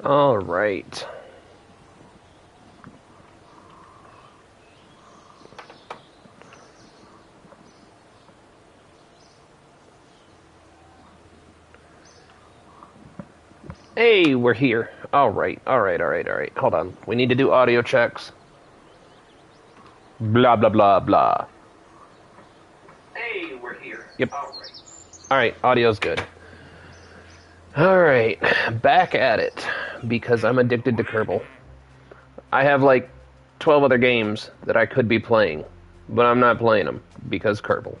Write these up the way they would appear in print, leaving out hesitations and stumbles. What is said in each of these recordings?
All right. Hey, we're here. All right. Hold on. We need to do audio checks. Blah, blah, blah, blah. Hey, we're here. Yep. All right. All right. Audio's good. All right. Back at it because I'm addicted to Kerbal. I have like 12 other games that I could be playing, but I'm not playing them because Kerbal.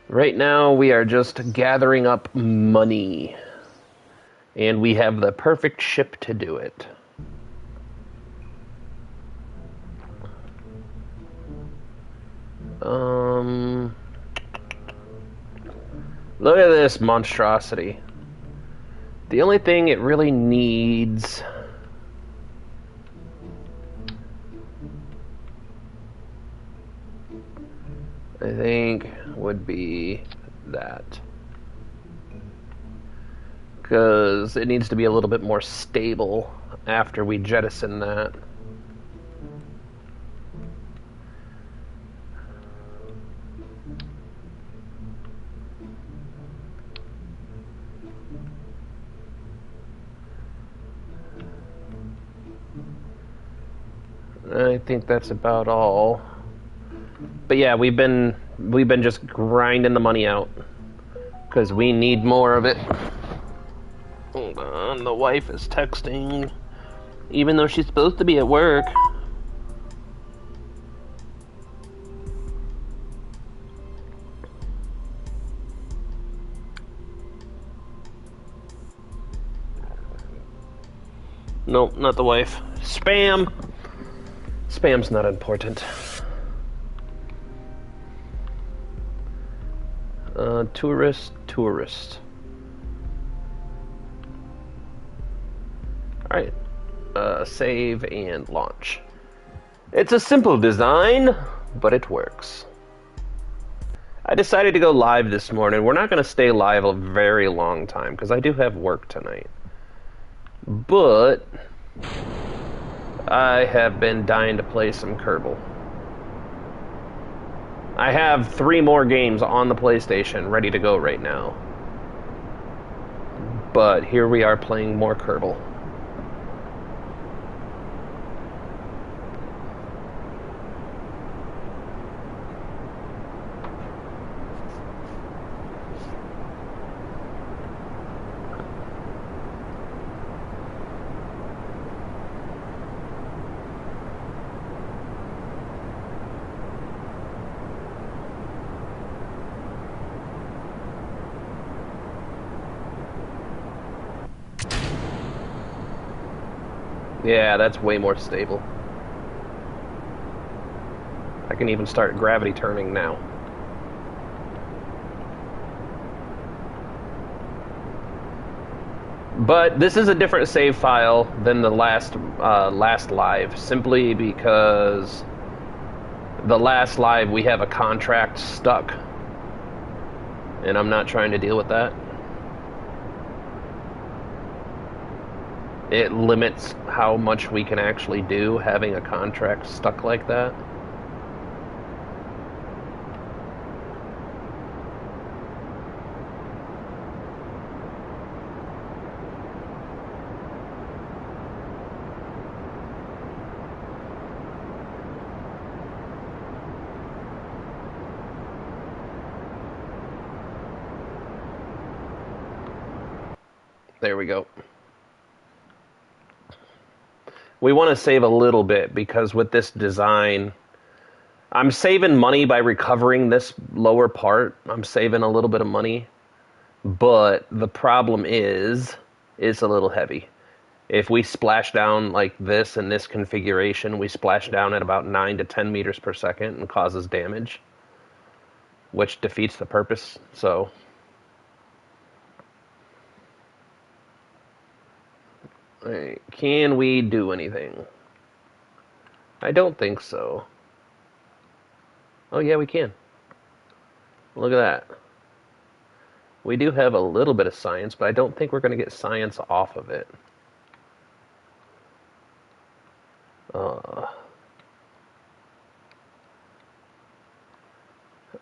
Right now, we are just gathering up money. And we have the perfect ship to do it. Look at this monstrosity. The only thing it really needs... I think would be that. Because it needs to be a little bit more stable after we jettison that. I think that's about all. But yeah, we've been just grinding the money out because we need more of it. Hold on, the wife is texting, even though she's supposed to be at work. Nope, not the wife. Spam. Spam's not important. Tourist. Alright. Save and launch. It's a simple design, but it works. I decided to go live this morning. We're not going to stay live a very long time, because I do have work tonight. But I have been dying to play some Kerbal. I have 3 more games on the PlayStation ready to go right now. But here we are playing more Kerbal. Yeah, that's way more stable. I can even start gravity turning now. But this is a different save file than the last live, simply because the last live we have a contract stuck, and I'm not trying to deal with that. It limits how much we can actually do having a contract stuck like that. There we go. We want to save a little bit because with this design, I'm saving money by recovering this lower part. I'm saving a little bit of money, but the problem is it's a little heavy. If we splash down like this in this configuration, we splash down at about 9 to 10 meters per second and causes damage, which defeats the purpose. So can we do anything? I don't think so. Oh yeah, we can. Look at that. We do have a little bit of science, but I don't think we're going to get science off of it.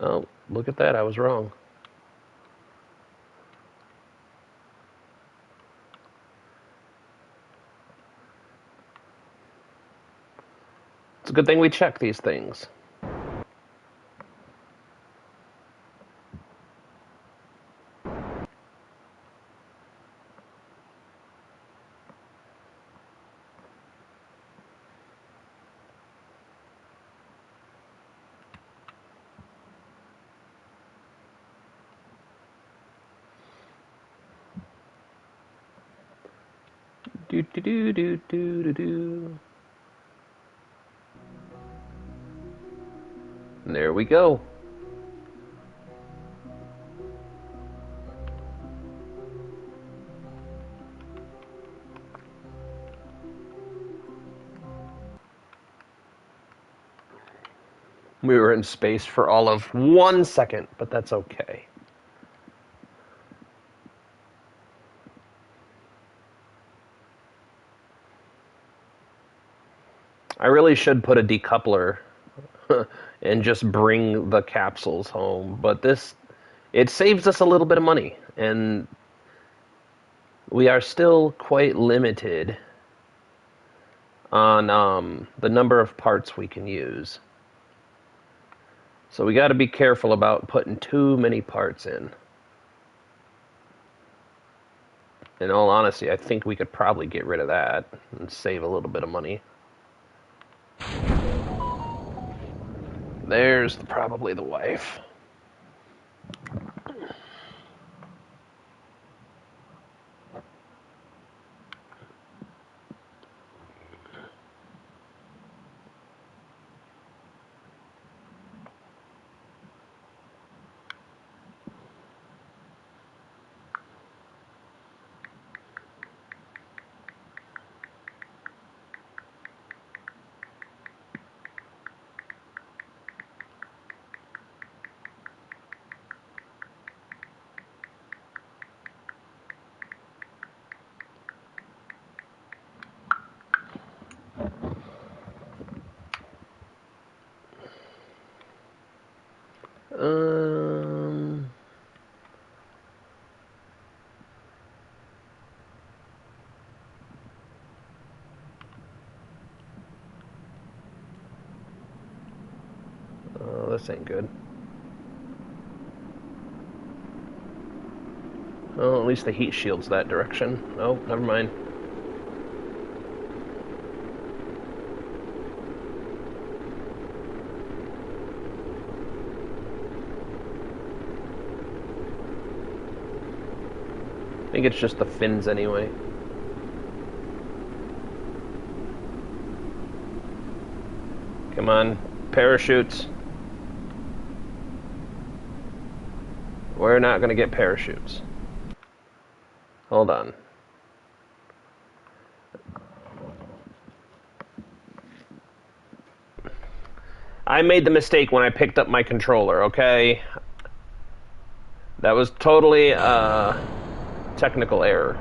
Oh, look at that. I was wrong. It's a good thing we check these things. Do do do do do do do. And there we go. We were in space for all of 1 second, but that's okay. I really should put a decoupler and just bring the capsules home, but it saves us a little bit of money, and we are still quite limited on the number of parts we can use. So we got to be careful about putting too many parts in. In all honesty, I think we could probably get rid of that and save a little bit of money. There's probably the wife. Oh, this ain't good. Oh, at least the heat shield's that direction. Oh, never mind. I think it's just the fins anyway. Come on, parachutes. We're not going to get parachutes. Hold on. I made the mistake when I picked up my controller, okay? That was totally technical error.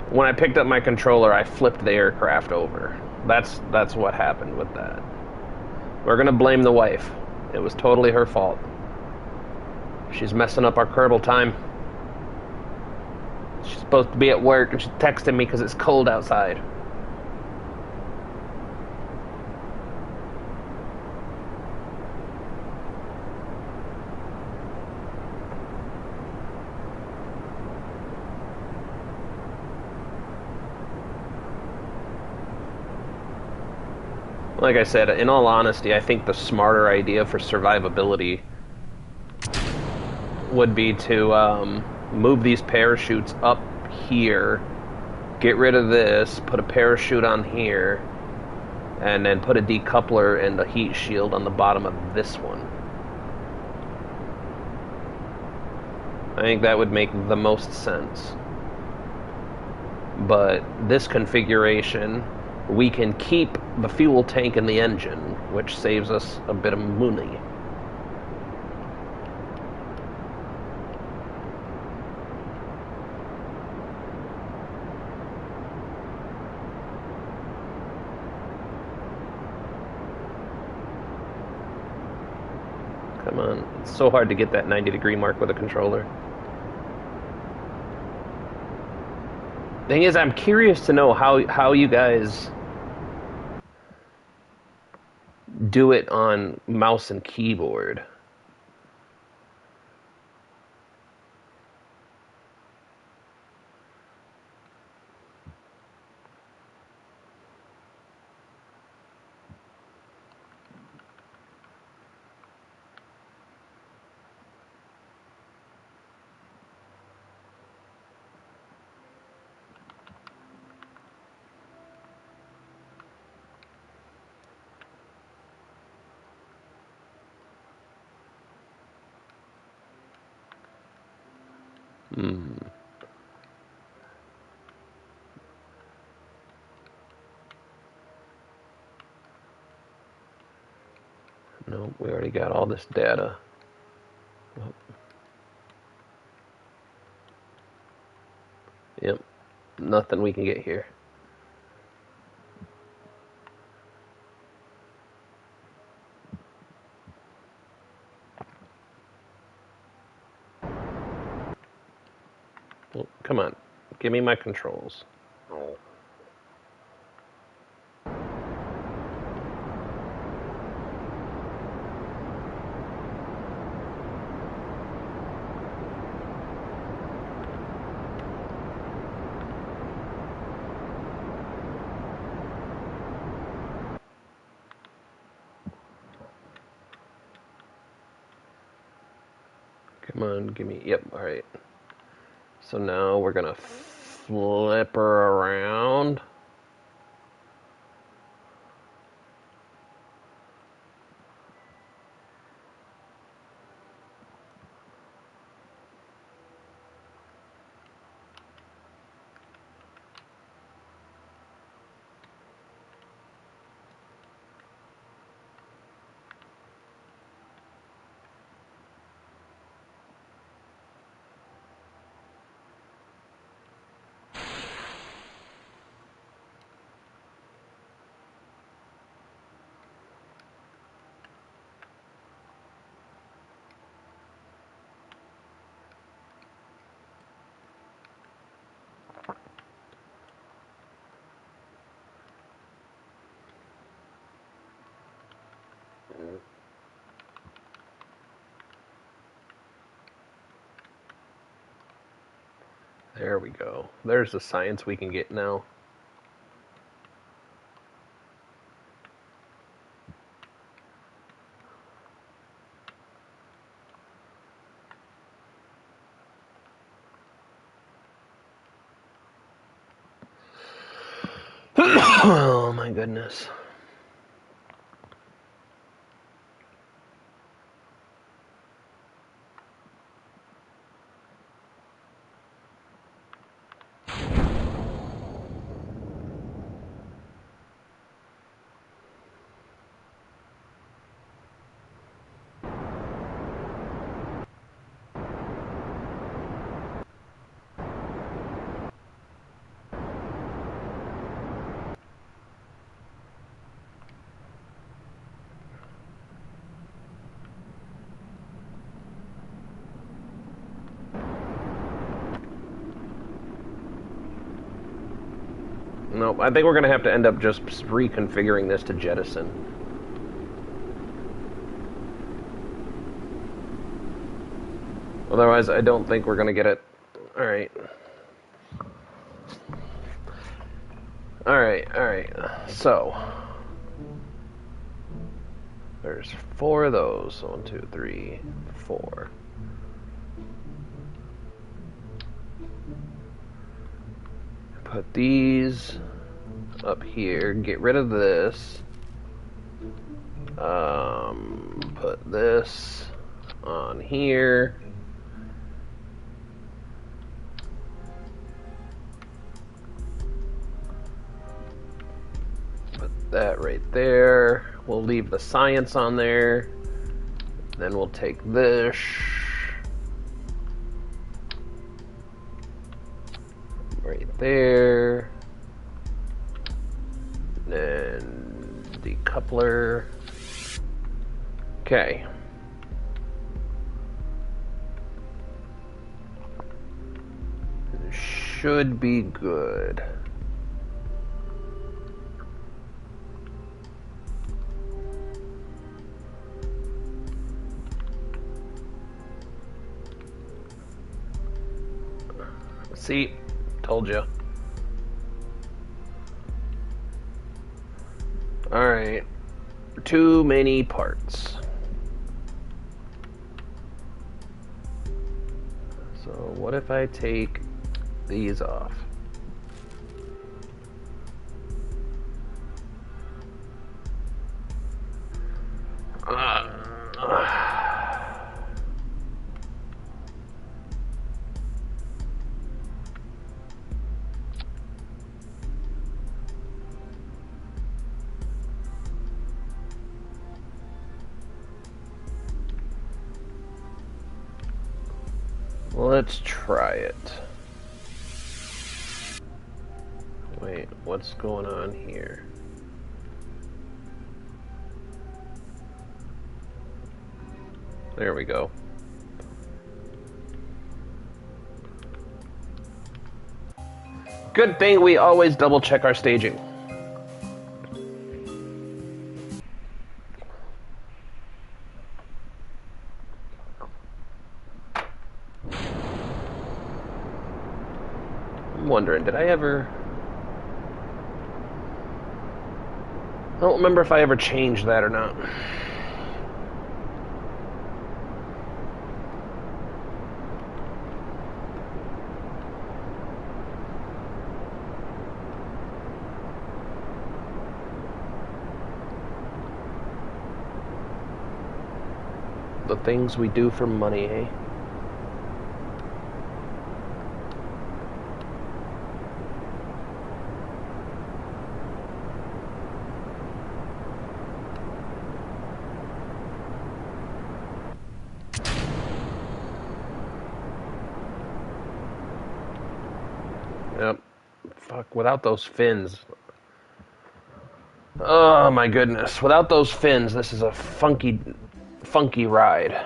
When I picked up my controller, I flipped the aircraft over. That's what happened with that. We're gonna blame the wife. It was totally her fault. She's messing up our Kerbal time. She's supposed to be at work and she's texting me because it's cold outside. Like I said, in all honesty, I think the smarter idea for survivability would be to move these parachutes up here, get rid of this, put a parachute on here, and then put a decoupler and a heat shield on the bottom of this one. I think that would make the most sense. But this configuration, we can keep the fuel tank in the engine, which saves us a bit of money. Come on. It's so hard to get that 90-degree mark with a controller. Thing is, I'm curious to know how you guys do it on mouse and keyboard. Nope, we already got all this data. Oh. Yep, nothing we can get here. Well, come on, give me my controls. Oh. Come on, give me, yep, alright. So now we're gonna flip her around. There we go. There's the science we can get now. Oh my goodness. Nope, I think we're going to have to end up just reconfiguring this to jettison. Otherwise, I don't think we're going to get it. Alright. Alright. So, there's 4 of those. 1, 2, 3, 4. Put these up here. Get rid of this. Put this on here. Put that right there. We'll leave the science on there. Then we'll take this. Right there. Then decoupler. Okay. should be good. See, told you. All right, too many parts. So what if I take these off? Let's try it. Wait, what's going on here? There we go. Good thing we always double check our staging. I'm wondering, did I ever... I don't remember if I ever changed that or not. The things we do for money, eh? Yep. Fuck, without those fins. Oh my goodness. Without those fins, this is a funky ride.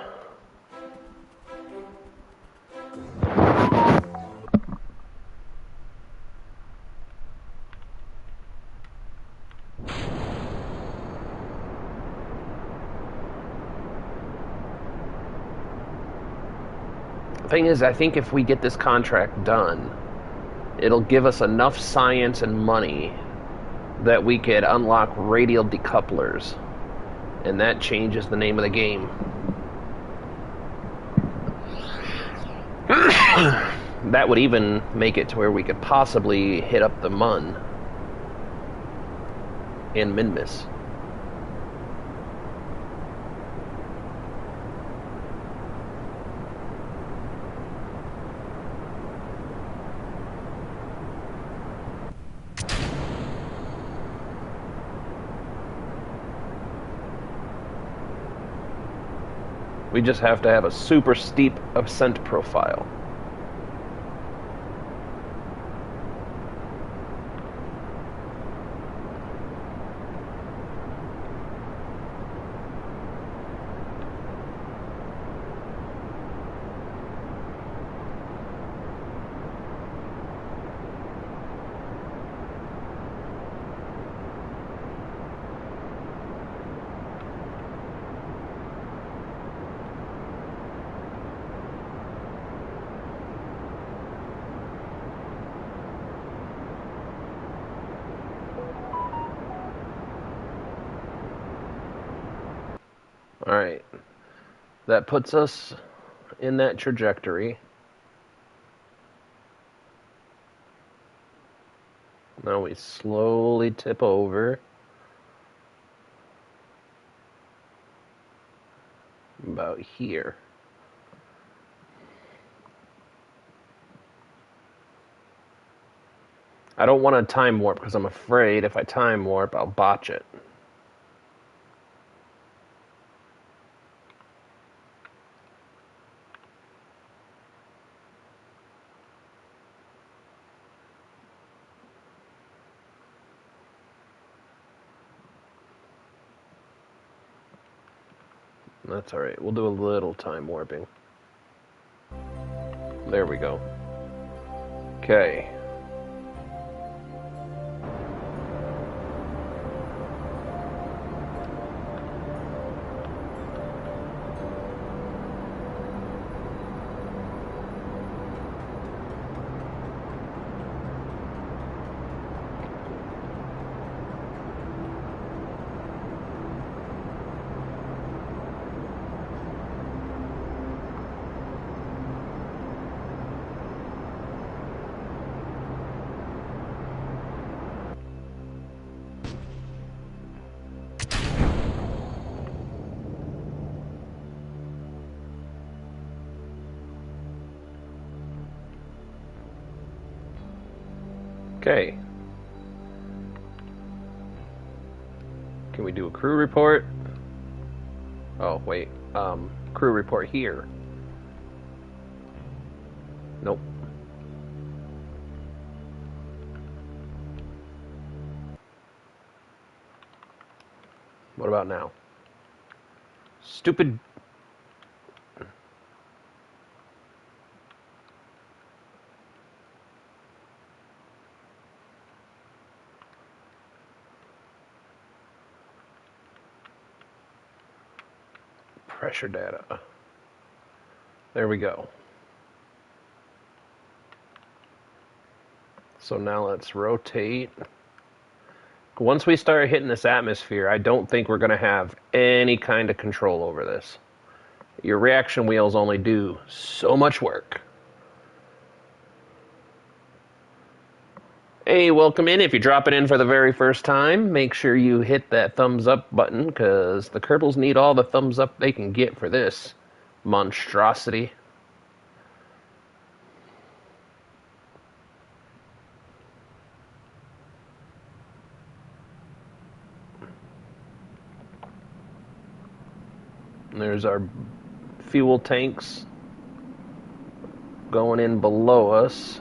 The thing is, I think if we get this contract done, it'll give us enough science and money that we could unlock radial decouplers, and that changes the name of the game. That would even make it to where we could possibly hit up the Mun and Minmus. We just have to have a super steep ascent profile. Alright, that puts us in that trajectory. Now we slowly tip over. About here. I don't want to time warp because I'm afraid if I time warp, I'll botch it. That's alright. We'll do a little time warping. There we go. Okay. Okay. Can we do a crew report? Oh, wait. Crew report here. Nope. What about now? Stupid. Pressure data. There we go. So now let's rotate. Once we start hitting this atmosphere, I don't think we're going to have any kind of control over this. Your reaction wheels only do so much work. Hey, welcome in. If you're dropping in for the very first time, make sure you hit that thumbs up button, because the Kerbals need all the thumbs up they can get for this monstrosity. And there's our fuel tanks going in below us.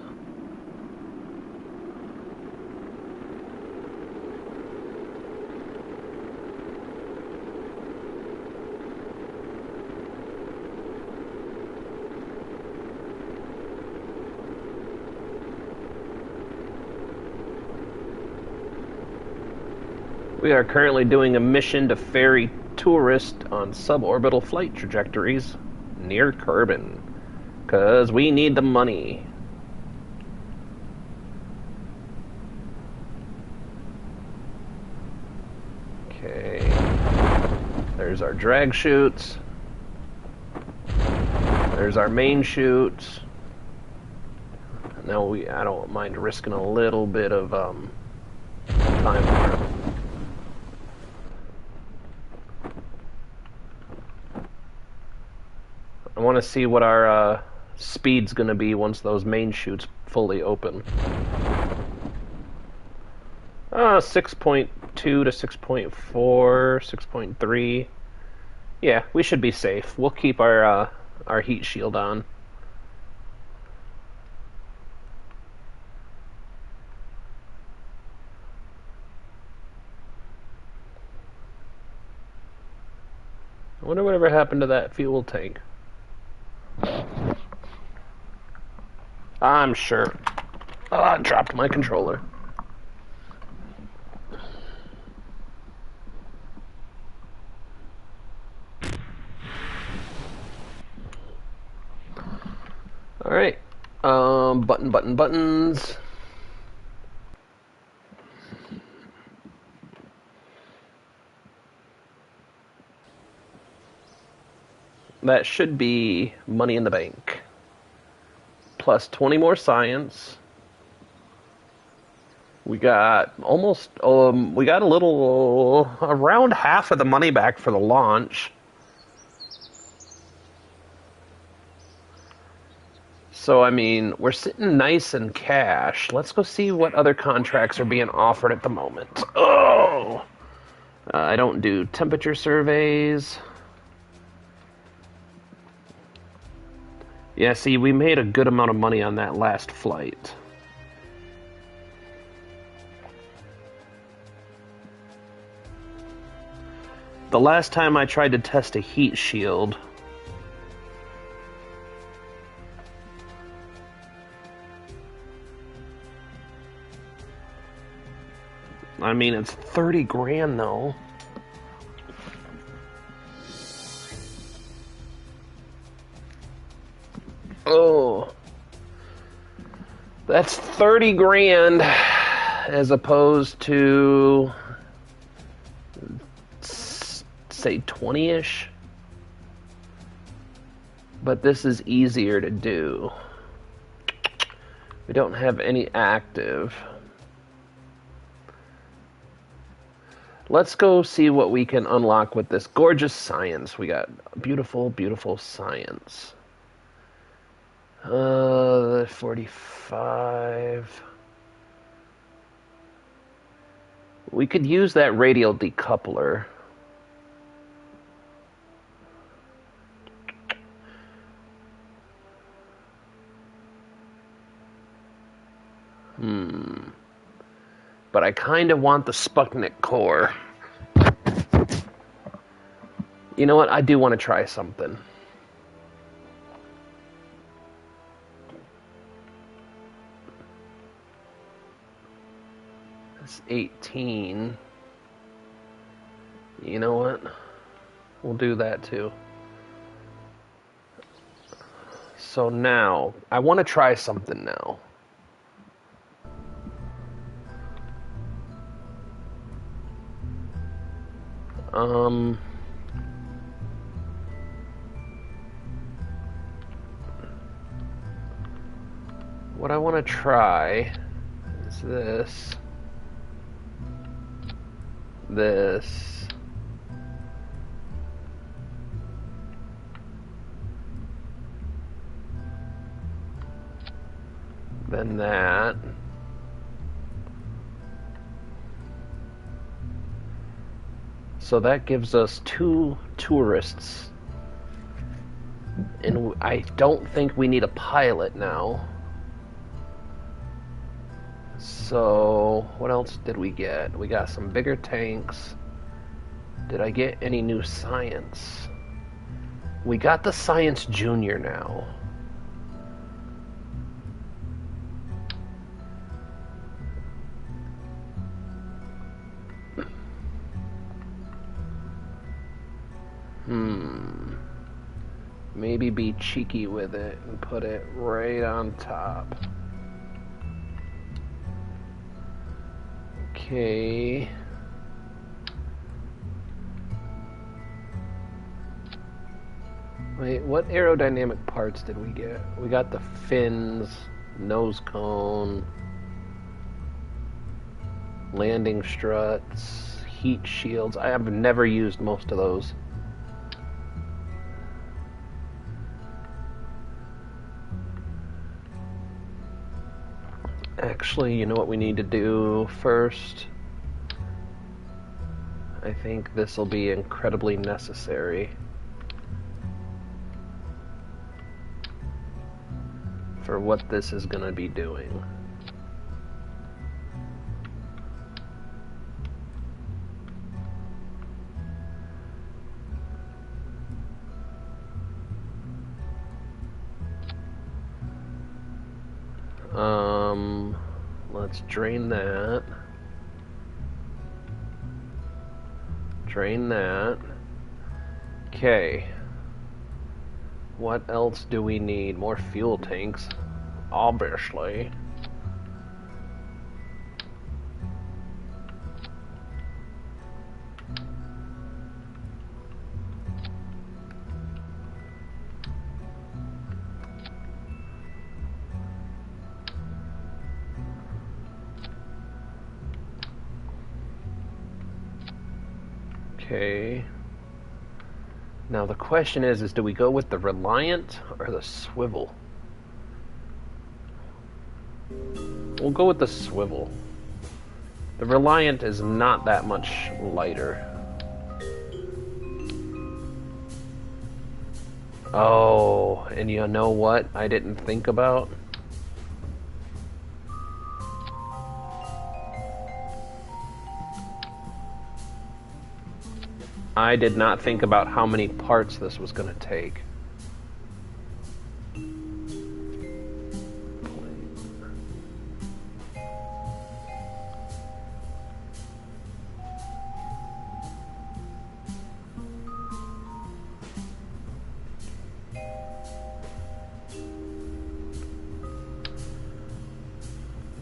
We are currently doing a mission to ferry tourists on suborbital flight trajectories near Kerbin, because we need the money. Okay. There's our drag chutes. There's our main chutes. Now I don't mind risking a little bit of time for it. I want to see what our speed's going to be once those main chutes fully open. 6.2 to 6.4, 6.3. Yeah, we should be safe. We'll keep our heat shield on. I wonder whatever happened to that fuel tank. I'm sure. Oh, I dropped my controller. Alright. Buttons. That should be money in the bank. Plus 20 more science. We got almost, we got a little, around half of the money back for the launch. So, I mean, we're sitting nice in cash. Let's go see what other contracts are being offered at the moment. Oh! I don't do temperature surveys. Yeah, see, we made a good amount of money on that last flight. The last time I tried to test a heat shield, I mean, it's 30 grand though. Oh. That's 30 grand as opposed to, say, 20-ish. But this is easier to do. We don't have any active. Let's go see what we can unlock with this gorgeous science. We got beautiful, beautiful science. 45. We could use that radial decoupler. But I kind of want the Sputnik core. You know what? I do want to try something. It's 18. You know what? We'll do that too. So now, I want to try something now. What I want to try is this, then that. So that gives us 2 tourists. And I don't think we need a pilot now. So, what else did we get? We got some bigger tanks. Did I get any new science? We got the Science Junior now. Maybe be cheeky with it and put it right on top. Okay. Wait, what aerodynamic parts did we get? We got the fins, nose cone, landing struts, heat shields. I have never used most of those. Actually, you know what we need to do first? I think this will be incredibly necessary for what this is going to be doing. Let's drain that. Drain that. Okay. What else do we need? More fuel tanks, obviously. Okay. Now the question is do we go with the Reliant or the Swivel? We'll go with the Swivel. The Reliant is not that much lighter. Oh, and you know what I didn't think about? I did not think about how many parts this was going to take.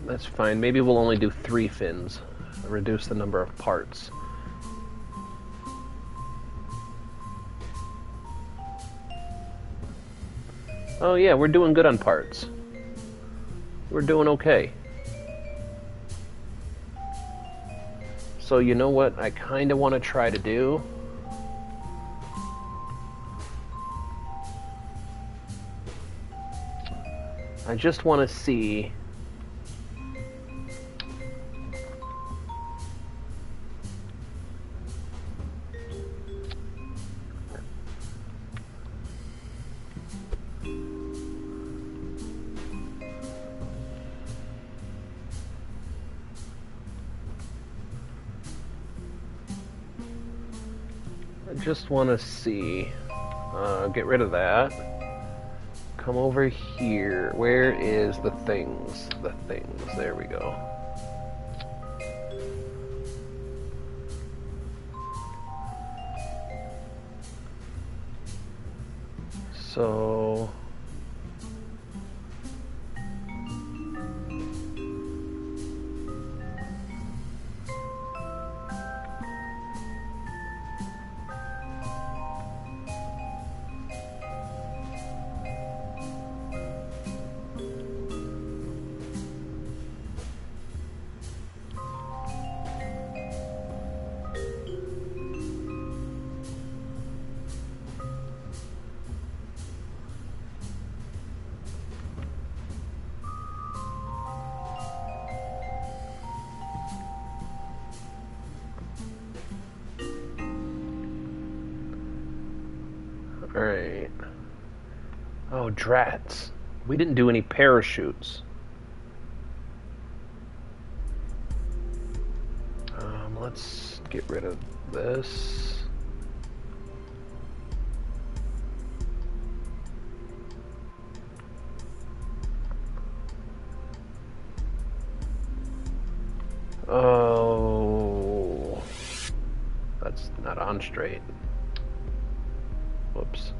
That's fine. Maybe we'll only do 3 fins. Reduce the number of parts. Oh yeah, we're doing good on parts. We're doing okay. So you know what I kind of want to try to do? I just want to see... Just want to see. Get rid of that. Come over here. Where is the things? The things. There we go. So... Alright. Oh, drats. We didn't do any parachutes. Let's get rid of this. Oh. That's not on straight. Whoops.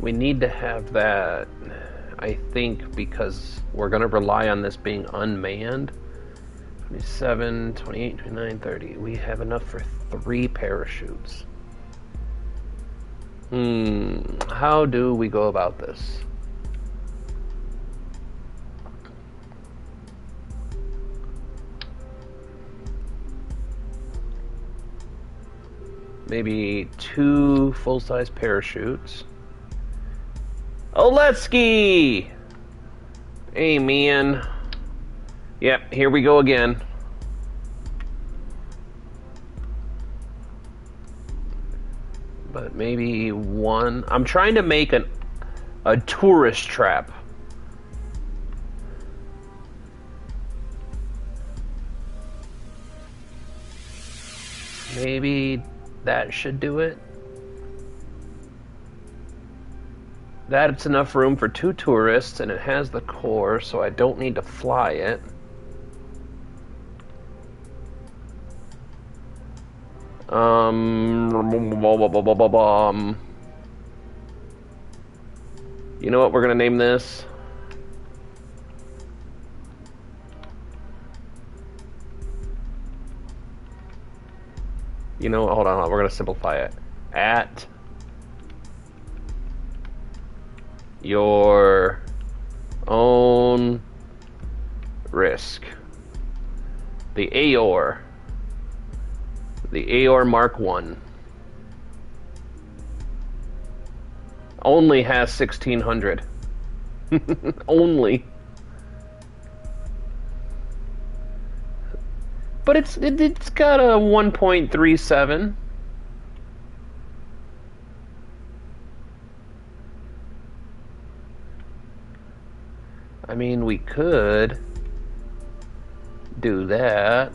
We need to have that, I think, because we're going to rely on this being unmanned. 27, 28, 29, 30. We have enough for 3 parachutes. How do we go about this? Maybe 2 full-size parachutes. Oletsky! Hey, man. Yep, here we go again. But maybe 1. I'm trying to make a tourist trap. Maybe that should do it. That's enough room for 2 tourists, and it has the core, so I don't need to fly it. You know what we're gonna name this? You know, hold on, we're gonna simplify it. At your own risk. The Aor. The Aor Mark 1 only has 1600. Only. But it's got a 1.37. I mean, we could do that.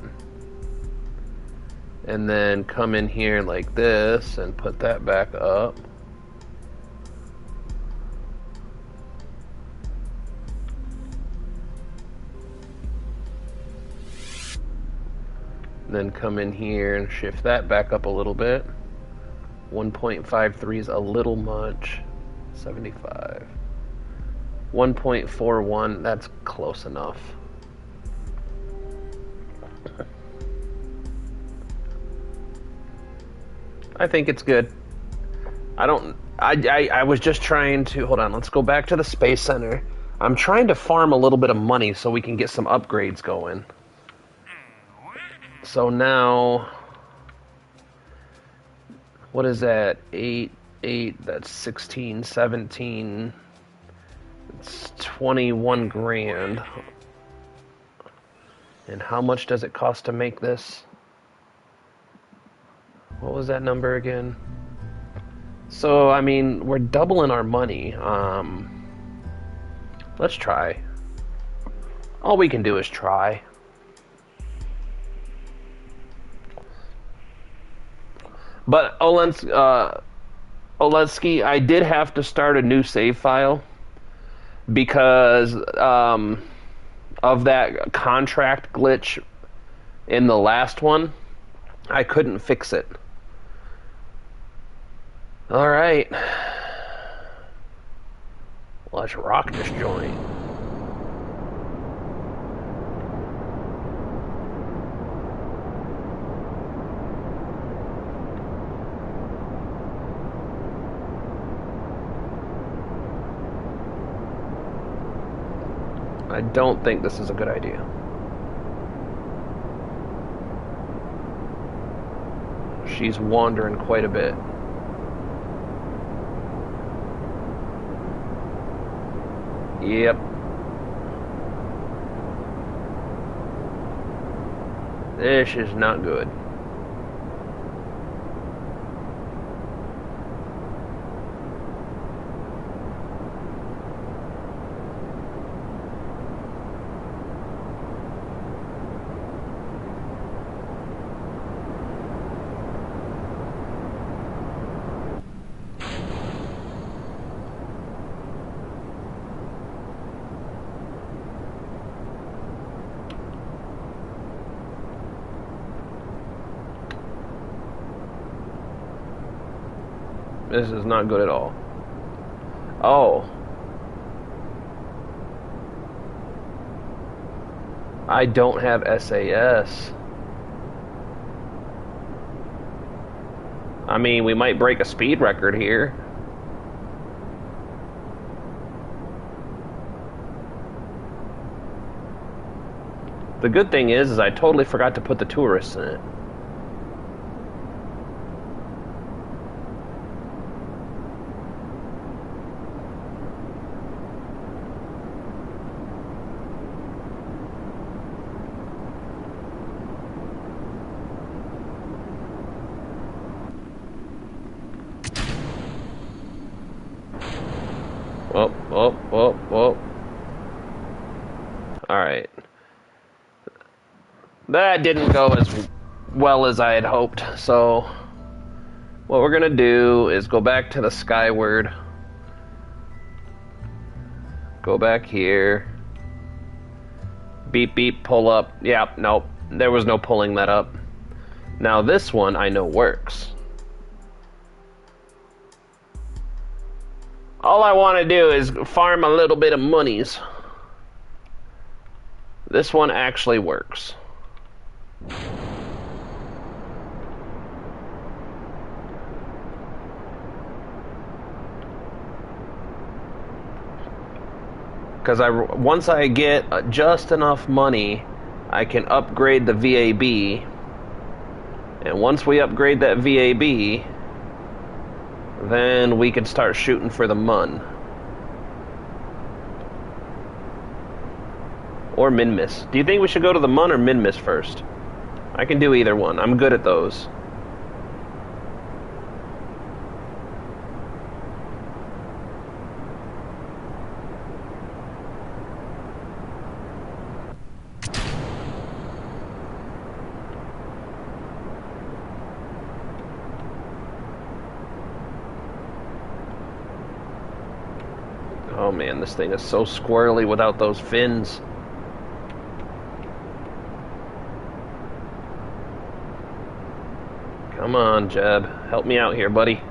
And then come in here like this and put that back up. Then come in here and shift that back up a little bit. 1.53 is a little much. 75. 1.41, that's close enough. I think it's good. I was just trying to, hold on, let's go back to the Space Center. I'm trying to farm a little bit of money so we can get some upgrades going. So now, what is that? 8, that's 16, 17, it's 21 grand. And how much does it cost to make this? What was that number again? So, I mean, we're doubling our money. Let's try. All we can do is try. But Oletsky, I did have to start a new save file because of that contract glitch in the last one. I couldn't fix it. All right. Let's rock this joint. I don't think this is a good idea. She's wandering quite a bit. Yep. This is not good. This is not good at all. Oh. I don't have SAS. I mean, we might break a speed record here. The good thing is I totally forgot to put the tourists in it. Whoa. Alright. That didn't go as well as I had hoped, so what we're gonna do is go back to the Skyward. Go back here. Beep, beep, pull up. Yep, nope. There was no pulling that up. Now this one I know works. All I want to do is farm a little bit of monies. This one actually works. Because once I get just enough money, I can upgrade the VAB. And once we upgrade that VAB, then we can start shooting for the MUN. Or min-miss. Do you think we should go to the MUN or min-miss first? I can do either one. I'm good at those. Oh man, this thing is so squirrely without those fins. Come on, Jeb. Help me out here, buddy.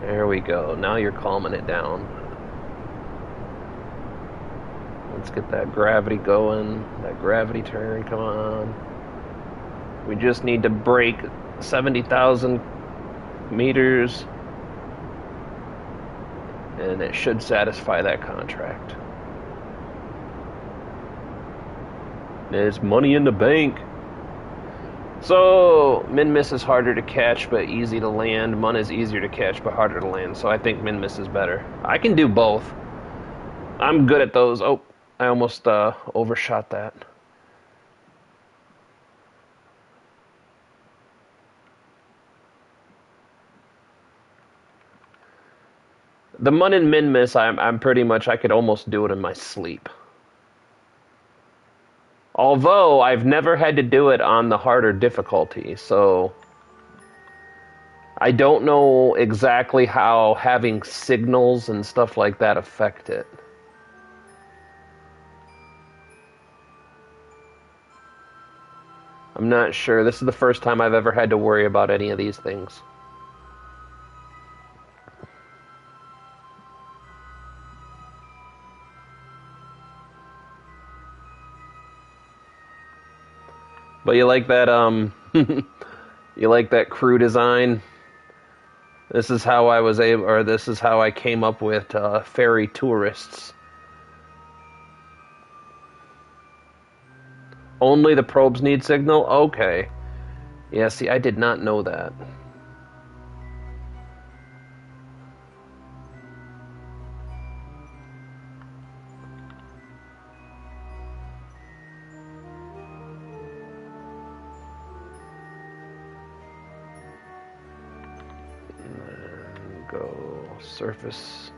There we go. Now you're calming it down. Let's get that gravity going. That gravity turn, come on. We just need to break 70,000 meters. And it should satisfy that contract. There's money in the bank. So, min-miss is harder to catch but easy to land. Mun is easier to catch but harder to land. So I think min-miss is better. I can do both. I'm good at those. Oh, I almost overshot that. The mun and min-miss, I'm pretty much, I could almost do it in my sleep. Although, I've never had to do it on the harder difficulty, so I don't know exactly how having signals and stuff like that affect it. I'm not sure. This is the first time I've ever had to worry about any of these things. But you like that, you like that crew design? This is how I was able, or this is how I came up with ferry tourists. Only the probes need signal? Okay. Yeah, see, I did not know that. Go surface.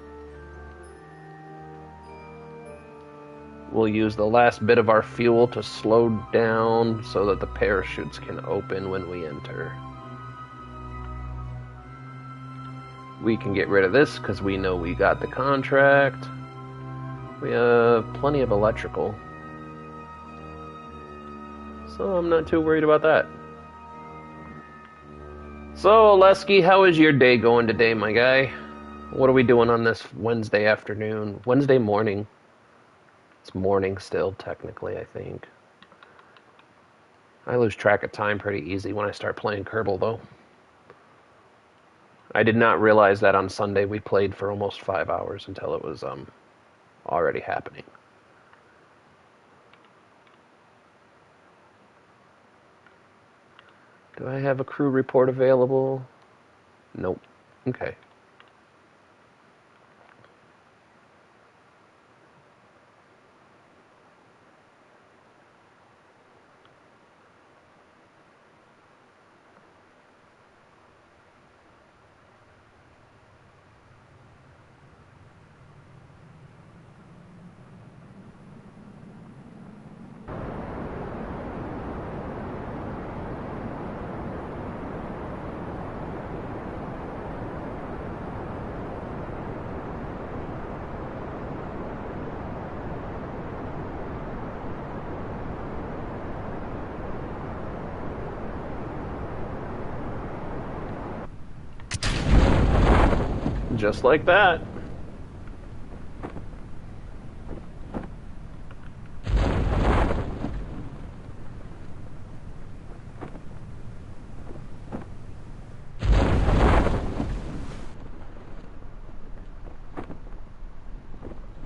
We'll use the last bit of our fuel to slow down so that the parachutes can open when we enter. We can get rid of this because we know we got the contract. We have plenty of electrical. So I'm not too worried about that. So, Lesky, how is your day going today, my guy? What are we doing on this Wednesday afternoon? Wednesday morning. It's morning still, technically, I think. I lose track of time pretty easy when I start playing Kerbal, though. I did not realize that on Sunday we played for almost 5 hours until it was already happening. Do I have a crew report available? Nope. Okay. Just like that.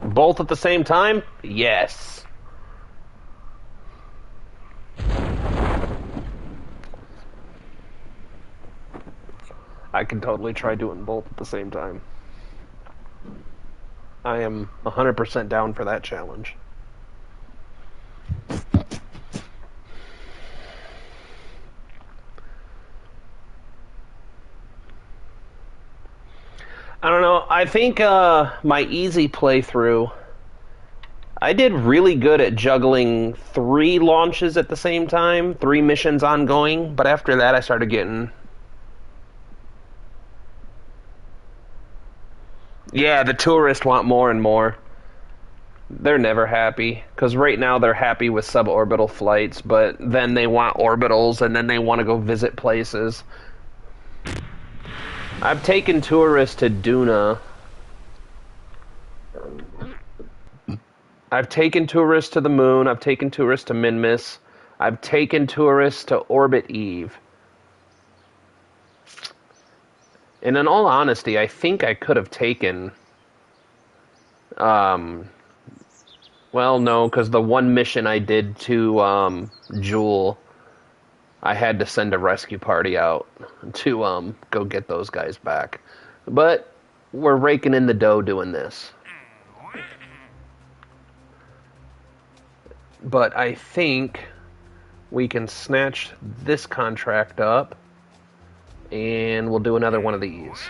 Both at the same time? Yes. I can totally try doing both at the same time. I am 100% down for that challenge. I don't know. I think my easy playthrough, I did really good at juggling 3 launches at the same time, 3 missions ongoing, but after that I started getting... Yeah, the tourists want more and more. They're never happy, because right now they're happy with suborbital flights, but then they want orbitals, and then they want to go visit places. I've taken tourists to Duna. I've taken tourists to the moon. I've taken tourists to Minmus. I've taken tourists to Orbit Eve. And in all honesty, I think I could have taken... well, no, because the one mission I did to Jewel, I had to send a rescue party out to go get those guys back. But we're raking in the dough doing this. But I think we can snatch this contract up, and we'll do another one of these.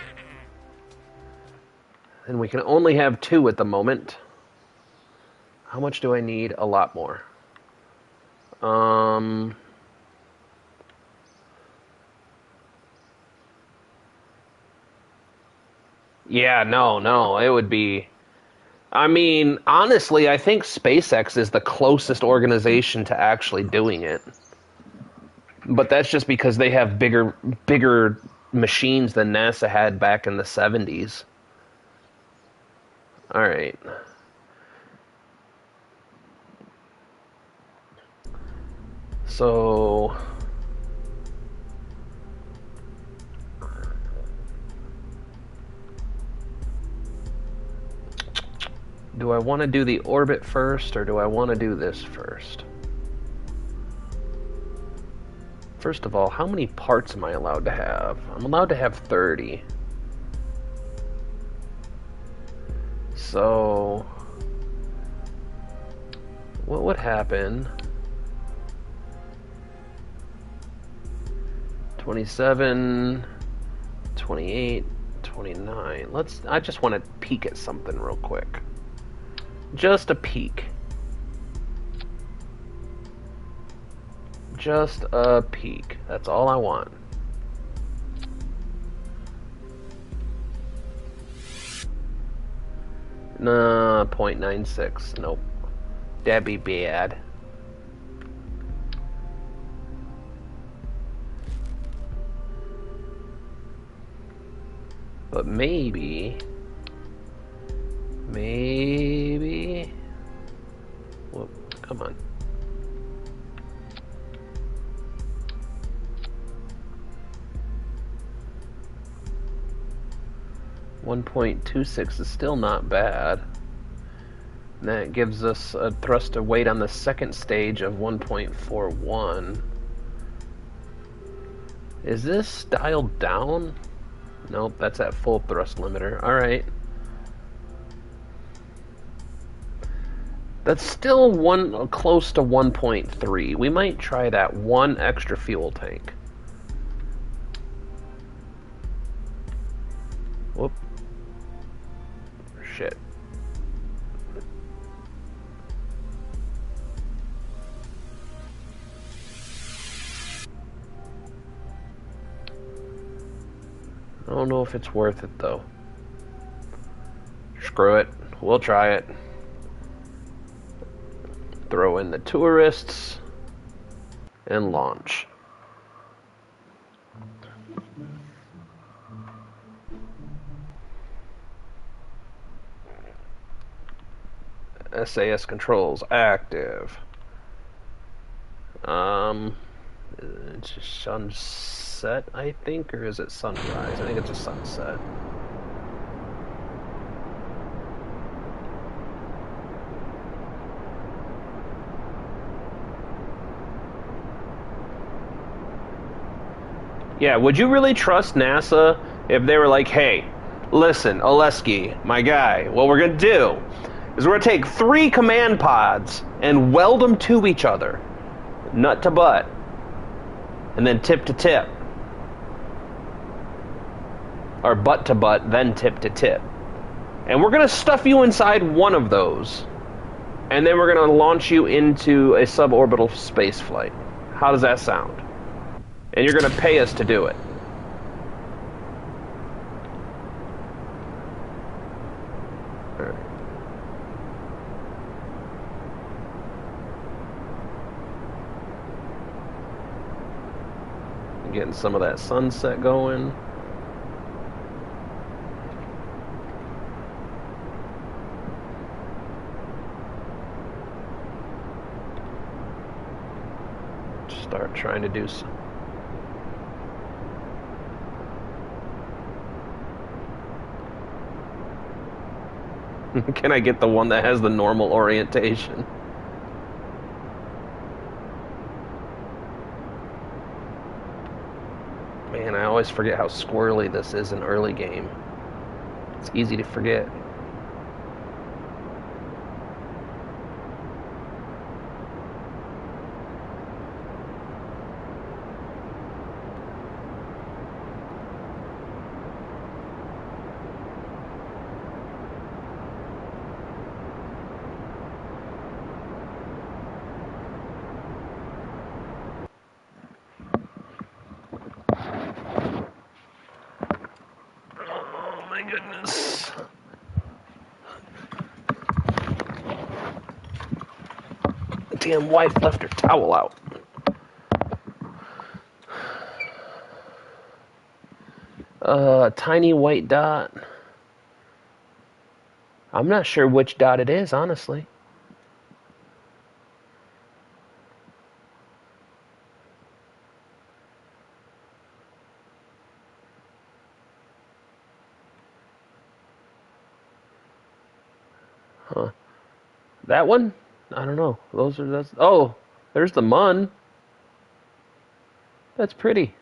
And we can only have 2 at the moment. How much do I need? A lot more. Yeah, no, it would be... I mean, honestly, I think SpaceX is the closest organization to actually doing it. But that's just because they have bigger machines than NASA had back in the 70s. All right. So... do I want to do the orbit first, or do I want to do this first? First of all, how many parts am I allowed to have? I'm allowed to have 30. So... what would happen? 27, 28, 29. I just want to peek at something real quick. Just a peek. Just a peek. That's all I want. Nah, 0.96. Nope. That'd be bad. But maybe... Whoop, come on. .26 is still not bad. And that gives us a thrust of weight on the second stage of 1.41. Is this dialed down? Nope, that's at full thrust limiter. Alright. That's still close to 1.3. We might try that one extra fuel tank. Whoop. Shit. I don't know if it's worth it, though. Screw it. We'll try it. Throw in the tourists. And launch. SAS controls active. It's a sunset, I think, or is it sunrise? I think it's a sunset. Yeah, would you really trust NASA if they were like, hey, listen, Oleski, my guy, what we're going to do is we're going to take 3 command pods and weld them to each other, nut to butt, and then tip to tip. Or butt to butt, then tip to tip. And we're going to stuff you inside one of those, and then we're going to launch you into a suborbital space flight. How does that sound? And you're going to pay us to do it. Getting some of that sunset going. Start trying to do some. Can I get the one that has the normal orientation? Man, I always forget how squirrely this is in early game. It's easy to forget. Goodness. Damn wife left her towel out. Tiny white dot. I'm not sure which dot it is, honestly. Huh. That one? I don't know. That's. Oh, there's the mun. That's pretty.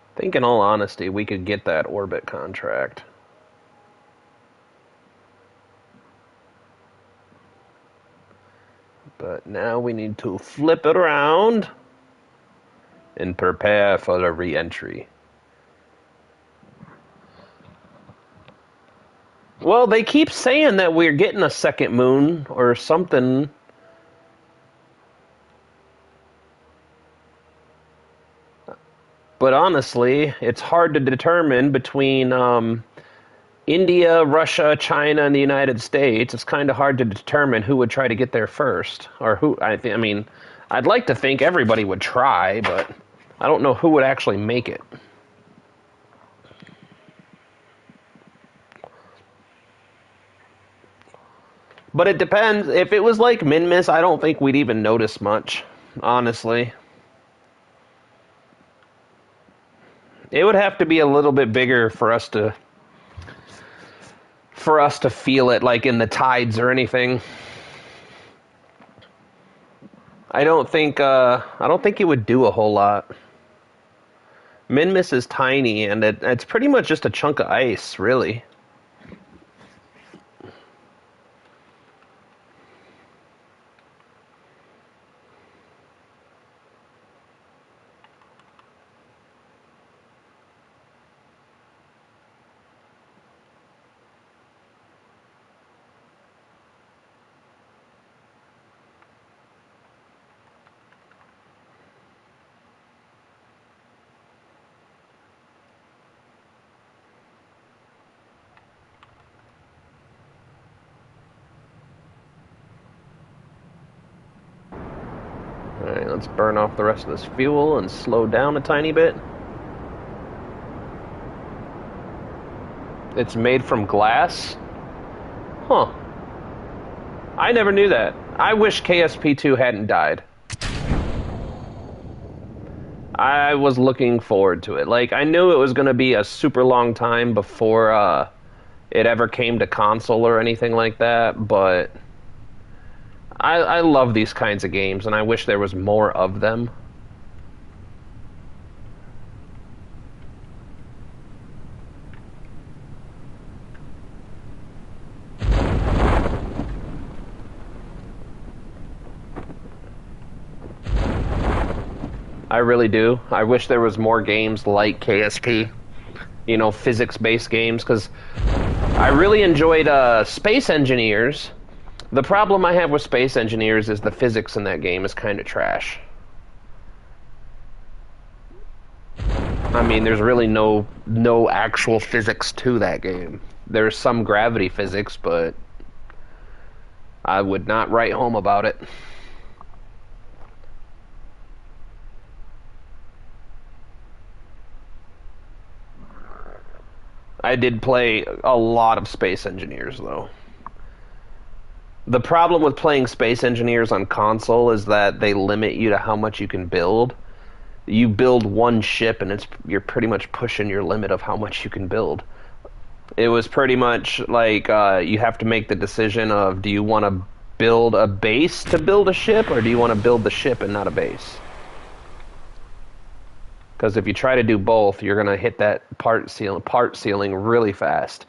I think in all honesty, we could get that orbit contract. But now we need to flip it around and prepare for the re-entry. Well, they keep saying that we're getting a second moon or something. But honestly, it's hard to determine between India, Russia, China, and the United States. It's kind of hard to determine who would try to get there first, or who. I mean, I'd like to think everybody would try, but I don't know who would actually make it. But it depends. If it was like Minmus, I don't think we'd even notice much, honestly. It would have to be a little bit bigger for us to feel it, like in the tides or anything. I don't think it would do a whole lot. Minmus is tiny, and it's pretty much just a chunk of ice, really. Alright, let's burn off the rest of this fuel and slow down a tiny bit. It's made from glass? Huh. I never knew that. I wish KSP2 hadn't died. I was looking forward to it. Like, I knew it was going to be a super long time before it ever came to console or anything like that, but I love these kinds of games, and I wish there was more of them. I really do. I wish there was more games like KSP. You know, physics-based games, because I really enjoyed Space Engineers. The problem I have with Space Engineers is the physics in that game is kind of trash. I mean, there's really no actual physics to that game. There's some gravity physics, but I would not write home about it. I did play a lot of Space Engineers, though. The problem with playing Space Engineers on console is that they limit you to how much you can build. You build one ship, and you're pretty much pushing your limit of how much you can build. It was pretty much like you have to make the decision of, do you want to build a base to build a ship, or do you want to build the ship and not a base? Because if you try to do both, you're going to hit that part ceiling really fast.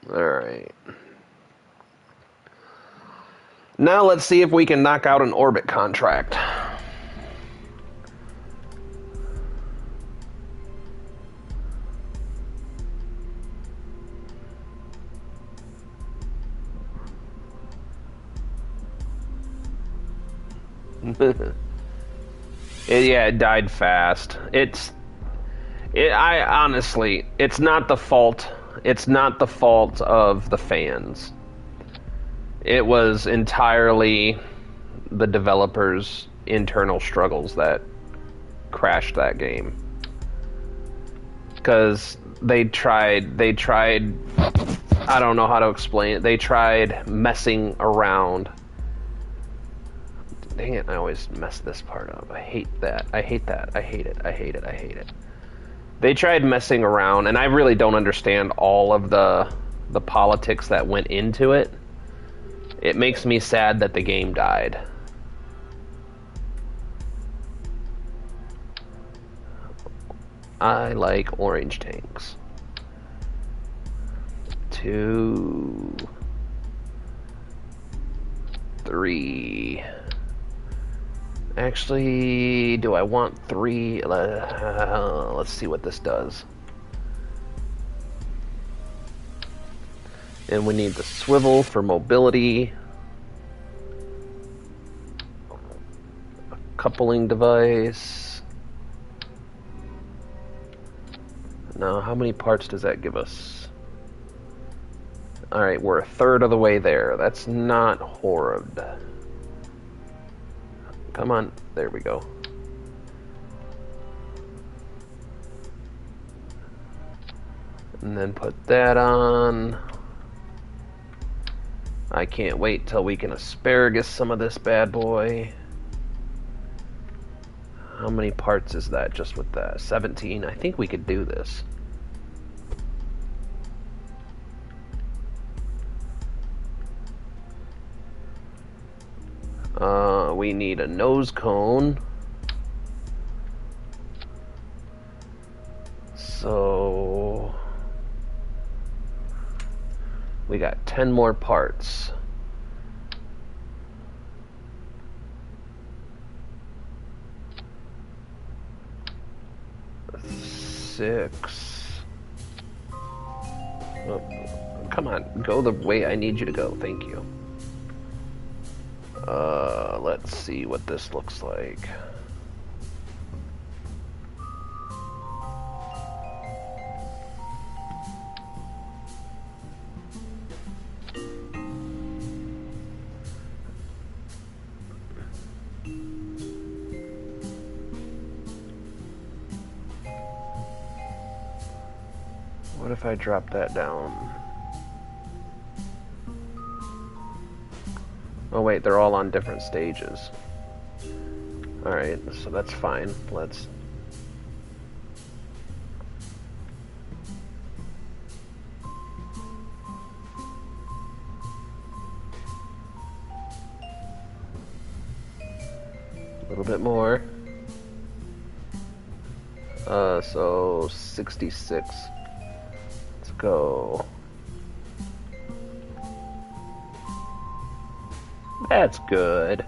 Alright. Now let's see if we can knock out an orbit contract. It died fast. I honestly, it's not the fault. It's not the fault of the fans. It was entirely the developers' internal struggles that crashed that game. Because they tried, I don't know how to explain it. They tried messing around. Dang it, I always mess this part up. I hate that. I hate that. I hate it. I hate it. I hate it. They tried messing around, and I really don't understand all of the politics that went into it. It makes me sad that the game died. I like orange tanks. 2, 3. Actually, do I want 3? Let's see what this does. And we need the swivel for mobility. A coupling device. Now, how many parts does that give us? Alright, we're a third of the way there. That's not horrid. Come on, there we go. And then put that on. I can't wait till we can asparagus some of this bad boy. How many parts is that just with that? 17. I think we could do this. We need a nose cone. So we got 10 more parts. Six. Oh, come on, go the way I need you to go. Thank you. Let's see what this looks like. What if I drop that down? Oh wait, they're all on different stages. Alright, so that's fine. Let's... a little bit more. So 66. Let's go. That's good.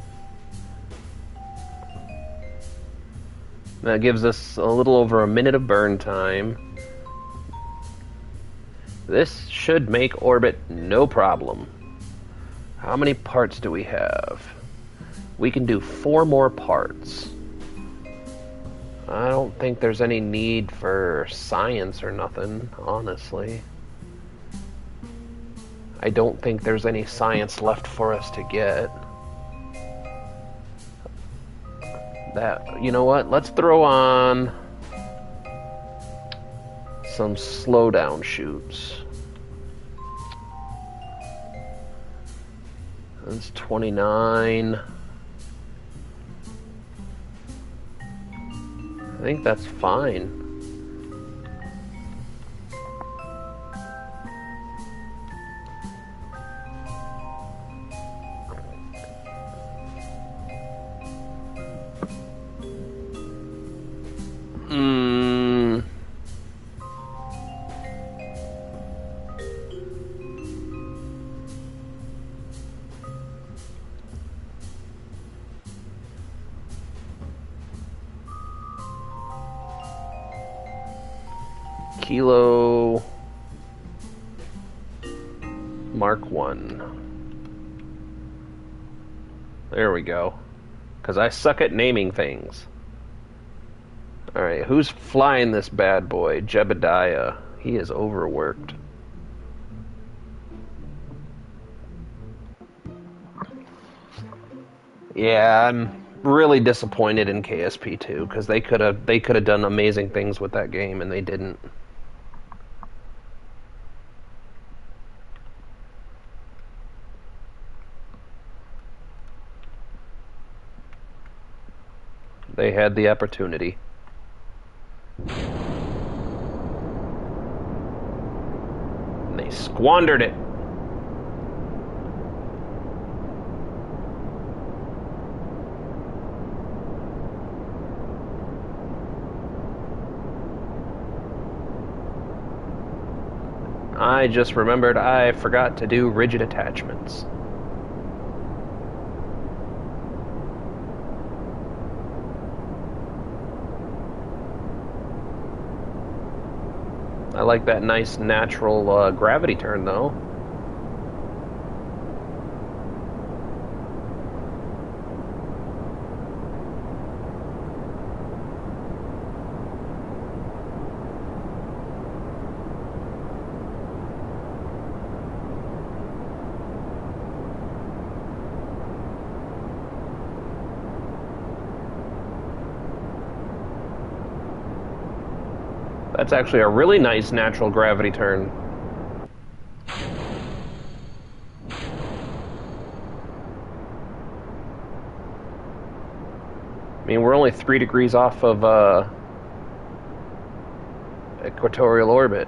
That gives us a little over a minute of burn time. This should make orbit no problem. How many parts do we have? We can do 4 more parts. I don't think there's any need for science or nothing, honestly. I don't think there's any science left for us to get. That, you know what? Let's throw on some slowdown shoots. That's 29. I think that's fine. Kilo Mark 1. There we go. Because I suck at naming things. Alright, who's flying this bad boy? Jebediah. He is overworked. Yeah, I'm really disappointed in KSP 2 because they could have done amazing things with that game and they didn't. They had the opportunity. And they squandered it. I just remembered I forgot to do rigid attachments. I like that nice natural gravity turn, though. That's actually a really nice natural gravity turn. I mean, we're only 3 degrees off of equatorial orbit.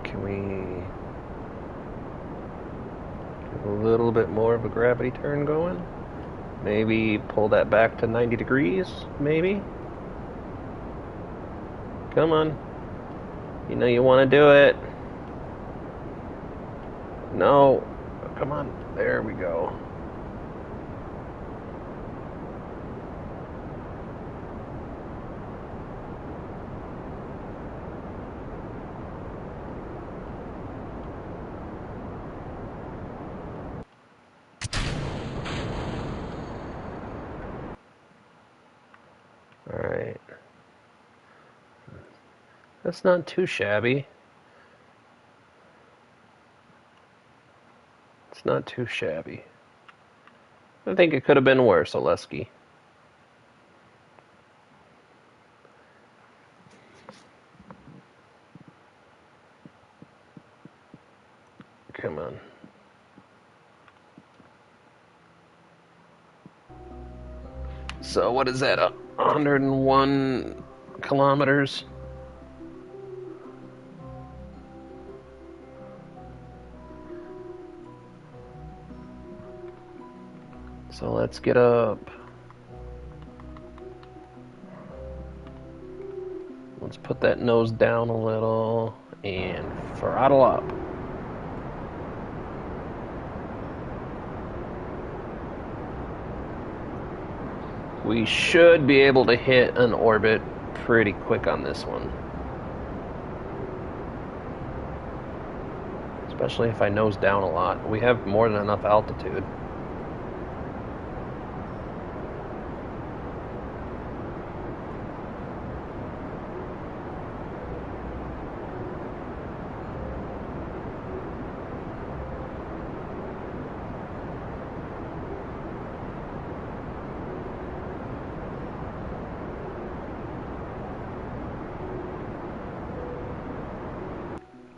Can we get a little bit more of a gravity turn going? Maybe pull that back to 90 degrees, maybe? Come on. You know you want to do it. No. Come on. There we go. Alright. That's not too shabby. It's not too shabby. I think it could have been worse, Oleski. Come on. So what is that? 101 kilometers? So let's get up. Let's put that nose down a little and throttle up. We should be able to hit an orbit pretty quick on this one. Especially if I nose down a lot. We have more than enough altitude.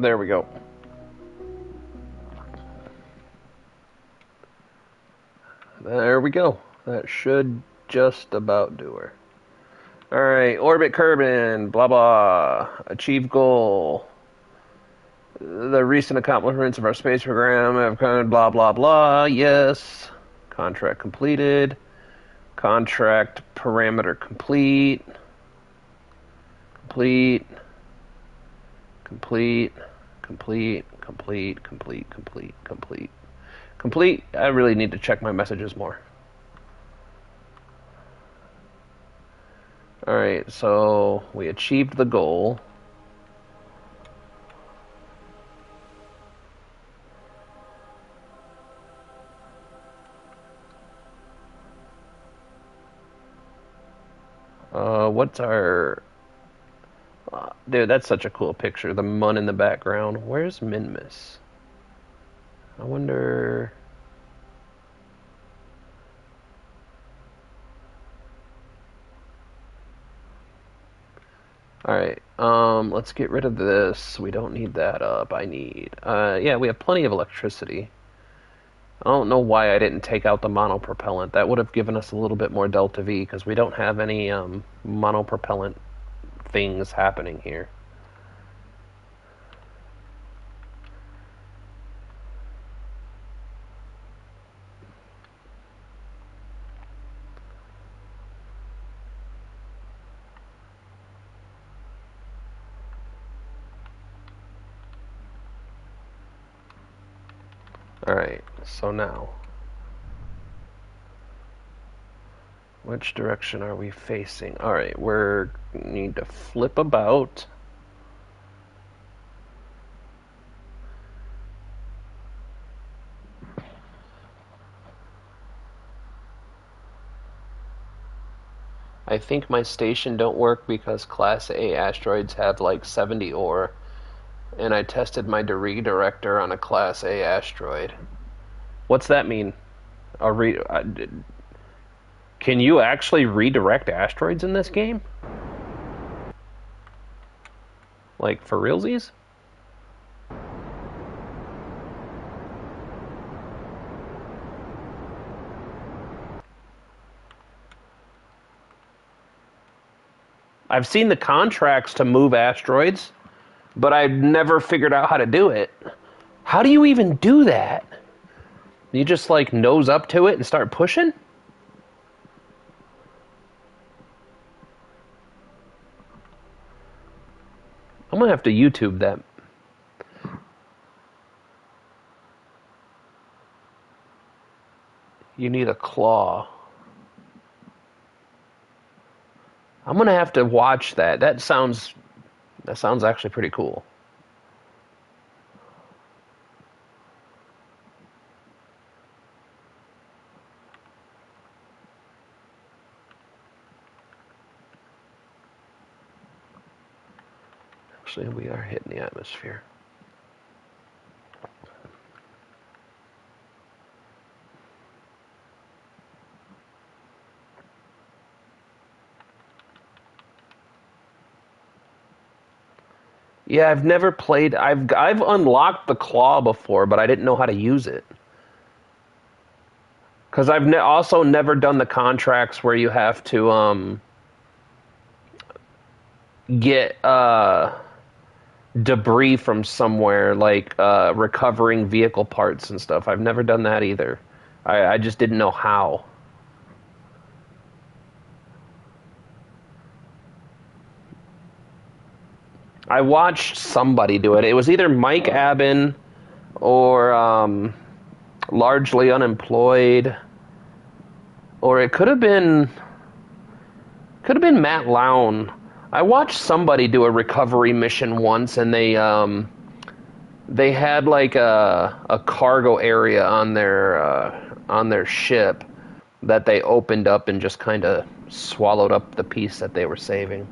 There we go. There we go. That should just about do her. Alright, orbit Kerbin, blah blah. Achieve goal. The recent accomplishments of our space program have kind of blah blah blah. Yes. Contract completed. Contract parameter complete. Complete. Complete. Complete. Complete. Complete. Complete. Complete. Complete. I really need to check my messages more. Alright, so we achieved the goal. What's our... dude, that's such a cool picture. The Mun in the background. Where's Minmus? I wonder... Alright, let's get rid of this. We don't need that up. Yeah, we have plenty of electricity. I don't know why I didn't take out the monopropellant. That would have given us a little bit more delta V, because we don't have any monopropellant things happening here. Alright, so now, which direction are we facing? Alright, we need to flip about. I think my station don't work because Class A asteroids have like 70 ore, and I tested my redirector on a Class A asteroid. What's that mean? Can you actually redirect asteroids in this game? Like, for realsies? I've seen the contracts to move asteroids, but I've never figured out how to do it. How do you even do that? You just, like, nose up to it and start pushing? I'm gonna have to YouTube that. You need a claw. I'm gonna have to watch that. That sounds actually pretty cool. Actually, we are hitting the atmosphere. Yeah, I've never played. I've unlocked the claw before, but I didn't know how to use it. Because I've also never done the contracts where you have to get debris from somewhere, like recovering vehicle parts and stuff. I've never done that either. I just didn't know how. I watched somebody do it. It was either Mike Abbin or Largely Unemployed, or it could have been Matt Lown. I watched somebody do a recovery mission once, and they had like a cargo area on their ship that they opened up and just kind of swallowed up the piece that they were saving.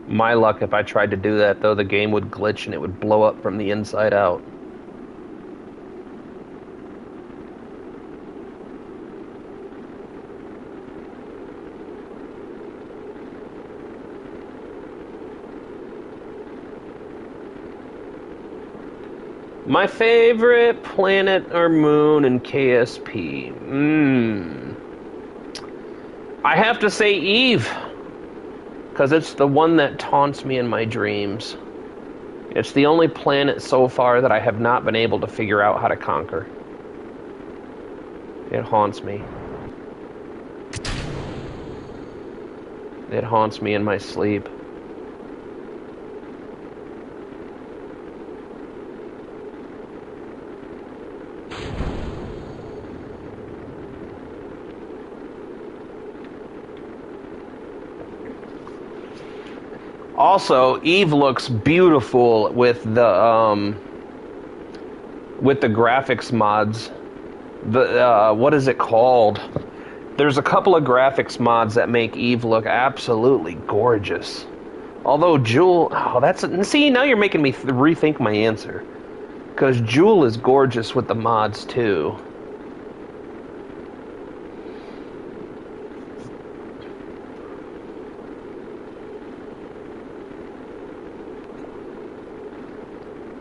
My luck, if I tried to do that, though, the game would glitch and it would blow up from the inside out. My favorite planet or moon in KSP? I have to say Eve, because it's the one that taunts me in my dreams. It's the only planet so far that I have not been able to figure out how to conquer. It haunts me. It haunts me in my sleep. Also, Eve looks beautiful with the graphics mods. The what is it called? There's a couple of graphics mods that make Eve look absolutely gorgeous. Although Jewel, see, now you're making me rethink my answer, because Jewel is gorgeous with the mods too.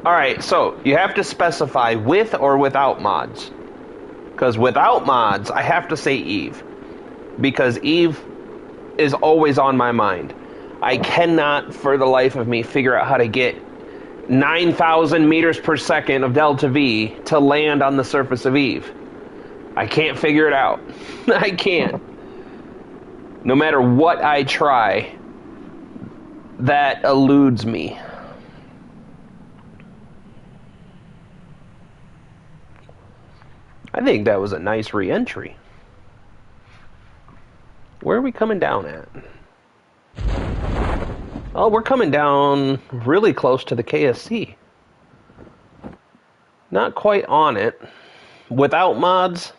Alright, so you have to specify with or without mods. Because without mods, I have to say Eve. Because Eve is always on my mind. I cannot, for the life of me, figure out how to get 9,000 meters per second of delta V to land on the surface of Eve. I can't figure it out. I can't. No matter what I try, that eludes me. I think that was a nice re-entry. Where are we coming down at? Oh, we're coming down really close to the KSC. Not quite on it. Without mods,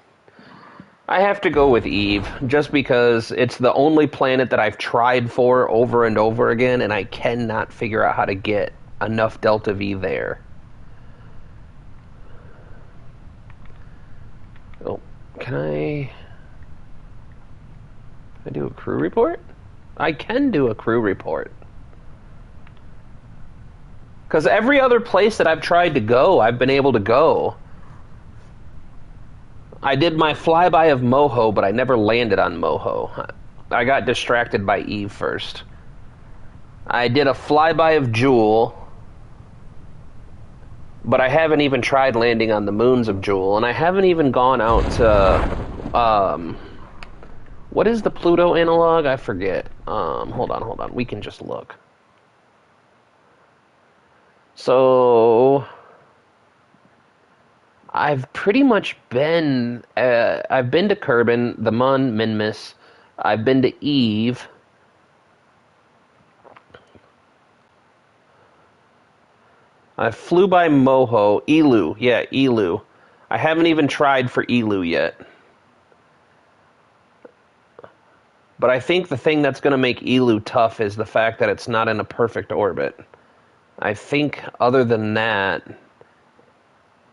I have to go with Eve, just because it's the only planet that I've tried for over and over again, and I cannot figure out how to get enough delta V there. Oh, can I do a crew report? I can do a crew report. Because every other place that I've tried to go, I've been able to go. I did my flyby of Moho, but I never landed on Moho. I got distracted by Eve first. I did a flyby of Jewel, but I haven't even tried landing on the moons of Jewel, and I haven't even gone out to, what is the Pluto analog? I forget. Hold on. We can just look. So, I've pretty much been, I've been to Kerbin, the Mun, Minmus. I've been to Eve. I flew by Moho. Elu. Yeah, Elu. I haven't even tried for Elu yet. But I think the thing that's going to make Elu tough is the fact that it's not in a perfect orbit. I think other than that,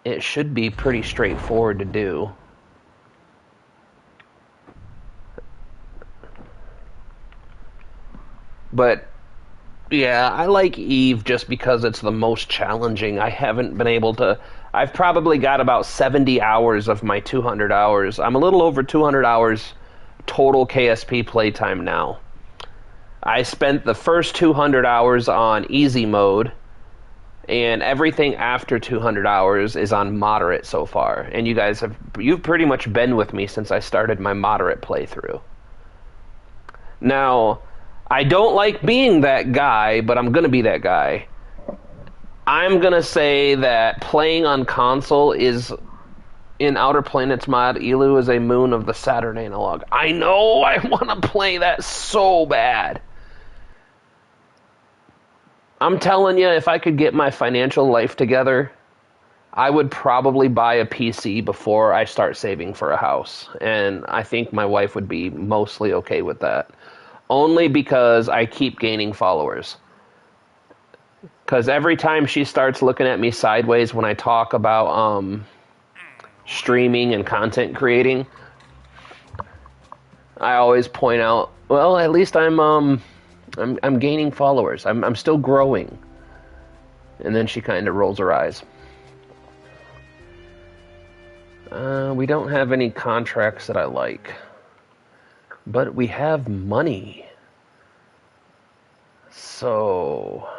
it should be pretty straightforward to do. But Yeah, I like Eve just because it's the most challenging. I haven't been able to. I've probably got about 70 hours of my 200 hours. I'm a little over 200 hours total KSP playtime now. I spent the first 200 hours on easy mode, and everything after 200 hours is on moderate so far. And you've pretty much been with me since I started my moderate playthrough. Now, I don't like being that guy, but I'm going to be that guy. I'm going to say that playing on console is, in Outer Planets mod, Elu is a moon of the Saturn analog. I know I want to play that so bad. I'm telling you, if I could get my financial life together, I would probably buy a PC before I start saving for a house. And I think my wife would be mostly okay with that. Only because I keep gaining followers. Because every time she starts looking at me sideways when I talk about streaming and content creating, I always point out, well, at least I'm gaining followers. I'm still growing. And then she kind of rolls her eyes. We don't have any contracts that I like. But we have money. So...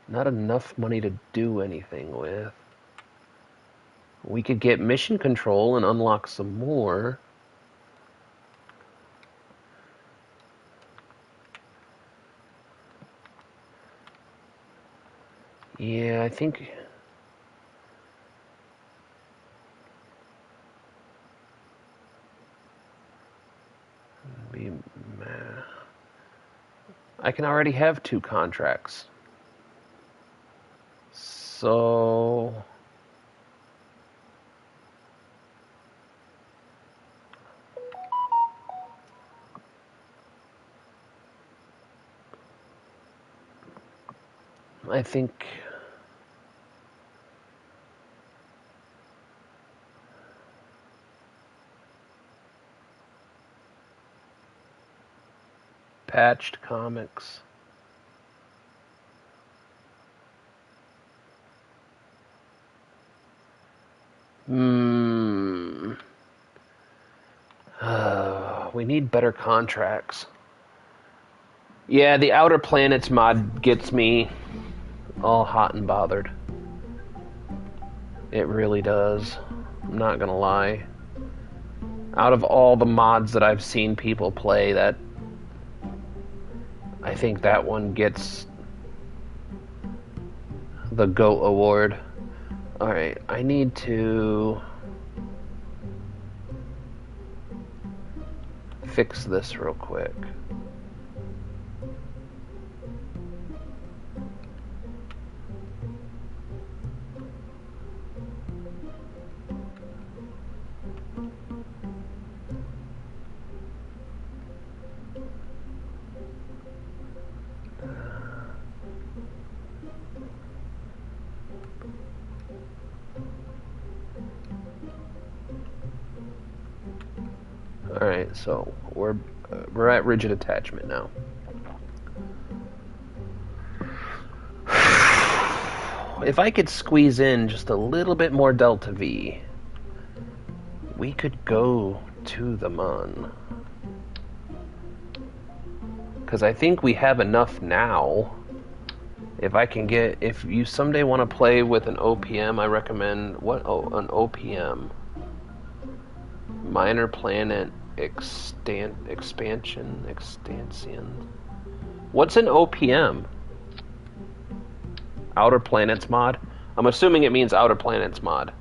not enough money to do anything with. We could get mission control and unlock some more. Yeah, I think... I can already have 2 contracts. So... I think... Patched comics. We need better contracts. Yeah, the Outer Planets mod gets me all hot and bothered. It really does. I'm not gonna lie. Out of all the mods that I've seen people play, I think that one gets the GOAT award. Alright, I need to fix this real quick. Alright, so we're at rigid attachment now. If I could squeeze in just a little bit more Delta V, we could go to the Mun. Because I think we have enough now. If you someday want to play with an OPM, I recommend, an OPM. Minor Planet Expansion. What's an OPM? Outer Planets mod? I'm assuming it means Outer Planets mod.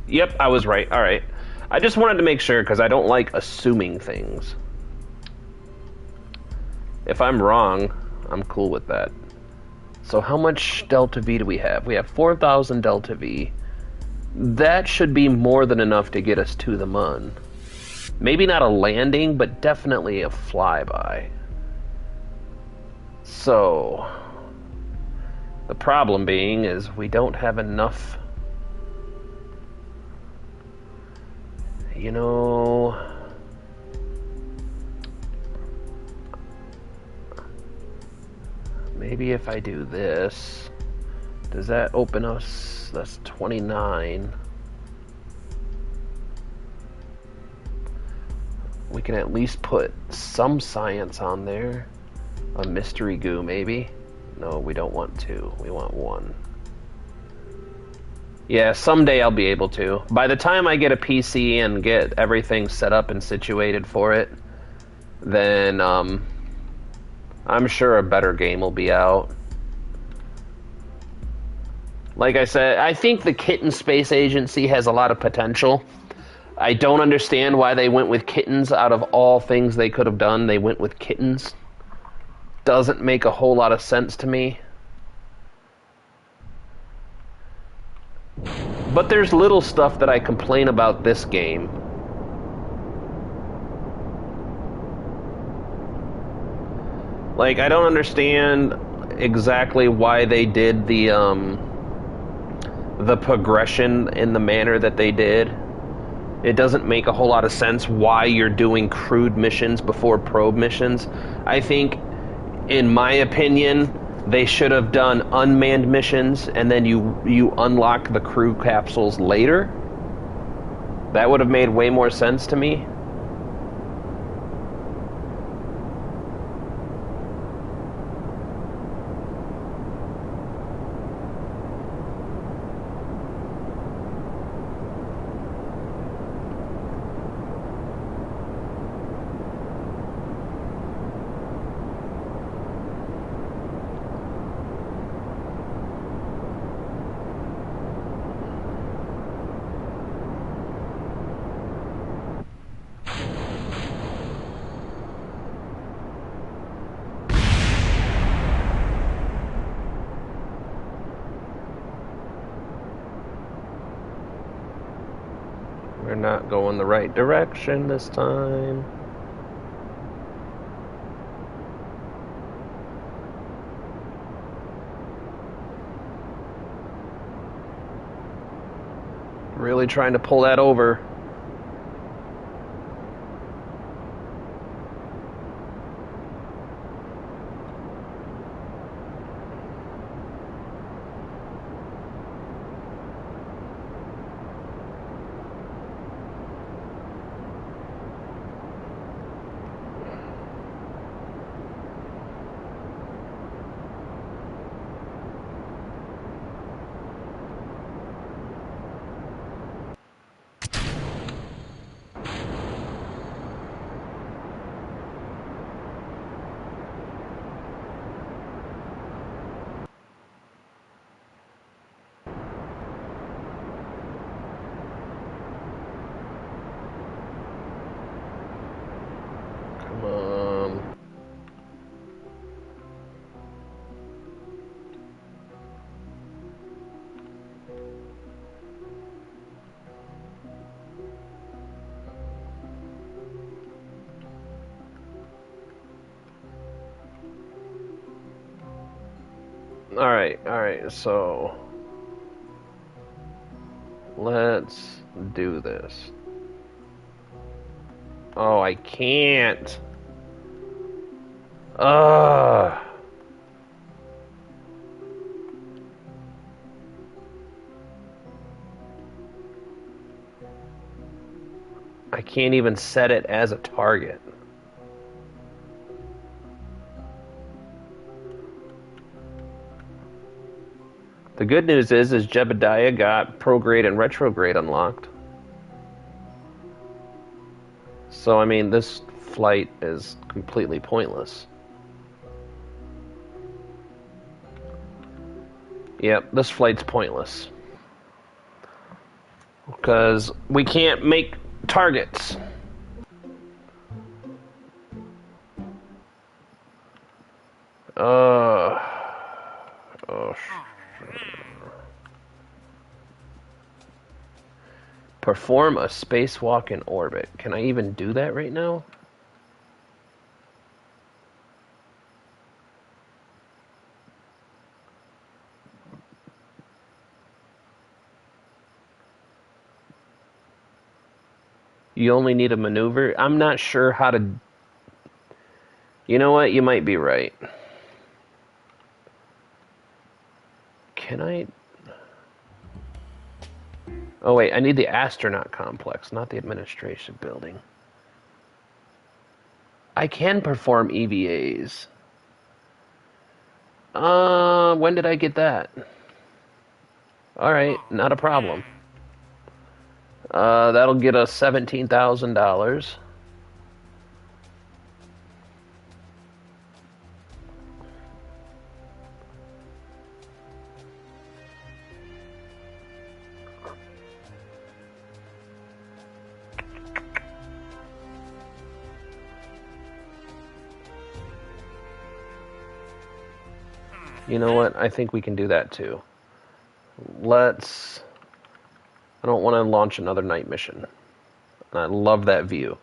Yep, I was right. Alright. I just wanted to make sure because I don't like assuming things. If I'm wrong, I'm cool with that. So how much Delta V do we have? We have 4,000 Delta V. That should be more than enough to get us to the Mun. Maybe not a landing, but definitely a flyby. So, the problem being is we don't have enough. You know, maybe if I do this, does that open us? That's 29. We can at least put some science on there. A mystery goo, maybe? No, we don't want 2. We want 1. Yeah, someday I'll be able to. By the time I get a PC and get everything set up and situated for it, then I'm sure a better game will be out. Like I said, I think the Kitten Space Agency has a lot of potential. I don't understand why they went with kittens. Out of all things they could have done, they went with kittens. Doesn't make a whole lot of sense to me. But there's little stuff that I complain about this game. Like, I don't understand exactly why they did the progression in the manner that they did. It doesn't make a whole lot of sense why you're doing crewed missions before probe missions. I think, in my opinion, they should have done unmanned missions and then you unlock the crew capsules later. That would have made way more sense to me. We're not going the right direction this time. Really trying to pull that over. Alright, so let's do this. Oh, I can't. Ugh. I can't even set it as a target. The good news is Jebediah got prograde and retrograde unlocked. So, I mean, this flight is completely pointless. Yep, this flight's pointless. Because we can't make targets. Oh. Perform a spacewalk in orbit. Can I even do that right now? You only need a maneuver? I'm not sure how to... You know what? You might be right. Can I... Oh, wait. I need the astronaut complex, not the administration building. I can perform EVAs. When did I get that? Alright, not a problem. That'll get us $17,000. You know what? I think we can do that too. Let's... I don't want to launch another night mission. And I love that view.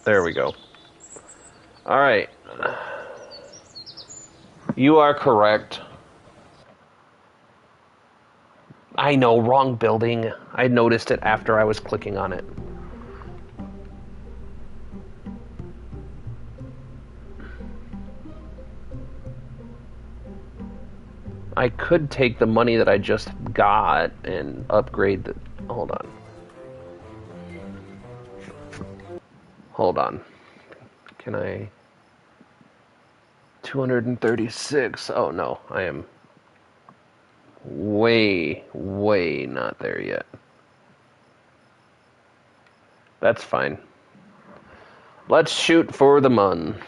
There we go. Alright. You are correct. I know, wrong building. I noticed it after I was clicking on it. I could take the money that I just got and upgrade the... Hold on. Hold on. Can I... 236. Oh, no. I am way, way not there yet. That's fine. Let's shoot for the moon.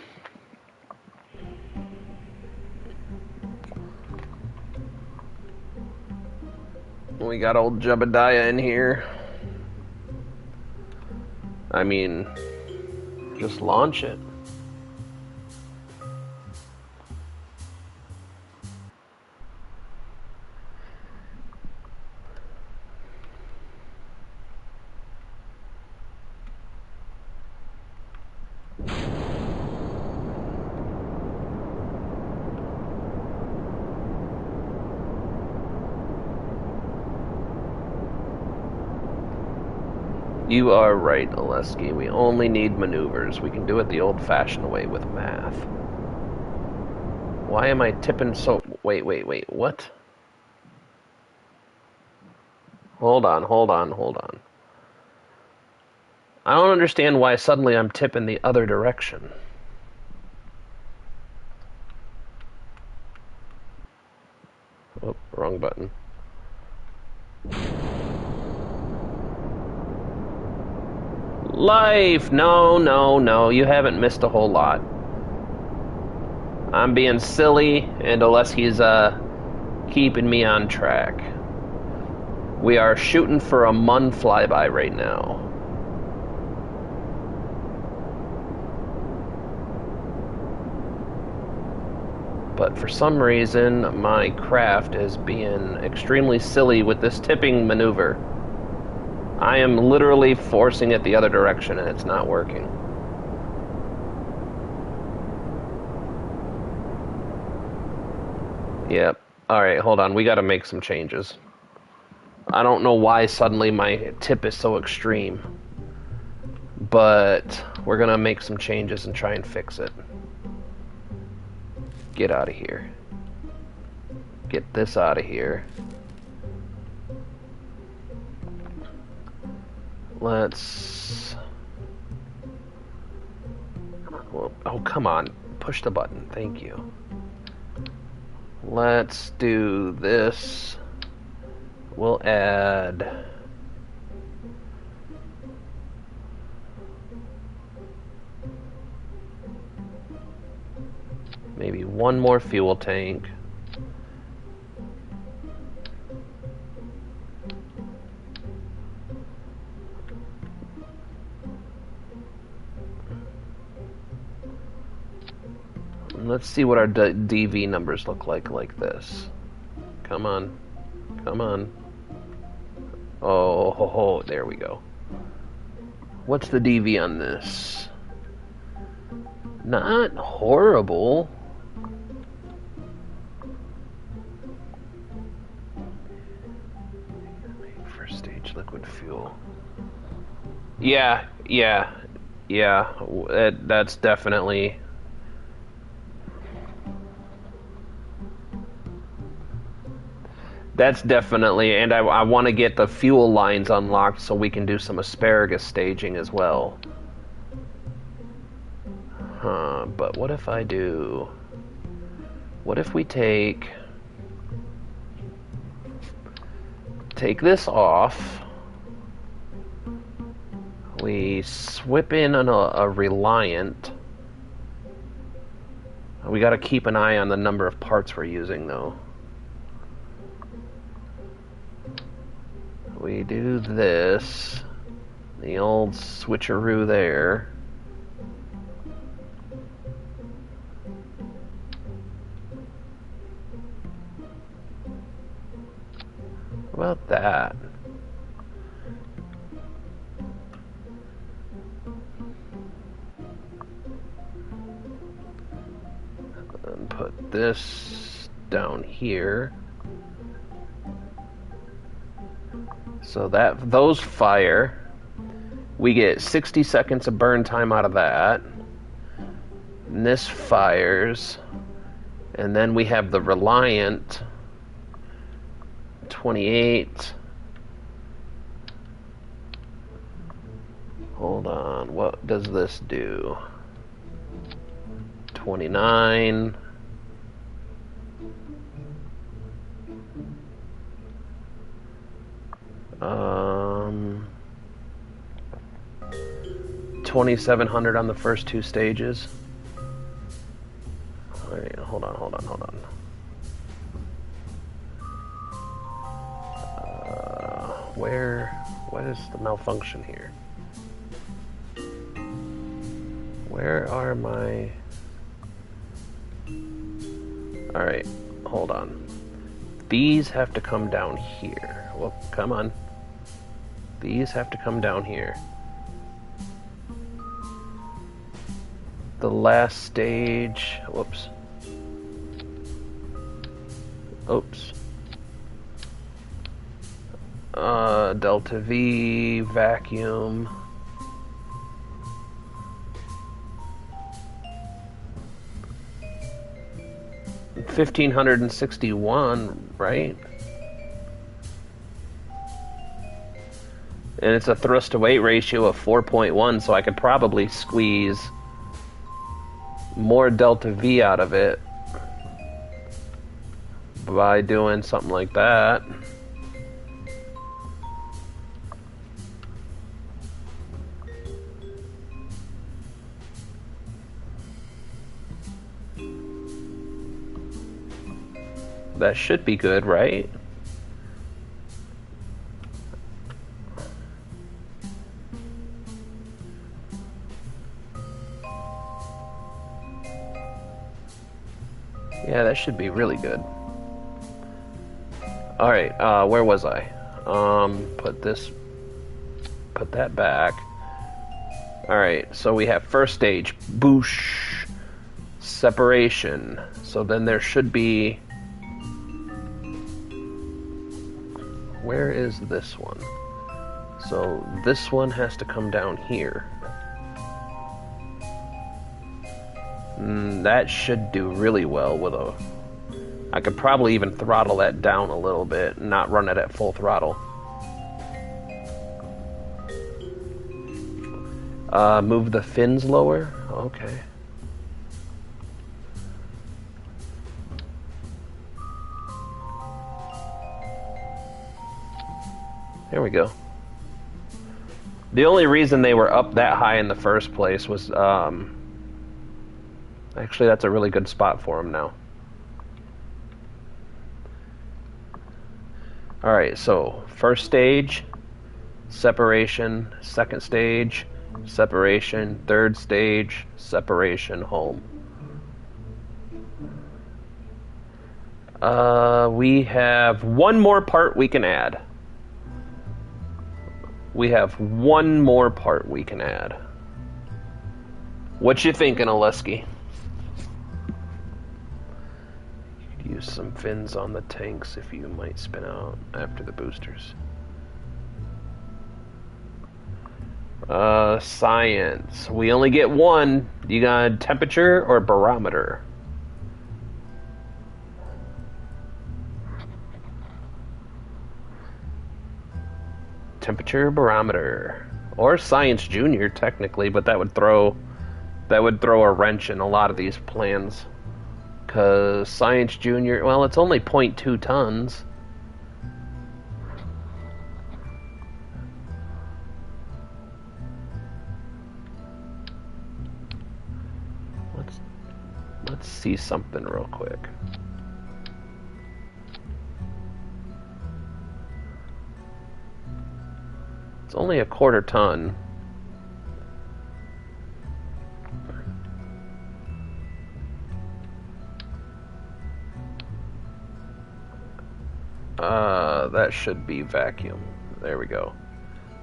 We got old Jebediah in here. I mean, just launch it. You are right, Oleski. We only need maneuvers. We can do it the old-fashioned way with math. Why am I tipping so... Wait. What? Hold on. I don't understand why suddenly I'm tipping the other direction. Oh, wrong button. Life! No. You haven't missed a whole lot. I'm being silly, and Oleski's, keeping me on track. We are shooting for a Mun flyby right now. But for some reason, my craft is being extremely silly with this tipping maneuver. I am literally forcing it the other direction and it's not working. Yep. Alright, hold on. We gotta make some changes. I don't know why suddenly my tip is so extreme. But we're gonna make some changes and try and fix it. Get out of here. Get this out of here. Let's... Oh, come on. Push the button. Thank you. Let's do this. We'll add... maybe one more fuel tank. Let's see what our DV numbers look like this. Come on. Oh, there we go. What's the DV on this? Not horrible. For stage liquid fuel. Yeah, yeah, yeah. That's definitely... That's definitely... And I want to get the fuel lines unlocked so we can do some asparagus staging as well. Huh, but what if I do... What if we take this off, we swip in a Reliant. We gotta keep an eye on the number of parts we're using though. We do this, the old switcheroo there. What about that? And put this down here. So that those fire. We get 60 seconds of burn time out of that. And this fires. And then we have the Reliant. 28. Hold on, what does this do? 29. Um, 2,700 on the first two stages. All right, hold on. What is the malfunction here? Where are my... Alright, hold on. These have to come down here. Well, come on. These have to come down here. The last stage... Whoops. Oops. Delta V, vacuum. $1,561, right? And it's a thrust to weight ratio of 4.1, so I could probably squeeze more Delta V out of it by doing something like that. That should be good, right? Yeah, that should be really good. Alright, where was I? Put that back. Alright, so we have first stage, boosh, separation. So then there should be... Where is this one? So this one has to come down here. That should do really well with a... I could probably even throttle that down a little bit and not run it at full throttle. Move the fins lower? Okay. There we go. The only reason they were up that high in the first place was, actually, that's a really good spot for them now. Alright, so, first stage, separation, second stage, separation, third stage, separation, home. We have one more part we can add. We have one more part we can add. What you thinking, Oleski? You could use some fins on the tanks if you might spin out after the boosters. Science. We only get one. You got temperature or barometer? Temperature barometer. Or science junior, technically, but that would throw a wrench in a lot of these plans. Because science junior, well, it's only 0.2 tons. Let's see something real quick. It's only a quarter ton. That should be vacuum. There we go.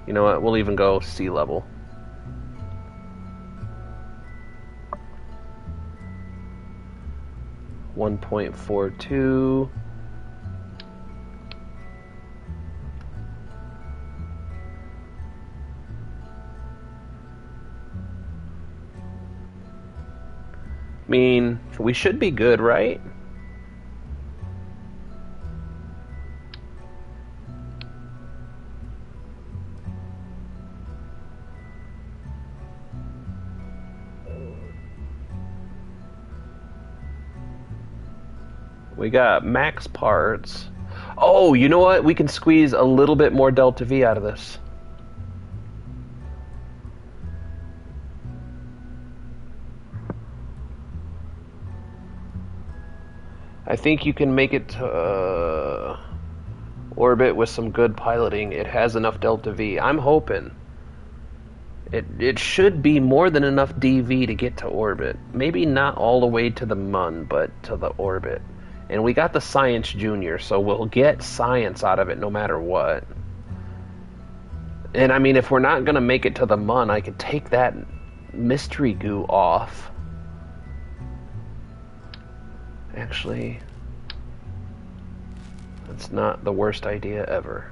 You know what? We'll even go sea level. $1.42. I mean, we should be good, right? We got max parts. Oh, you know what? We can squeeze a little bit more delta V out of this. I think you can make it to orbit with some good piloting. It has enough delta V. I'm hoping. It should be more than enough DV to get to orbit. Maybe not all the way to the MUN, but to the orbit. And we got the Science Junior, so we'll get science out of it no matter what. And I mean, if we're not going to make it to the MUN, I could take that mystery goo off. Actually, that's not the worst idea ever.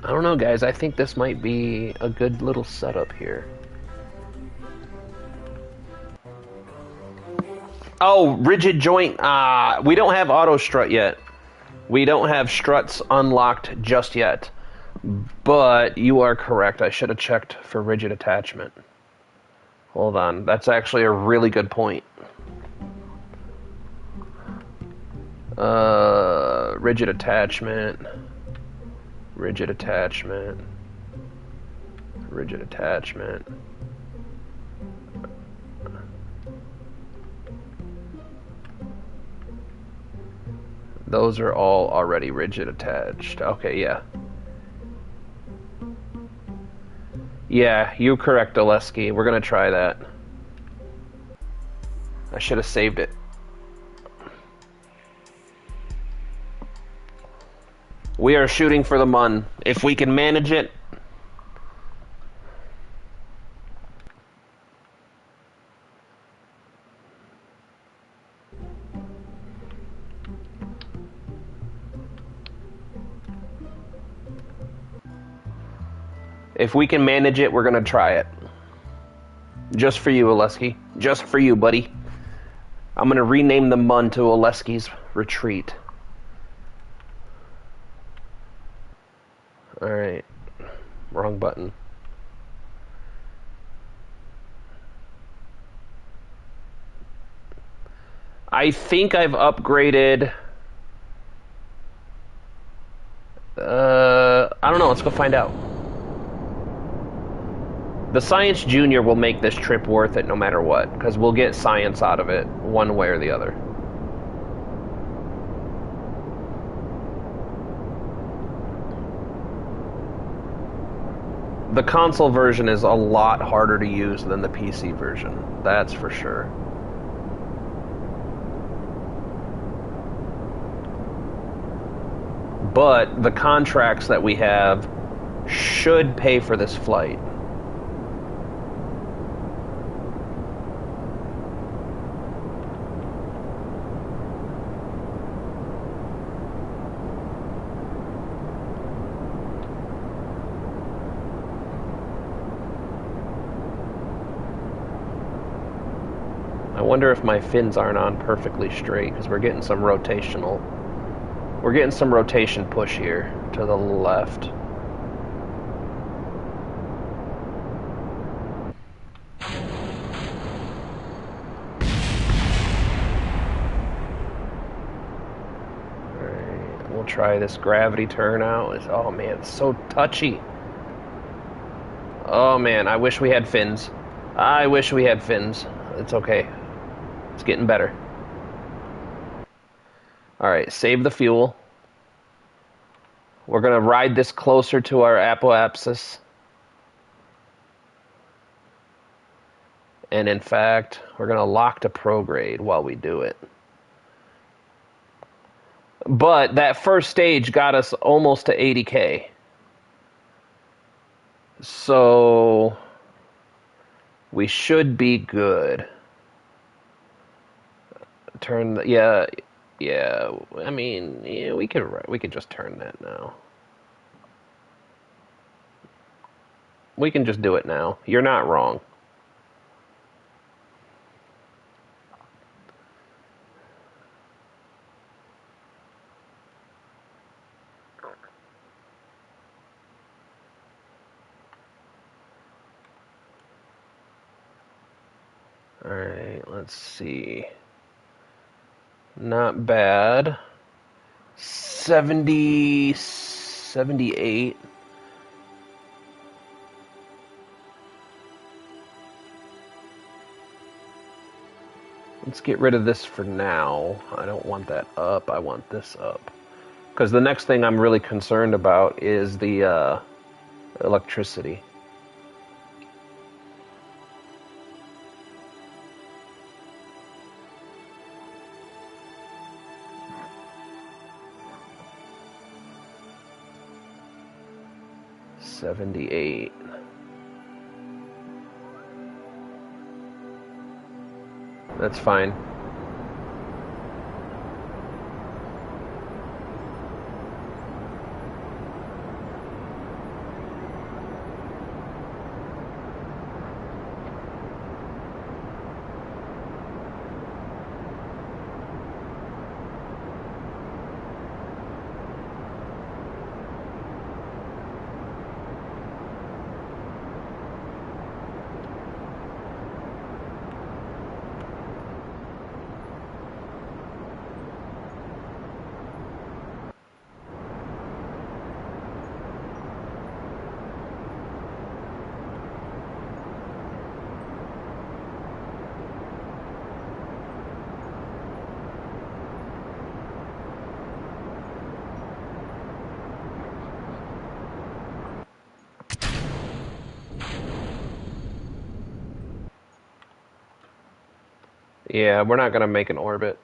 I don't know, guys. I think this might be a good little setup here. Oh, rigid joint. We don't have auto strut yet. We don't have struts unlocked just yet. But you are correct. I should have checked for rigid attachment. Hold on. That's actually a really good point. Rigid attachment. Rigid attachment. Rigid attachment. Those are all already rigid attached. Okay, yeah. Yeah, you're correct, Oleski. We're gonna try that. I should have saved it. We are shooting for the MUN. If we can manage it. If we can manage it, we're going to try it. Just for you, Oleski. Just for you, buddy. I'm going to rename the MUN to Oleski's Retreat. Alright. Wrong button. I think I've upgraded... I don't know. Let's go find out. The Science Junior will make this trip worth it no matter what, because we'll get science out of it one way or the other. The console version is a lot harder to use than the PC version. That's for sure. But the contracts that we have should pay for this flight. I wonder if my fins aren't on perfectly straight because we're getting some rotation push here to the left. Alright, we'll try this gravity turn out. Oh man, it's so touchy. Oh man, I wish we had fins. I wish we had fins. It's okay. It's getting better. Alright, save the fuel. We're going to ride this closer to our apoapsis. And in fact, we're going to lock to prograde while we do it. But that first stage got us almost to 80K. So we should be good. Yeah. I mean, yeah, we could just turn that now. We can just do it now. You're not wrong. All right, let's see. Not bad. 70, 78. Let's get rid of this for now. I don't want that up. I want this up. Because the next thing I'm really concerned about is the electricity. $78. That's fine. Yeah, we're not going to make an orbit.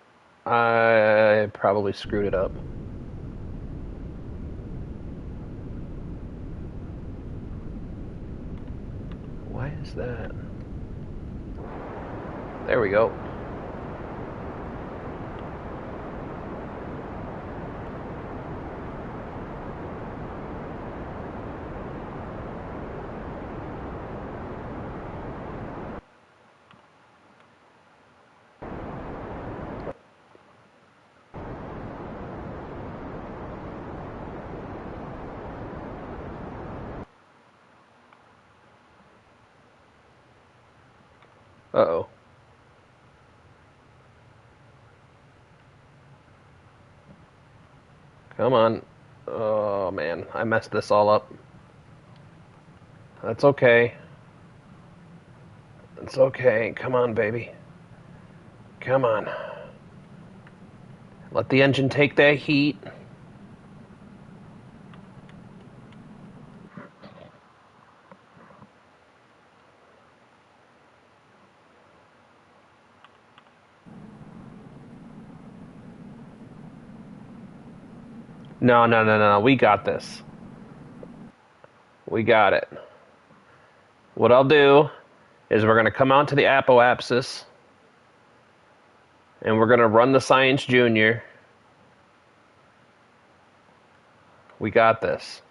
I probably screwed it up. Why is that? There we go. Uh-oh. Come on. Oh, man. I messed this all up. That's okay. It's okay. Come on, baby. Come on. Let the engine take that heat. No. We got this. We got it. What I'll do is we're going to come out to the apoapsis, and we're going to run the Science Junior. We got this.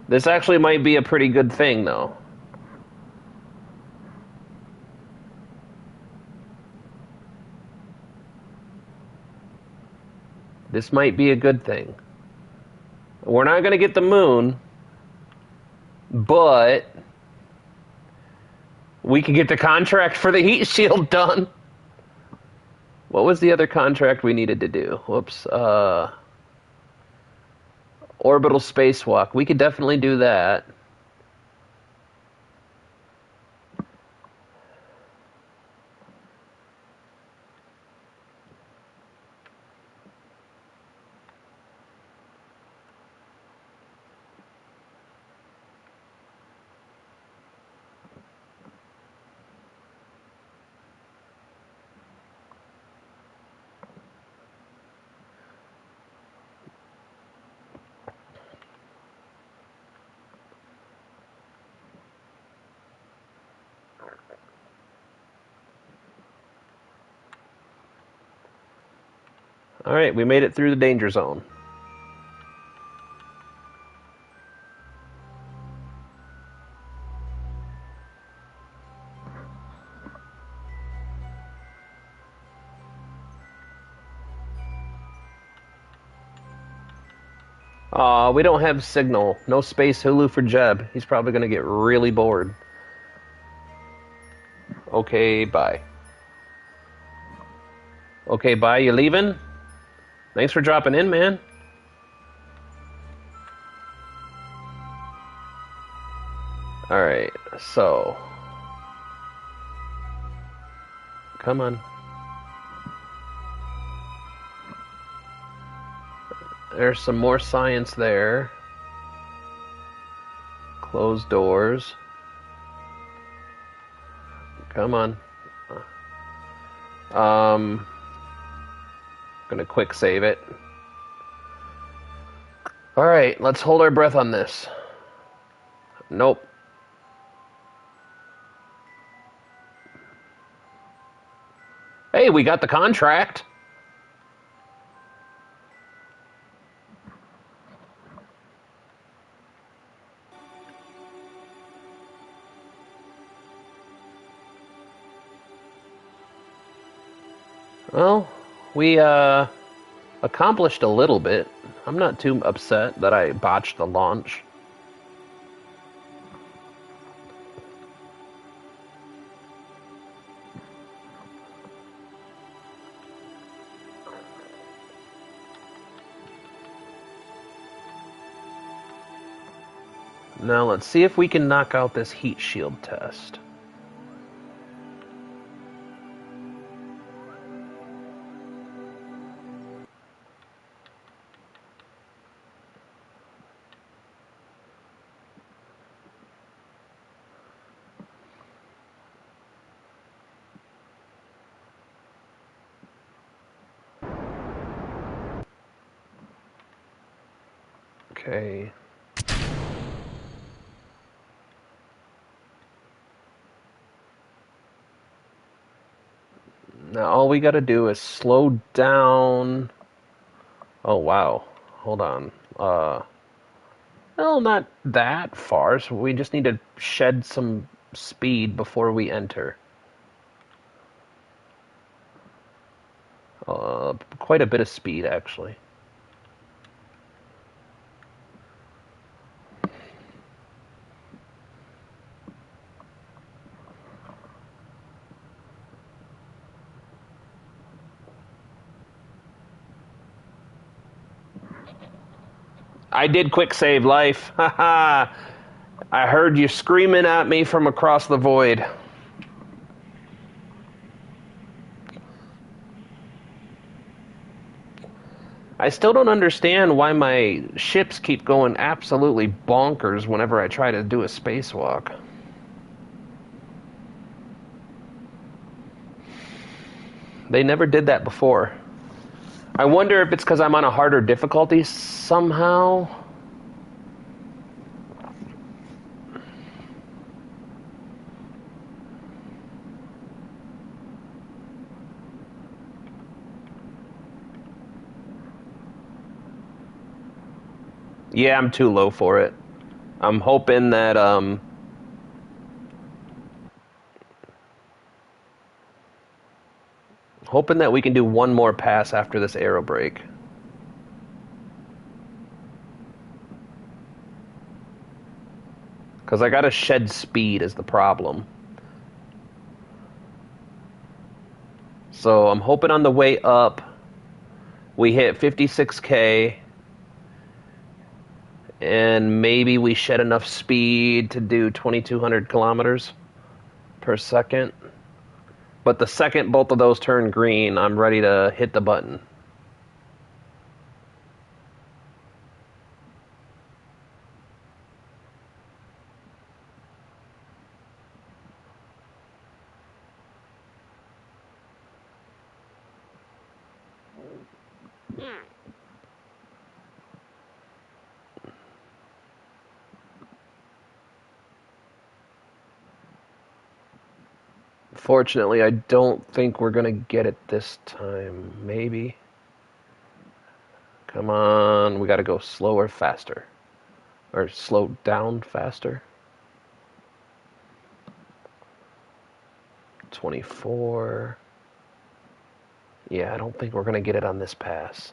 This actually might be a pretty good thing, though. This might be a good thing. We're not going to get the moon, but we can get the contract for the heat shield done. What was the other contract we needed to do? Whoops. Orbital spacewalk. We could definitely do that. All right, we made it through the danger zone. We don't have signal. No space Hulu for Jeb. He's probably going to get really bored. Okay, bye. Okay, bye. You leaving? Thanks for dropping in, man. Alright, so... Come on. There's some more science there. Closed doors. Come on. Gonna quick save it. Alright, let's hold our breath on this. Nope. Hey, we got the contract. Well, we accomplished a little bit. I'm not too upset that I botched the launch. Now let's see if we can knock out this heat shield test. Okay. Now all we gotta do is slow down. Oh wow. Hold on. Well, not that far, so we just need to shed some speed before we enter. Quite a bit of speed, actually. I did quick save life. Haha. I heard you screaming at me from across the void. I still don't understand why my ships keep going absolutely bonkers whenever I try to do a spacewalk. They never did that before. I wonder if it's because I'm on a harder difficulty somehow. Yeah, I'm too low for it. I'm hoping that we can do one more pass after this aero brake. Because I gotta shed speed is the problem. So I'm hoping on the way up we hit 56K and maybe we shed enough speed to do 2,200 kilometers per second. But the second both of those turn green, I'm ready to hit the button. Fortunately, I don't think we're gonna get it this time. Maybe. Come on, we gotta go slower, faster. Or slow down faster. 24. Yeah, I don't think we're gonna get it on this pass.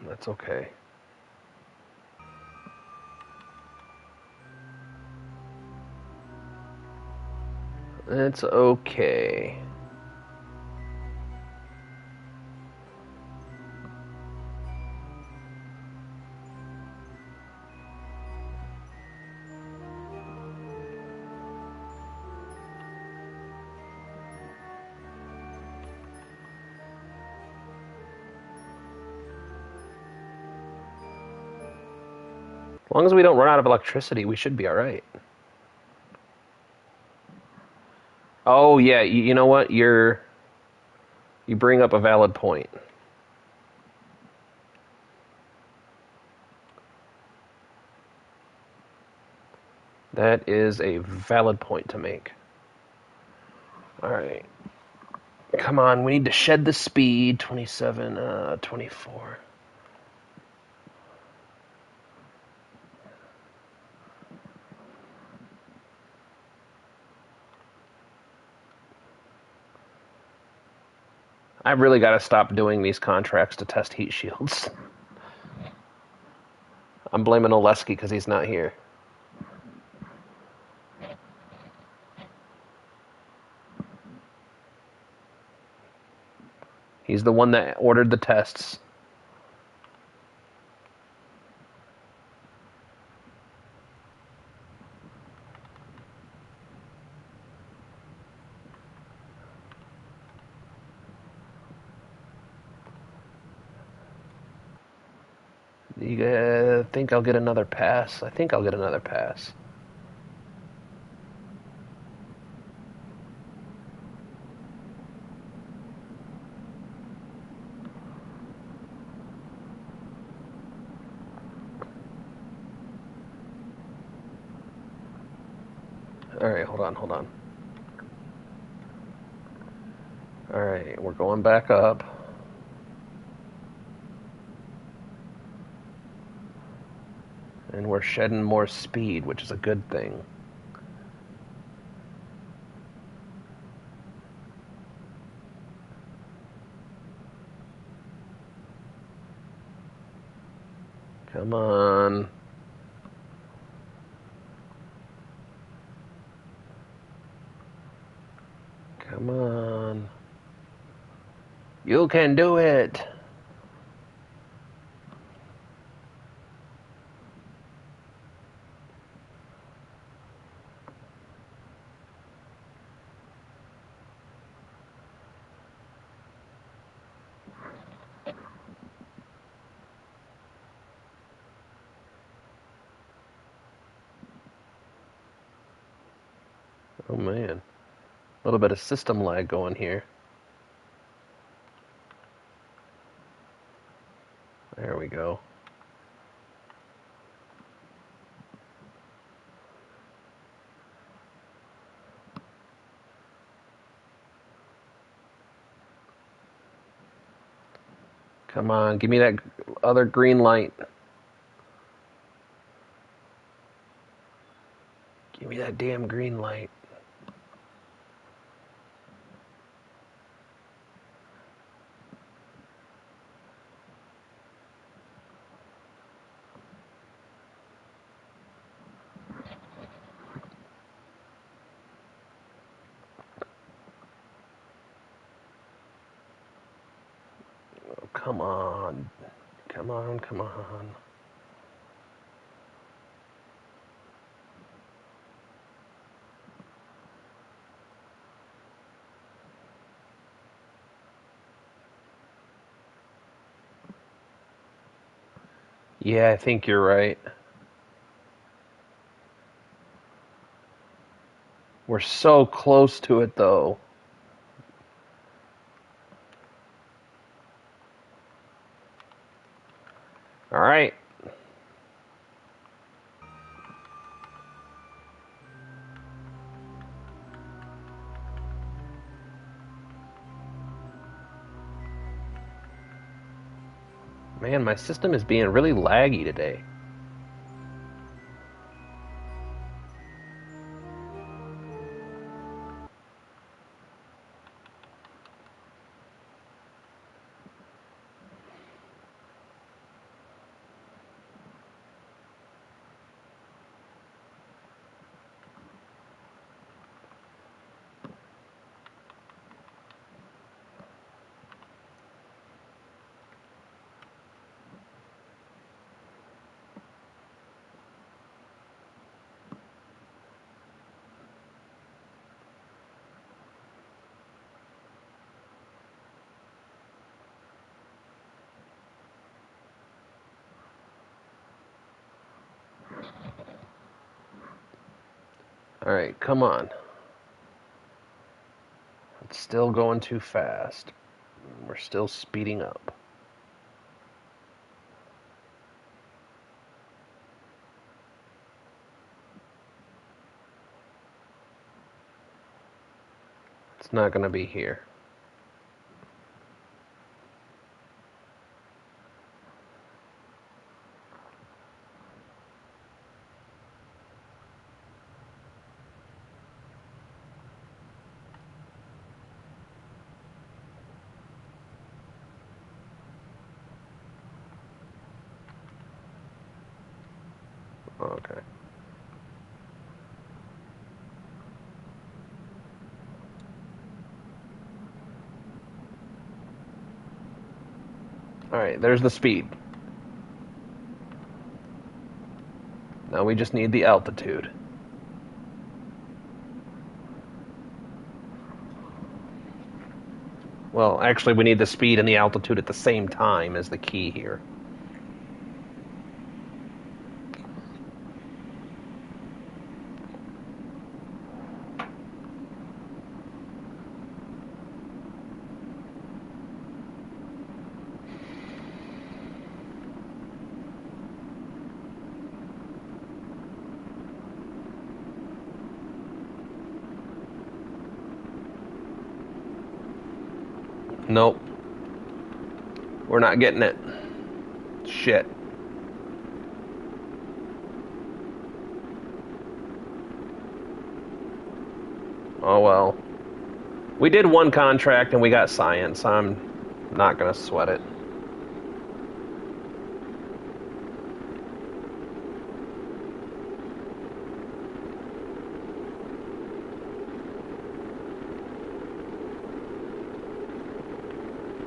That's okay. It's okay. As long as we don't run out of electricity, we should be alright. Oh yeah, you know what? You bring up a valid point. That is a valid point to make. Alright. Come on, we need to shed the speed. 27, 24. I really got to stop doing these contracts to test heat shields. I'm blaming Oleski because he's not here. He's the one that ordered the tests. You think I'll get another pass? I think I'll get another pass. Alright, hold on. Alright, we're going back up. And we're shedding more speed, which is a good thing. Come on. Come on. You can do it. Oh man. A little bit of system lag going here. There we go. Come on, give me that other green light. Give me that damn green light. Oh, come on. Come on, come on. Yeah, I think you're right. We're so close to it, though. All right. Man, my system is being really laggy today. All right, come on. It's still going too fast. We're still speeding up. It's not going to be here. Okay. All right, there's the speed. Now we just need the altitude. Well, actually, we need the speed and the altitude at the same time is the key here. Nope. We're not getting it. Shit. Oh well. We did one contract and we got science. I'm not gonna sweat it.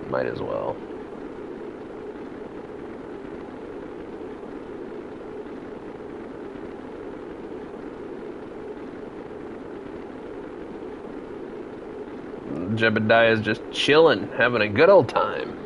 Might as well. Jebediah is just chilling, having a good old time.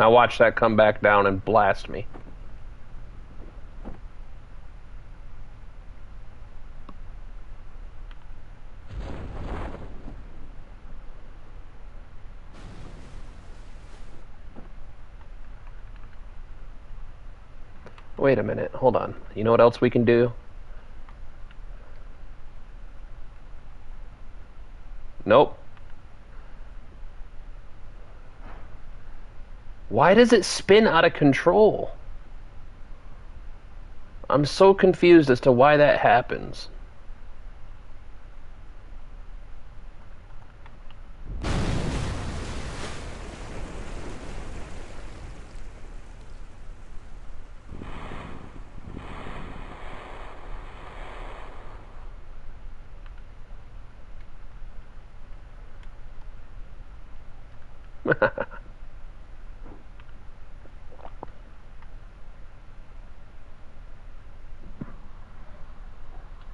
Now watch that come back down and blast me. Wait a minute, hold on. You know what else we can do? Nope. Why does it spin out of control? I'm so confused as to why that happens.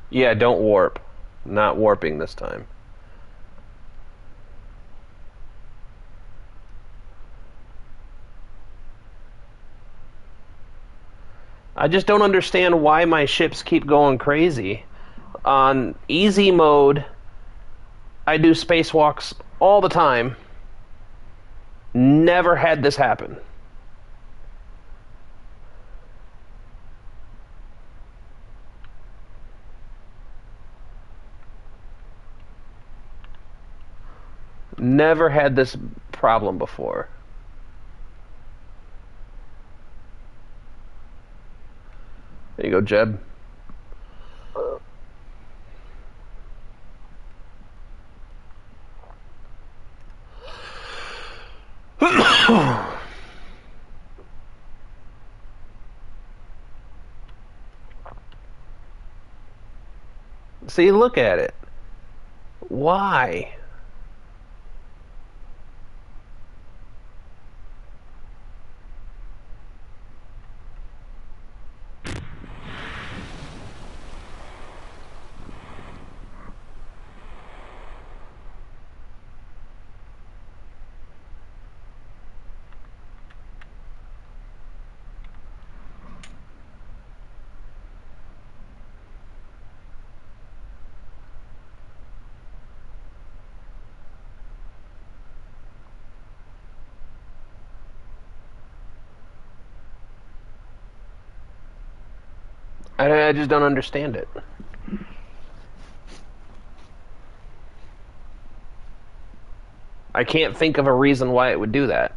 Yeah, don't warp. Not warping this time. I just don't understand why my ships keep going crazy. On easy mode, I do spacewalks all the time. Never had this happen. Never had this problem before. There you go, Jeb. See, look at it. Why? I just don't understand it. I can't think of a reason why it would do that.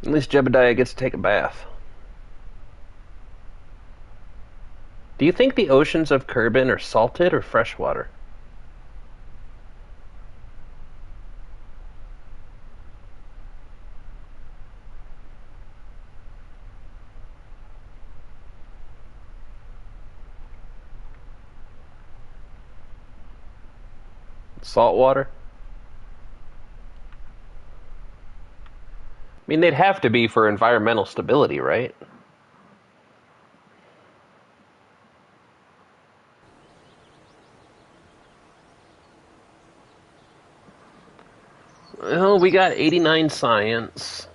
At least Jebediah gets to take a bath. Do you think the oceans of Kerbin are salted or freshwater? Saltwater? I mean, they'd have to be for environmental stability, right? Well, we got 89 science.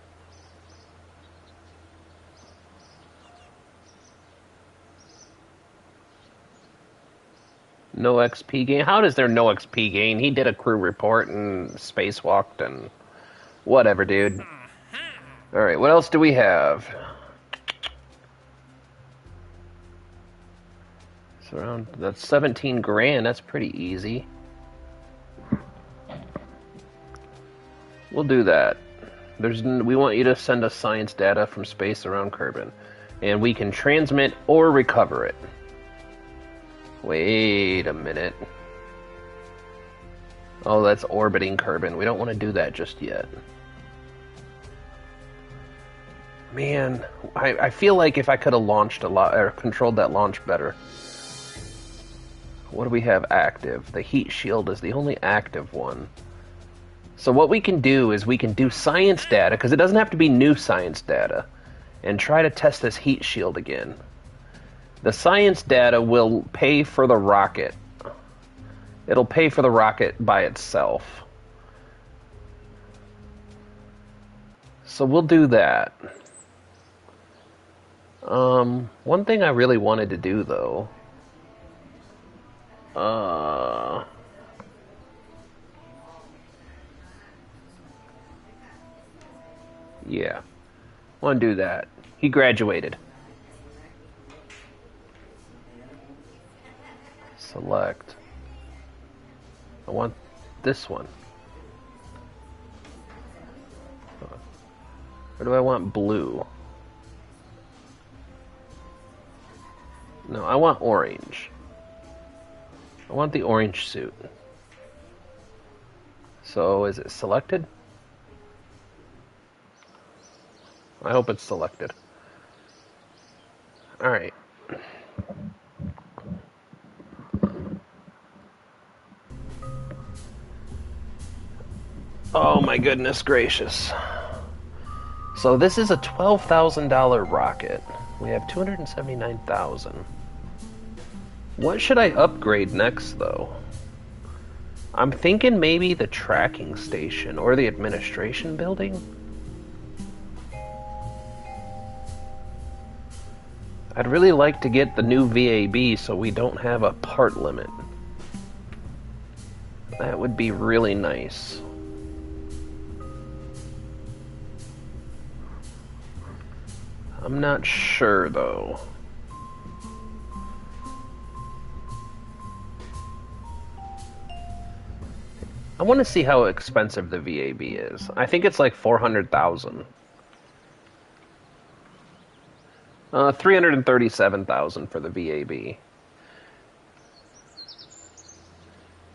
No XP gain. How does there no XP gain? He did a crew report and spacewalked and whatever, dude. Alright, what else do we have? So around, that's 17 grand. That's pretty easy. We'll do that. We want you to send us science data from space around Kerbin. And we can transmit or recover it. Wait a minute. Oh, that's orbiting Kerbin. We don't want to do that just yet. Man, I feel like if I could have launched a lot, or controlled that launch better. What do we have active? The heat shield is the only active one. So what we can do is we can do science data, because it doesn't have to be new science data, and try to test this heat shield again. The science data will pay for the rocket. It'll pay for the rocket by itself. So we'll do that. One thing I really wanted to do, though... yeah. I want to do that. He graduated. Select. I want this one. Or do I want blue? No, I want orange. I want the orange suit. So, is it selected? I hope it's selected. Alright. Oh my goodness gracious. So this is a $12,000 rocket. We have 279,000. What should I upgrade next, though? I'm thinking maybe the tracking station or the administration building. I'd really like to get the new VAB so we don't have a part limit. That would be really nice. I'm not sure, though. I want to see how expensive the VAB is. I think it's like 400,000. 337,000 for the VAB.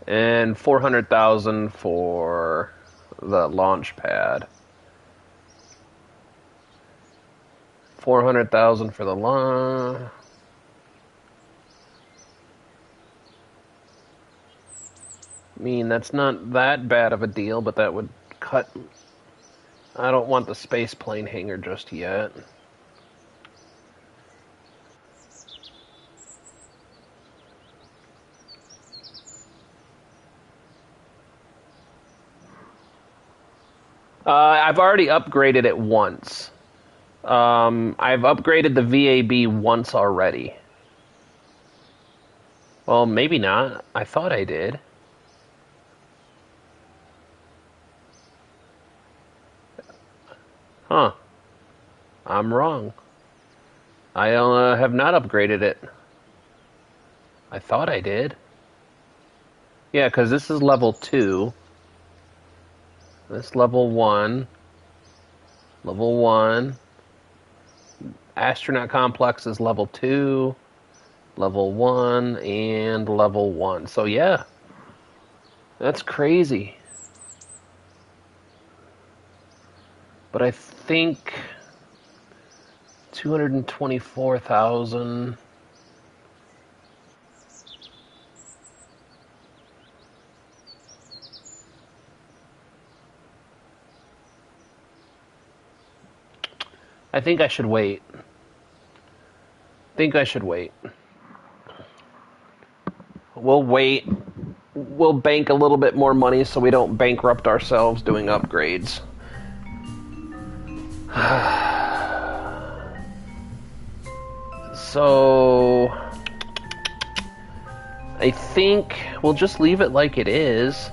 And 400,000 for the launch pad. 400,000 for the launch. I mean, that's not that bad of a deal, but that would cut... I don't want the space plane hangar just yet. I've already upgraded it once. I've upgraded the VAB once already. Well, maybe not. I thought I did. Huh. I'm wrong. I have not upgraded it. I thought I did. Yeah, because this is level 2. This level 1. Level 1. Astronaut Complex is level 2. Level 1 and level 1. So yeah. That's crazy. But I think 224,000. I think I should wait. We'll wait. We'll bank a little bit more money so we don't bankrupt ourselves doing upgrades. So I think we'll just leave it like it is.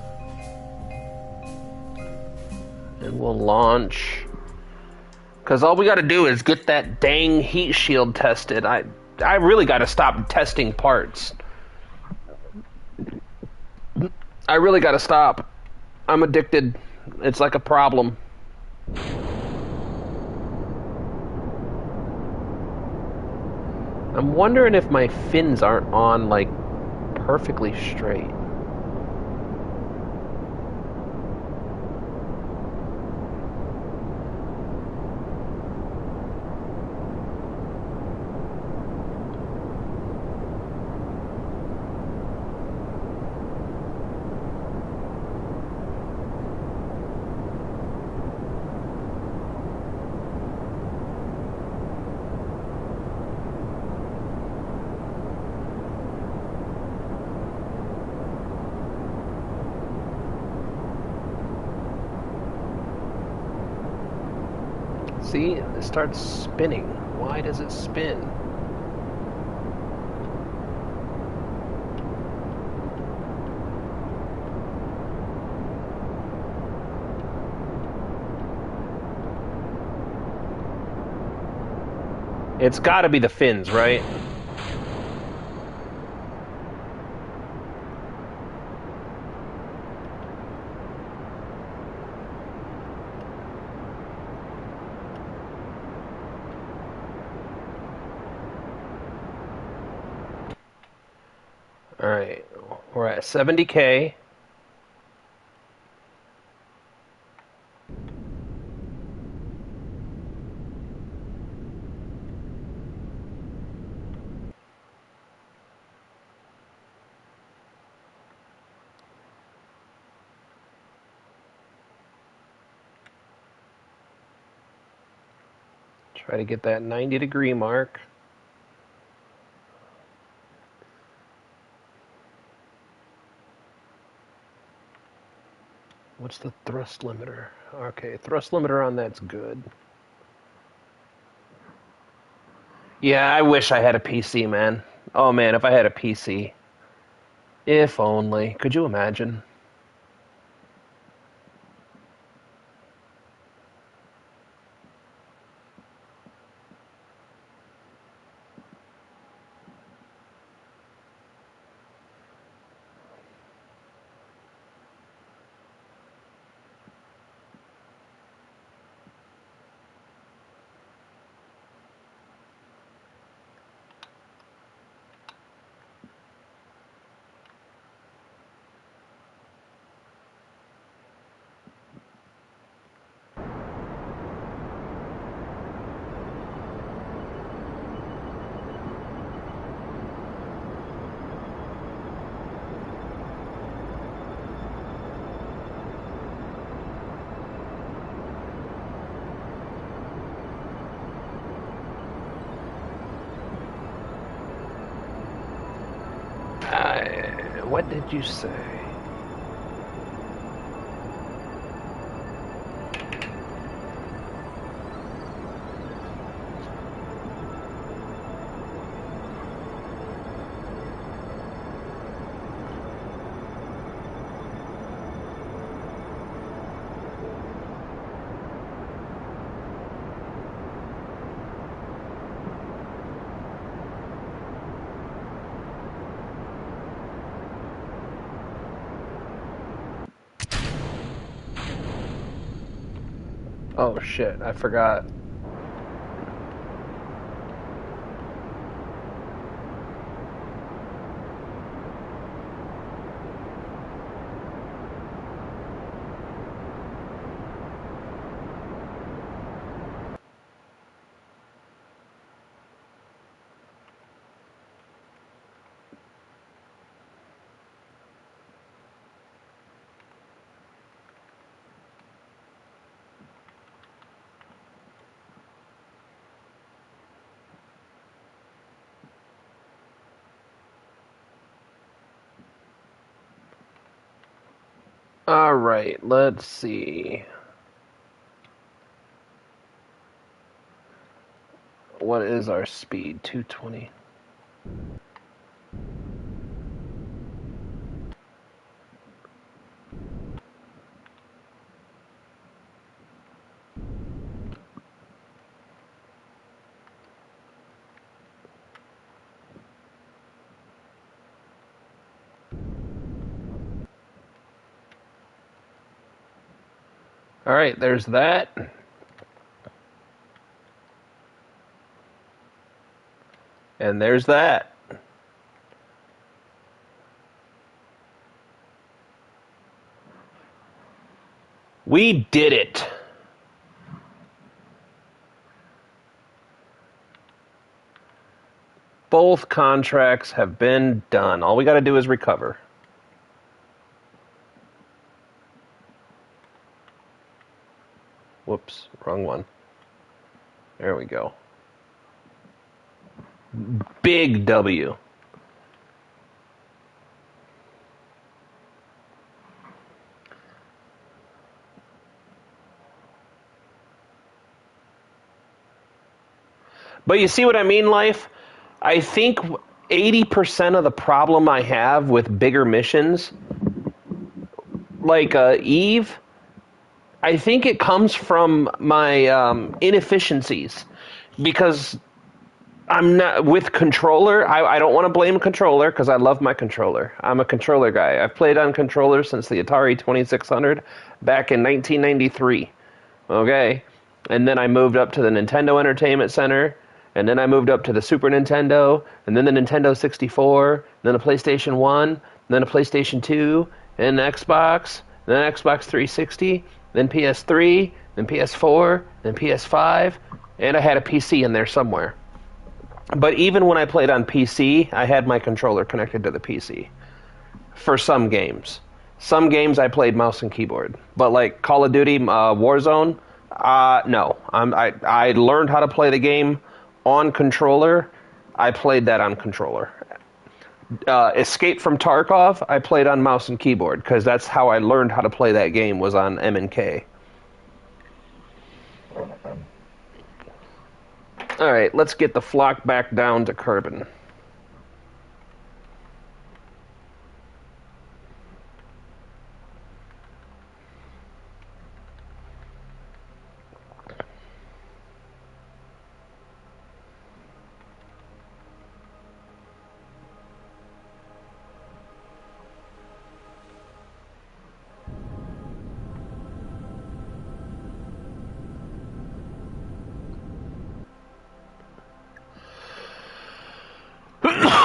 And we'll launch. Because all we got to do is get that dang heat shield tested. I really got to stop testing parts. I really got to stop. I'm addicted. It's like a problem. I'm wondering if my fins aren't on, like, perfectly straight. See, it starts spinning. Why does it spin? It's got to be the fins, right? All right, we're at 70K. Try to get that 90-degree mark. What's the thrust limiter? Okay, thrust limiter on that's good. Yeah, I wish I had a PC, man. Oh man, if I had a PC. If only. Could you imagine? What did you say? Oh shit, I forgot. All right, let's see. What is our speed? 220. All right, there's that. And there's that. We did it. Both contracts have been done. All we got to do is recover. Whoops, wrong one. There we go. Big W. But you see what I mean, Life? I think 80% of the problem I have with bigger missions, like Eve, I think it comes from my inefficiencies. Because I'm not with controller. I don't want to blame controller because I love my controller. I'm a controller guy. I've played on controller since the Atari 2600 back in 1993. Okay, and then I moved up to the Nintendo Entertainment Center, and then I moved up to the Super Nintendo, and then the Nintendo 64, then the PlayStation 1, then a PlayStation 2, and an Xbox, then an Xbox 360, then PS3, then PS4, then PS5, and I had a PC in there somewhere. But even when I played on PC, I had my controller connected to the PC for some games. Some games I played mouse and keyboard, but like Call of Duty Warzone, no. I learned how to play the game on controller. I played that on controller. Escape from Tarkov, I played on mouse and keyboard because that's how I learned how to play that game was on M and K. All right, let's get the flock back down to Kerbin.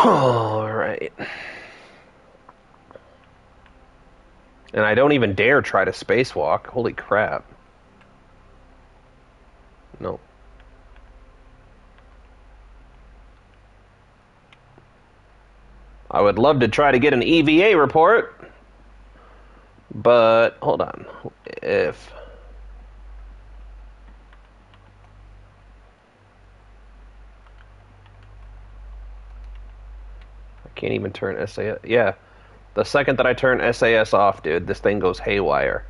All right. And I don't even dare try to spacewalk. Holy crap. No. I would love to try to get an EVA report. But, hold on. If... I can't even turn SAS... Yeah. The second that I turn SAS off, dude, this thing goes haywire.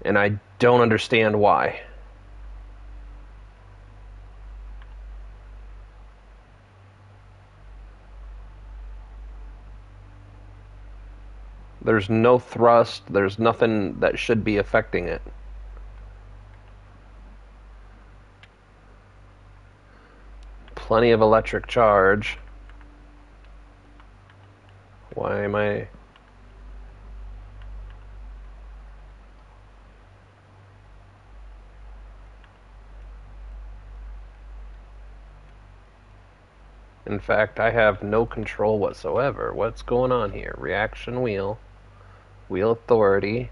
And I don't understand why. There's no thrust. There's nothing that should be affecting it. Plenty of electric charge. Why am I... In fact, I have no control whatsoever. What's going on here? Reaction wheel. Wheel authority.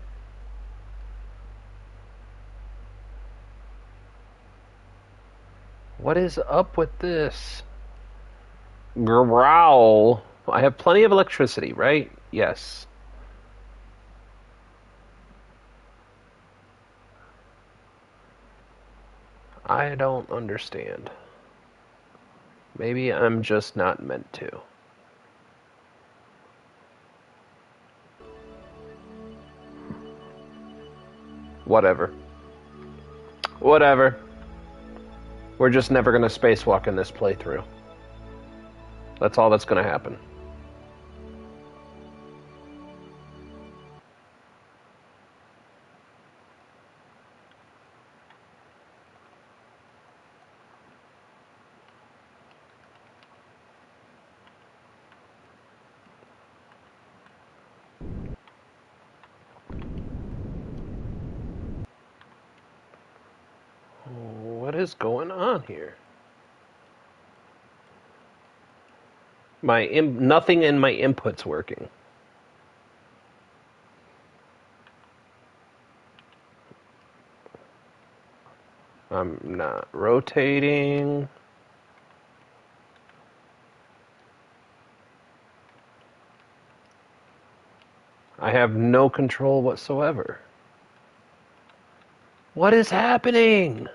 What is up with this? Growl. I have plenty of electricity, right? Yes. I don't understand. Maybe I'm just not meant to. Whatever. Whatever. We're just never going to spacewalk in this playthrough. That's all that's going to happen. What is going on here? Nothing in my input's working. I'm not rotating. I have no control whatsoever. What is happening?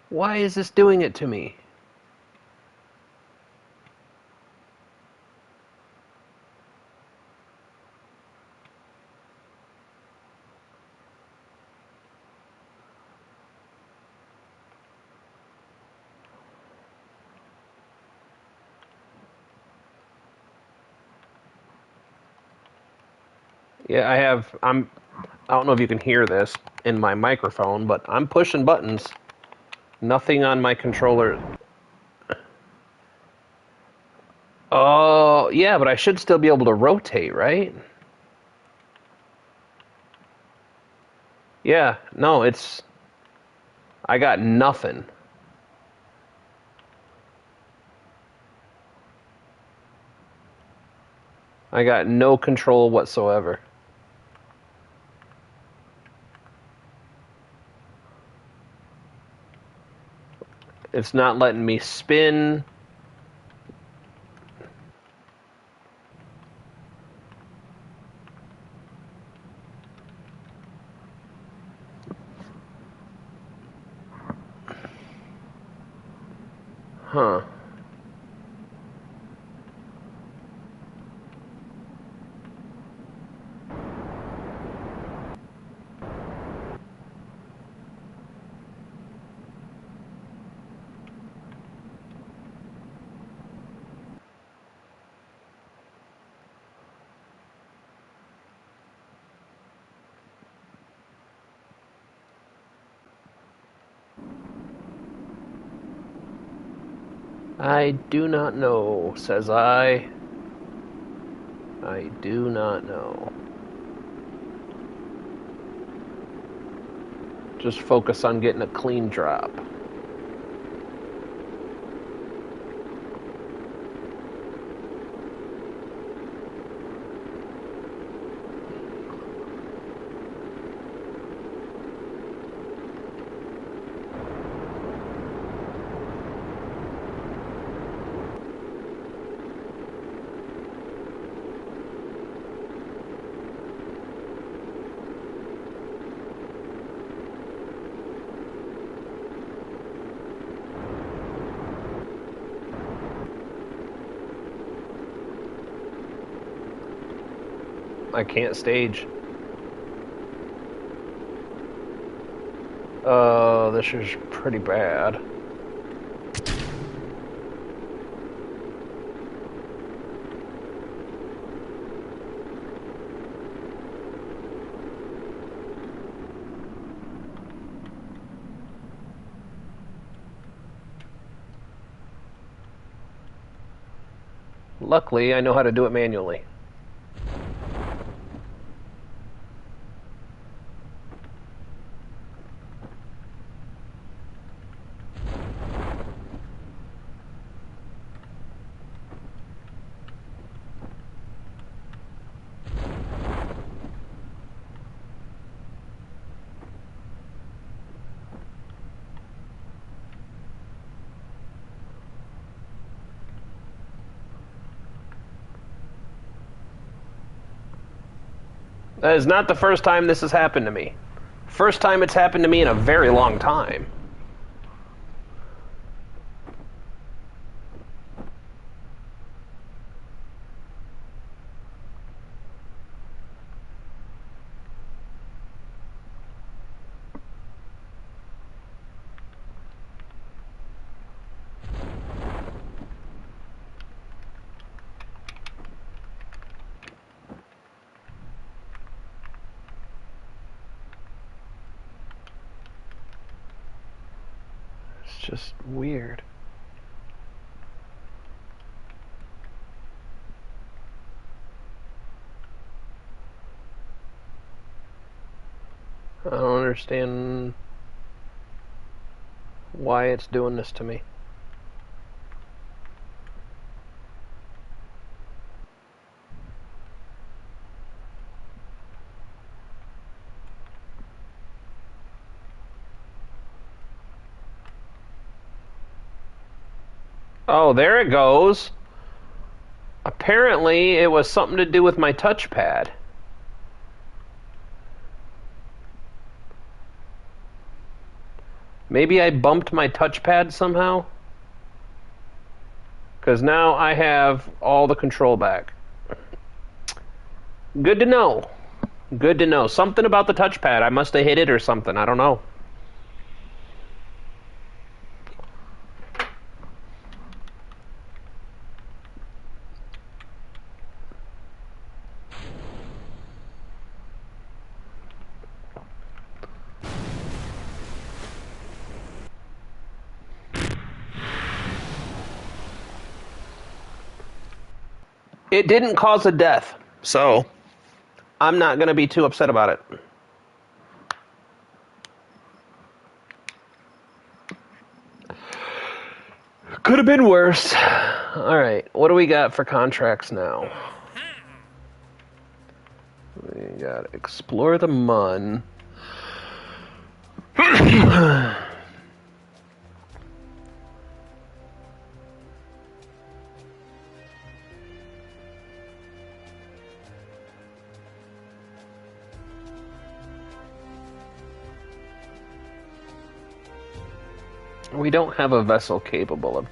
Why is this doing it to me? Yeah, I don't know if you can hear this in my microphone, but I'm pushing buttons. Nothing on my controller. Oh, yeah, but I should still be able to rotate, right? Yeah, no, it's... I got nothing. I got no control whatsoever. It's not letting me spin. Huh. I do not know, says I. I do not know. Just focus on getting a clean drop. I can't stage. This is pretty bad. Luckily, I know how to do it manually. That is not the first time this has happened to me. First time it's happened to me in a very long time. It's just weird. I don't understand why it's doing this to me. Oh, there it goes. Apparently, it was something to do with my touchpad. Maybe I bumped my touchpad somehow? Because now I have all the control back. Good to know. Good to know. Something about the touchpad. I must have hit it or something. I don't know. It didn't cause a death, so I'm not going to be too upset about it. Could have been worse. All right, what do we got for contracts now? We got explore the Mun. We don't have a vessel capable of...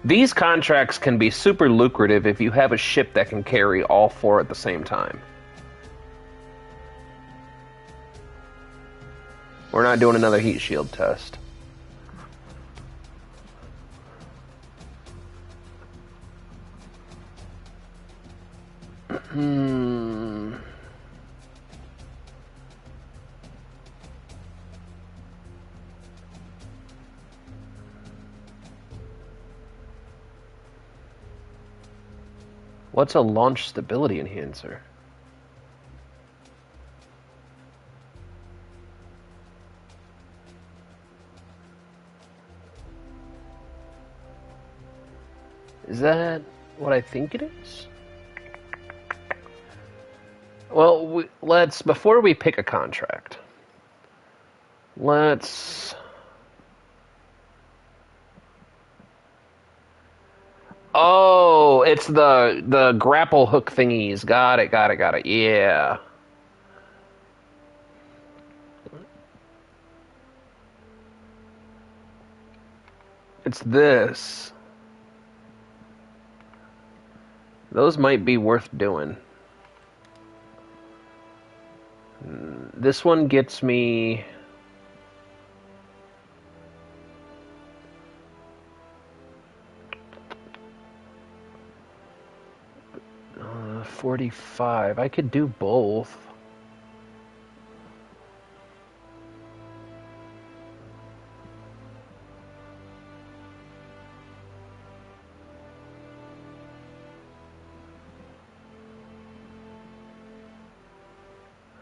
These contracts can be super lucrative if you have a ship that can carry all four at the same time. We're not doing another heat shield test. What's a launch stability enhancer? Is that what I think it is? Well, let's, before we pick a contract, let's... Oh, it's the grapple hook thingies. Got it. Yeah. It's this. Those might be worth doing. This one gets me... 45. I could do both.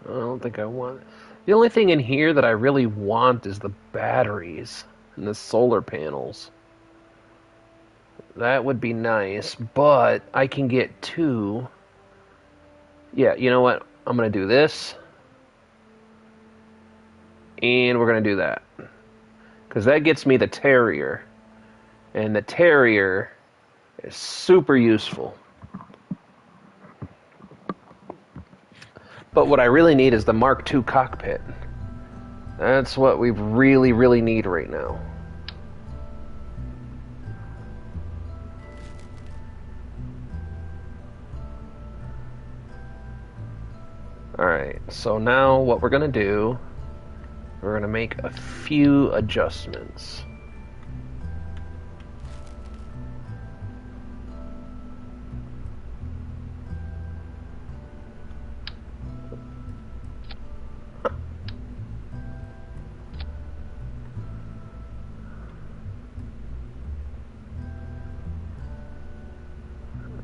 I don't think I want... The only thing in here that I really want is the batteries and the solar panels. That would be nice, but I can get two. Yeah, you know what? I'm going to do this. And we're going to do that. Because that gets me the Terrier. And the Terrier is super useful. But what I really need is the Mark II cockpit. That's what we really, really need right now. Alright, so now what we're going to do, we're going to make a few adjustments.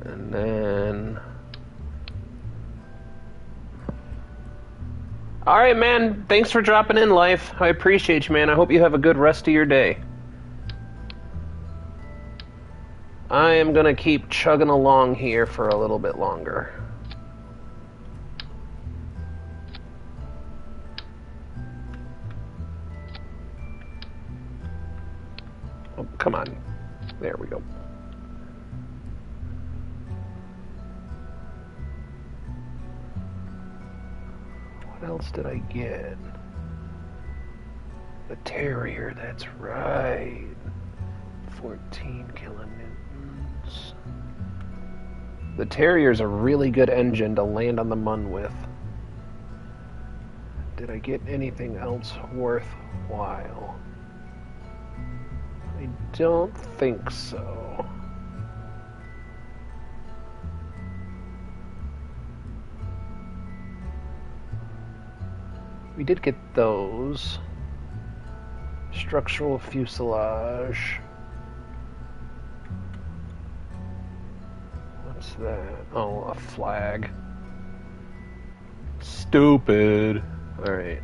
And then... Alright, man. Thanks for dropping in, Life. I appreciate you, man. I hope you have a good rest of your day. I am gonna keep chugging along here for a little bit longer. Oh, come on. There we go. What else did I get? The Terrier, that's right. 14 kilonewtons. The Terrier's a really good engine to land on the Mun with. Did I get anything else worthwhile? I don't think so. We did get those. Structural fuselage. What's What's that? Oh, a flag. Stupid. Alright.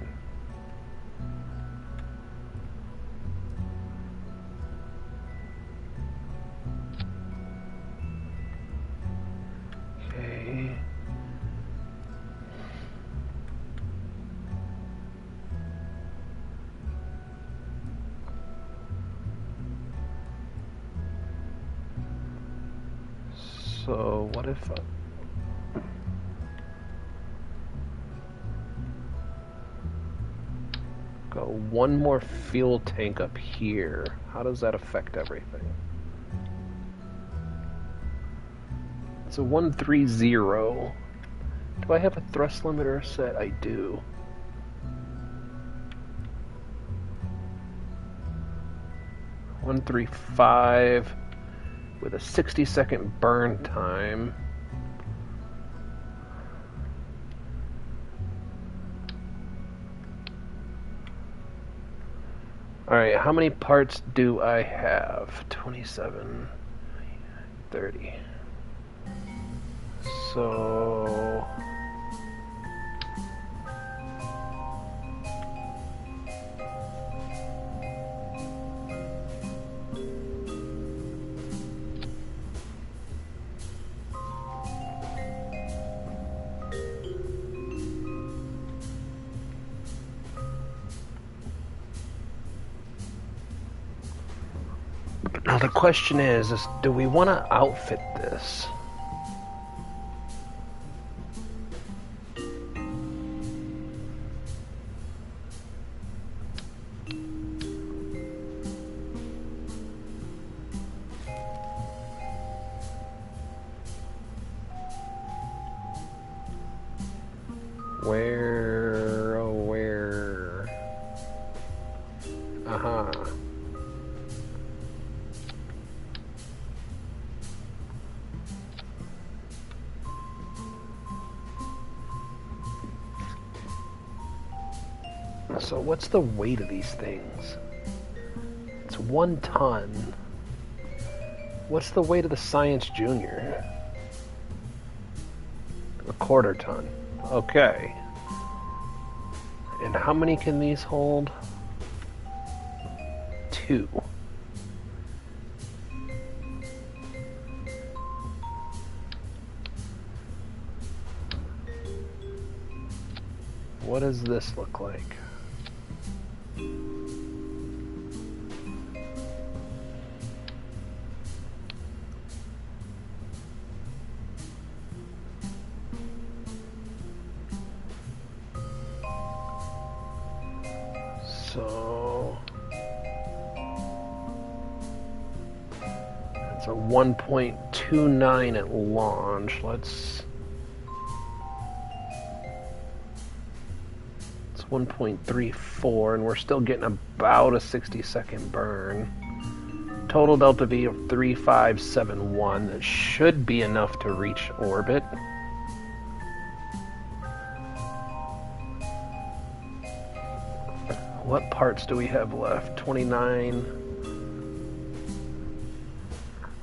Okay. So, what if... go one more fuel tank up here. How does that affect everything? It's a 130. Do I have a thrust limiter set? I do. $135 with a 60-second burn time. Alright, how many parts do I have? 27, 30. So... now the question is do we want to outfit this? Where, oh where? Uh-huh. So what's the weight of these things? It's 1 ton. What's the weight of the Science Junior? A 1/4 ton. Okay. And how many can these hold? 2. What does this look like? So it's a 1.29 at launch. It's 1.34, and we're still getting about a 60-second burn. Total delta V of 3571. That should be enough to reach orbit. What parts do we have left? 29.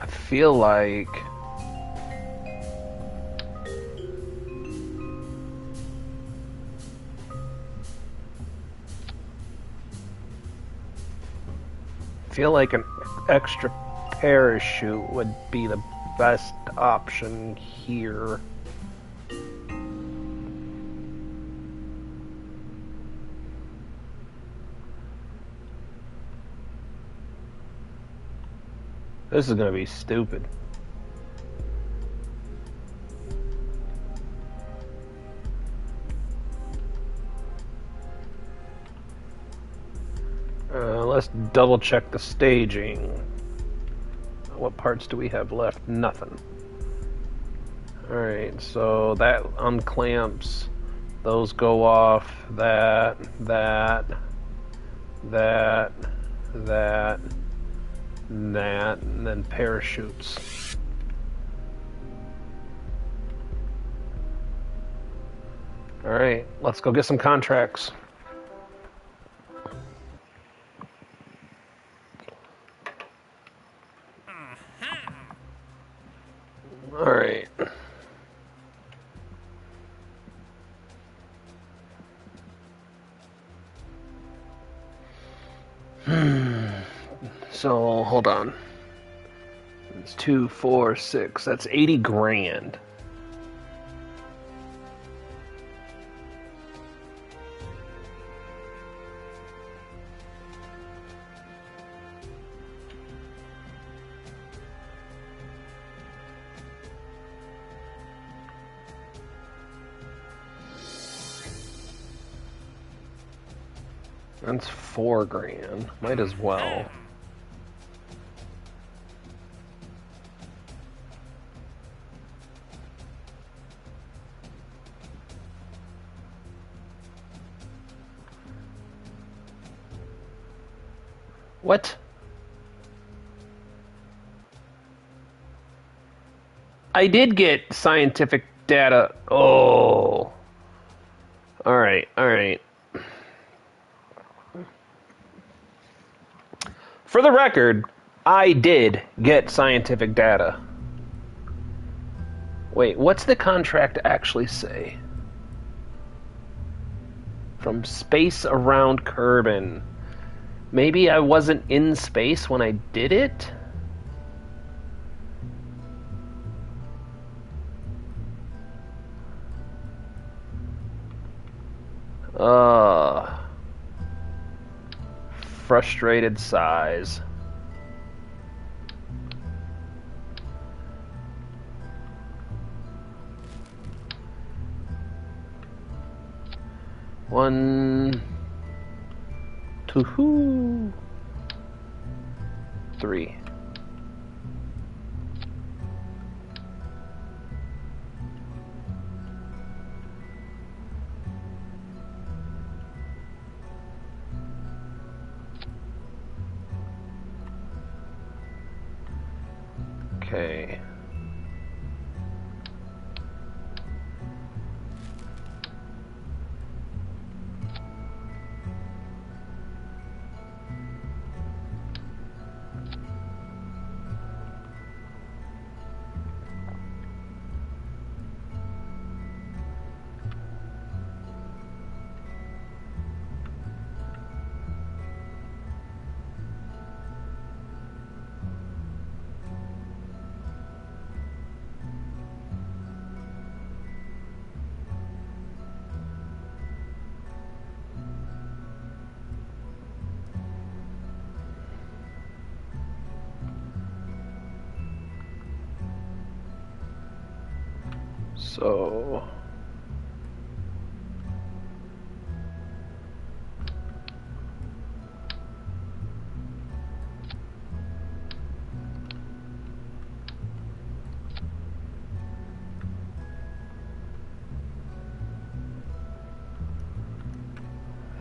I feel like... an extra parachute would be the best option here. This is going to be stupid. Let's double check the staging. What parts do we have left? Nothing. Alright, so that unclamps. Those go off. That, and then parachutes. Alright, let's go get some contracts. Alright. So hold on. It's 2, 4, 6. That's 80 grand. That's 4 grand. Might as well. What? I did get scientific data. Oh. Alright, alright. For the record, I did get scientific data. Wait, what's the contract actually say? From space around Kerbin. Maybe I wasn't in space when I did it? Frustrated sighs. One, two, 3. Okay. So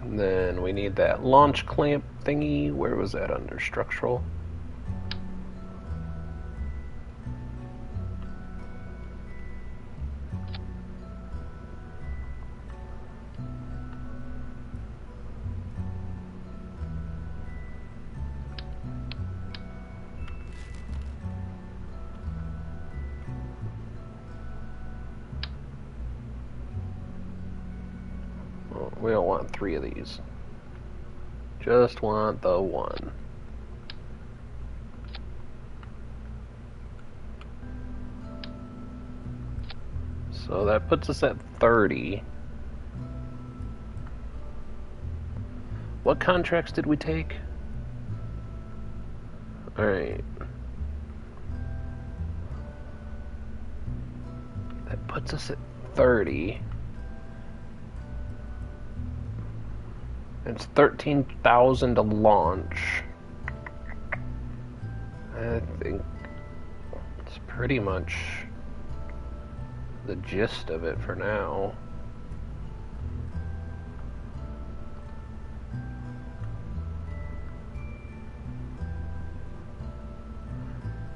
and then we need that launch clamp thingy. Where was that under structural? We don't want 3 of these. Just want the 1. So that puts us at 30. What contracts did we take? Alright. That puts us at 30. It's 13,000 to launch. I think it's pretty much the gist of it for now.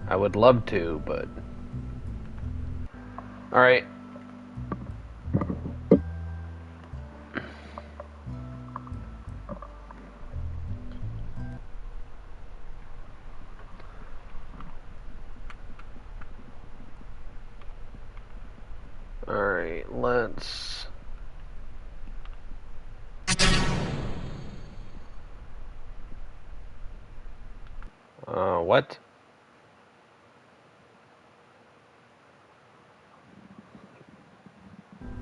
I would love to, but... Alright. Alright, let's... What?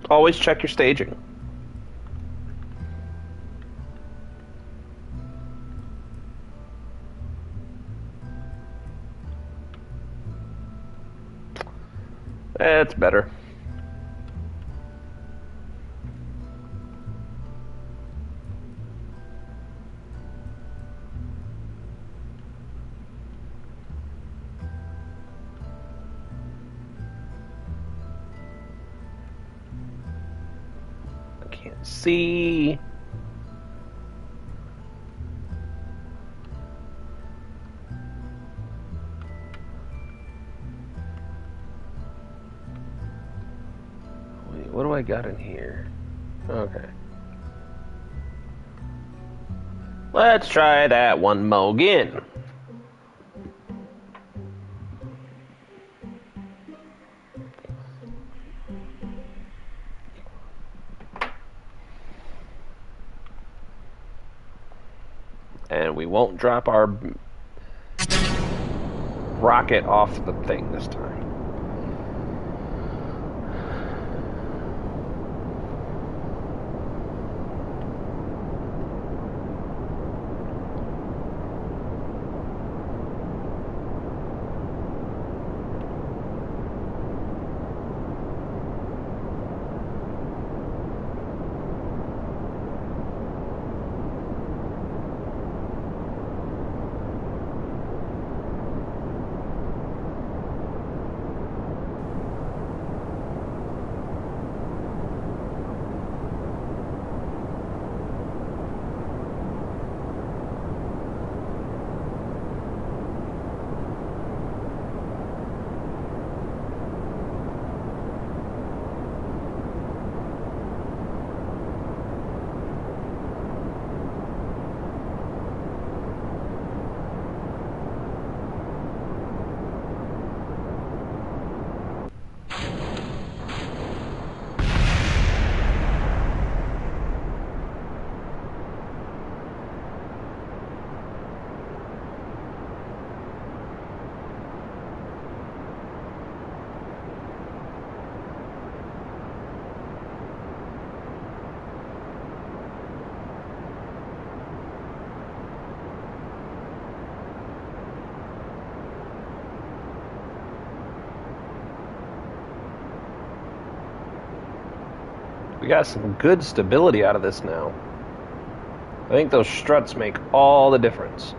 Always check your staging. It's better. I can't see. Wait, what do I got in here? Okay. Let's try that one more again. And we won't drop our rocket off the thing this time. We got some good stability out of this now. I think those struts make all the difference.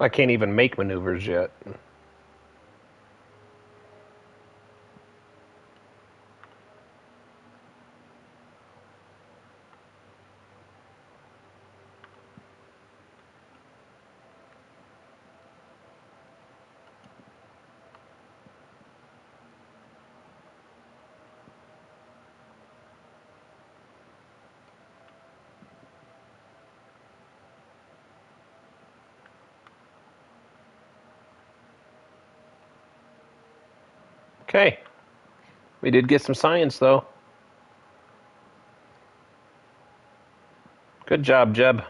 I can't even make maneuvers yet. Okay. We did get some science, though. Good job, Jeb.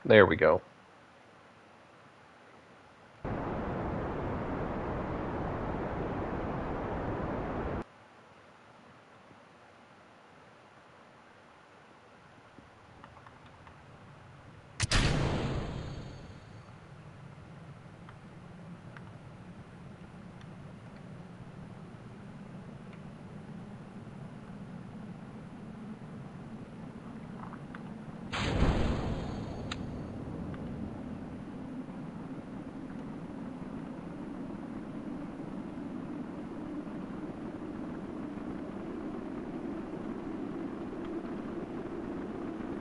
There we go.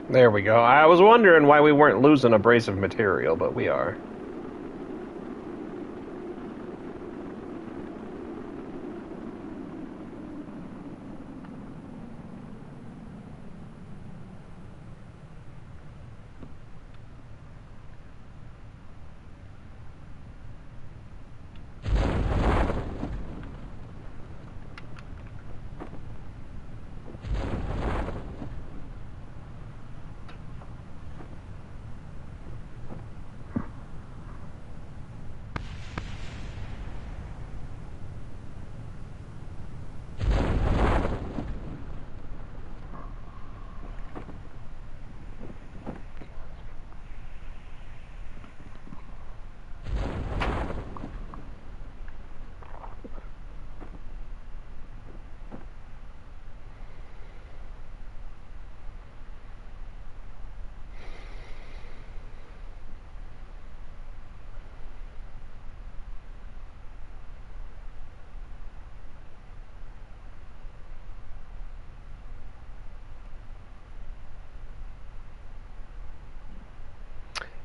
There we go. I was wondering why we weren't losing abrasive material, but we are.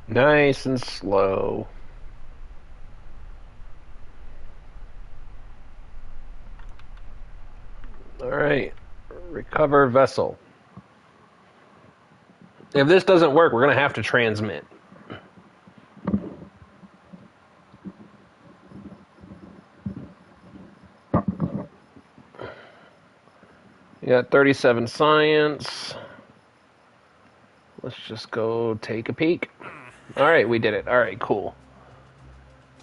Nice and slow. Alright. Recover vessel. If this doesn't work, we're going to have to transmit. You got 37 science. Let's just go take a peek. Alright, we did it. Alright, cool.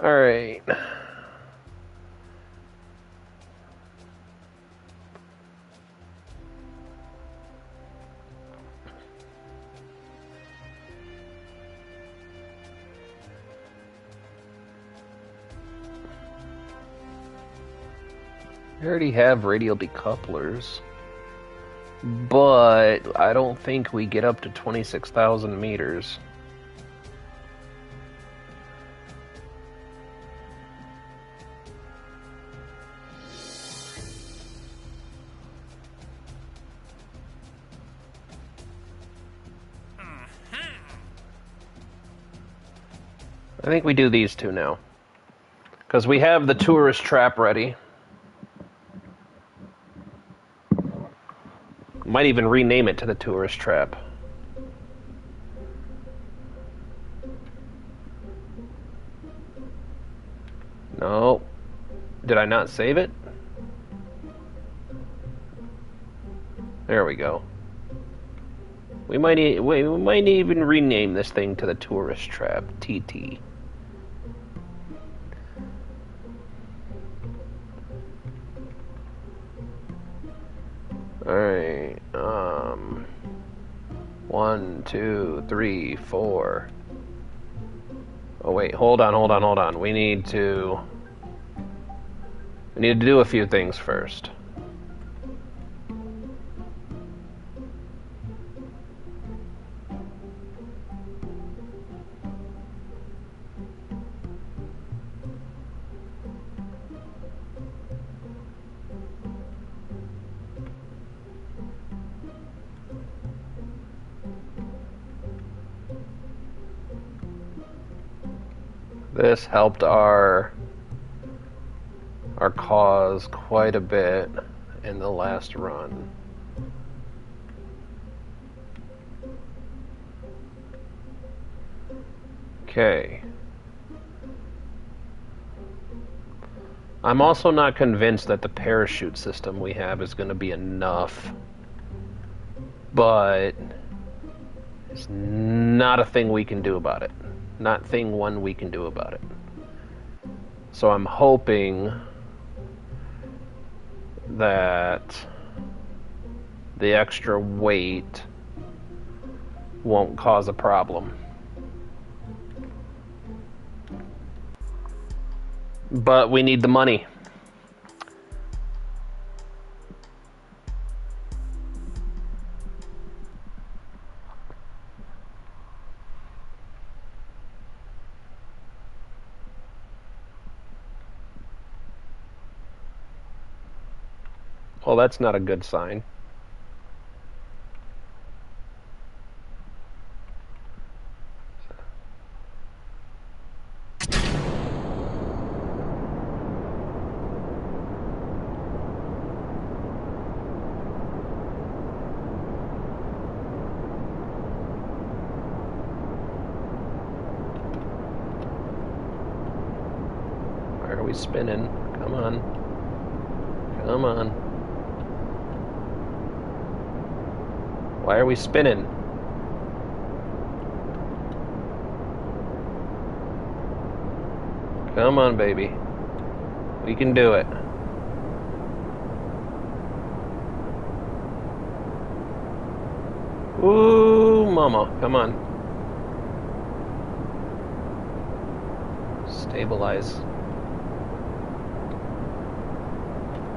Alright. I already have radial decouplers, but I don't think we get up to 26,000 meters. I think we do these two now, because we have the tourist trap ready. Might even rename it to the tourist trap. No. Did I not save it? There we go. We might even rename this thing to the Tourist Trap, TT. Alright, 1, 2, 3, 4. Oh wait, hold on. We need to do a few things first. This helped our cause quite a bit in the last run. Okay. I'm also not convinced that the parachute system we have is going to be enough, but it's not a thing we can do about it. Not thing one we can do about it. So I'm hoping that the extra weight won't cause a problem. But we need the money. Well, that's not a good sign. Why are we spinning? Come on. Come on. Why are we spinning? Come on, baby. We can do it. Ooh, mama. Come on. Stabilize.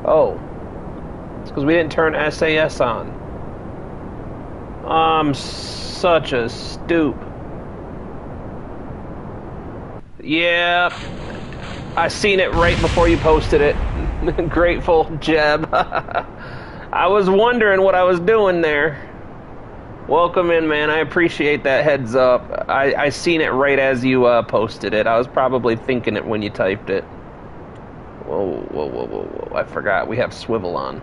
Oh. It's because we didn't turn SAS on. I'm such a stoop. Yeah. I seen it right before you posted it. Grateful, Jeb. I was wondering what I was doing there. Welcome in, man. I appreciate that heads up. I seen it right as you posted it. I was probably thinking it when you typed it. Whoa. I forgot. We have swivel on.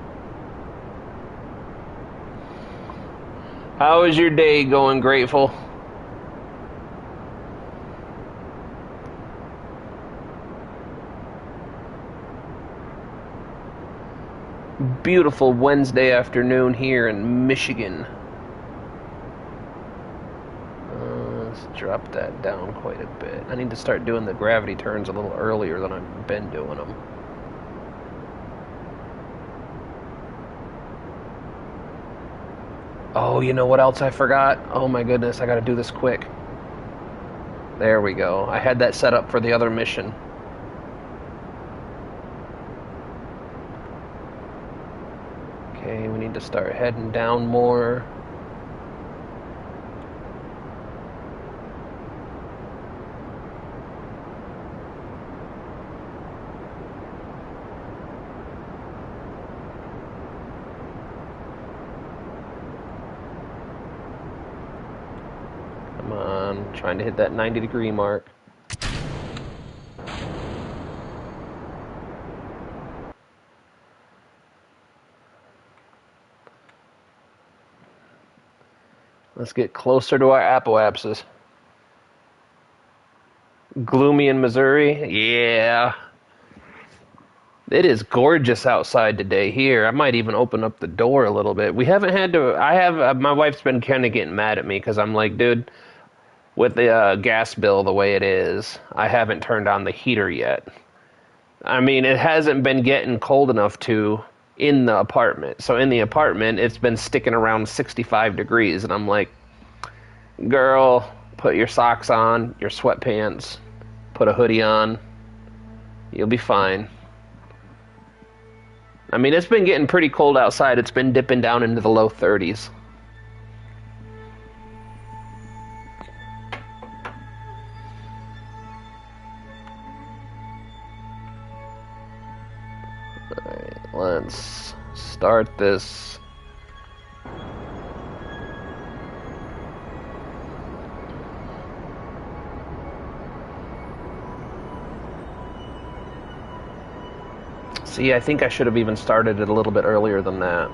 How is your day going, Grateful? Beautiful Wednesday afternoon here in Michigan. Let's drop that down quite a bit. I need to start doing the gravity turns a little earlier than I've been doing them. Oh, you know what else I forgot? Oh my goodness, I gotta do this quick. There we go. I had that set up for the other mission. Okay, we need to start heading down more. Come on, trying to hit that 90-degree mark. Let's get closer to our apoapsis. Gloomy in Missouri? Yeah. It is gorgeous outside today here. I might even open up the door a little bit. We haven't had to. I have. My wife's been kind of getting mad at me because I'm like, dude, with the gas bill the way it is, I haven't turned on the heater yet. I mean, it hasn't been getting cold enough to in the apartment. So in the apartment, it's been sticking around 65 degrees. And I'm like, girl, put your socks on, your sweatpants, put a hoodie on. You'll be fine. I mean, it's been getting pretty cold outside. It's been dipping down into the low 30s. Alright, let's start this. See, I think I should have even started it a little bit earlier than that.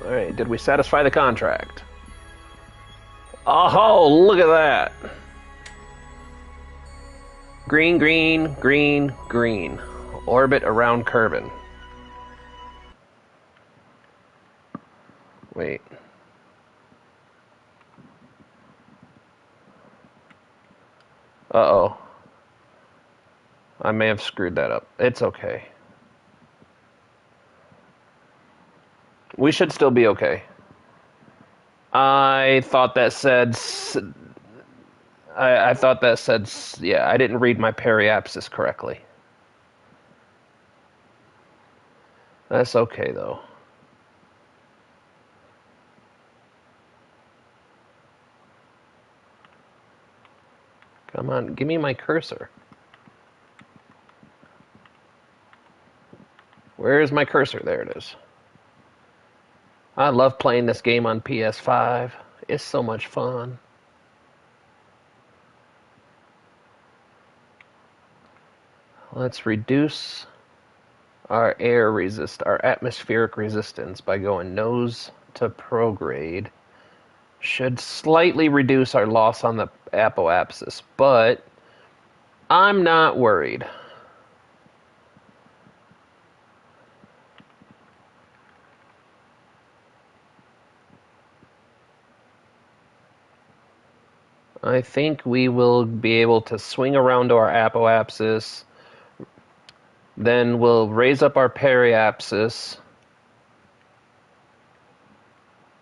Alright, did we satisfy the contract? Oh, look at that. Green, green, green, green. Orbit around Kerbin. Wait. Uh-oh. I may have screwed that up. It's okay. We should still be okay. I thought that said... I thought that said... Yeah, I didn't read my periapsis correctly. That's okay, though. Come on, give me my cursor. Where is my cursor? There it is. I love playing this game on PS5. It's so much fun. Let's reduce our our atmospheric resistance by going nose to prograde. Should slightly reduce our loss on the apoapsis, but I'm not worried. I think we will be able to swing around to our apoapsis. Then we'll raise up our periapsis.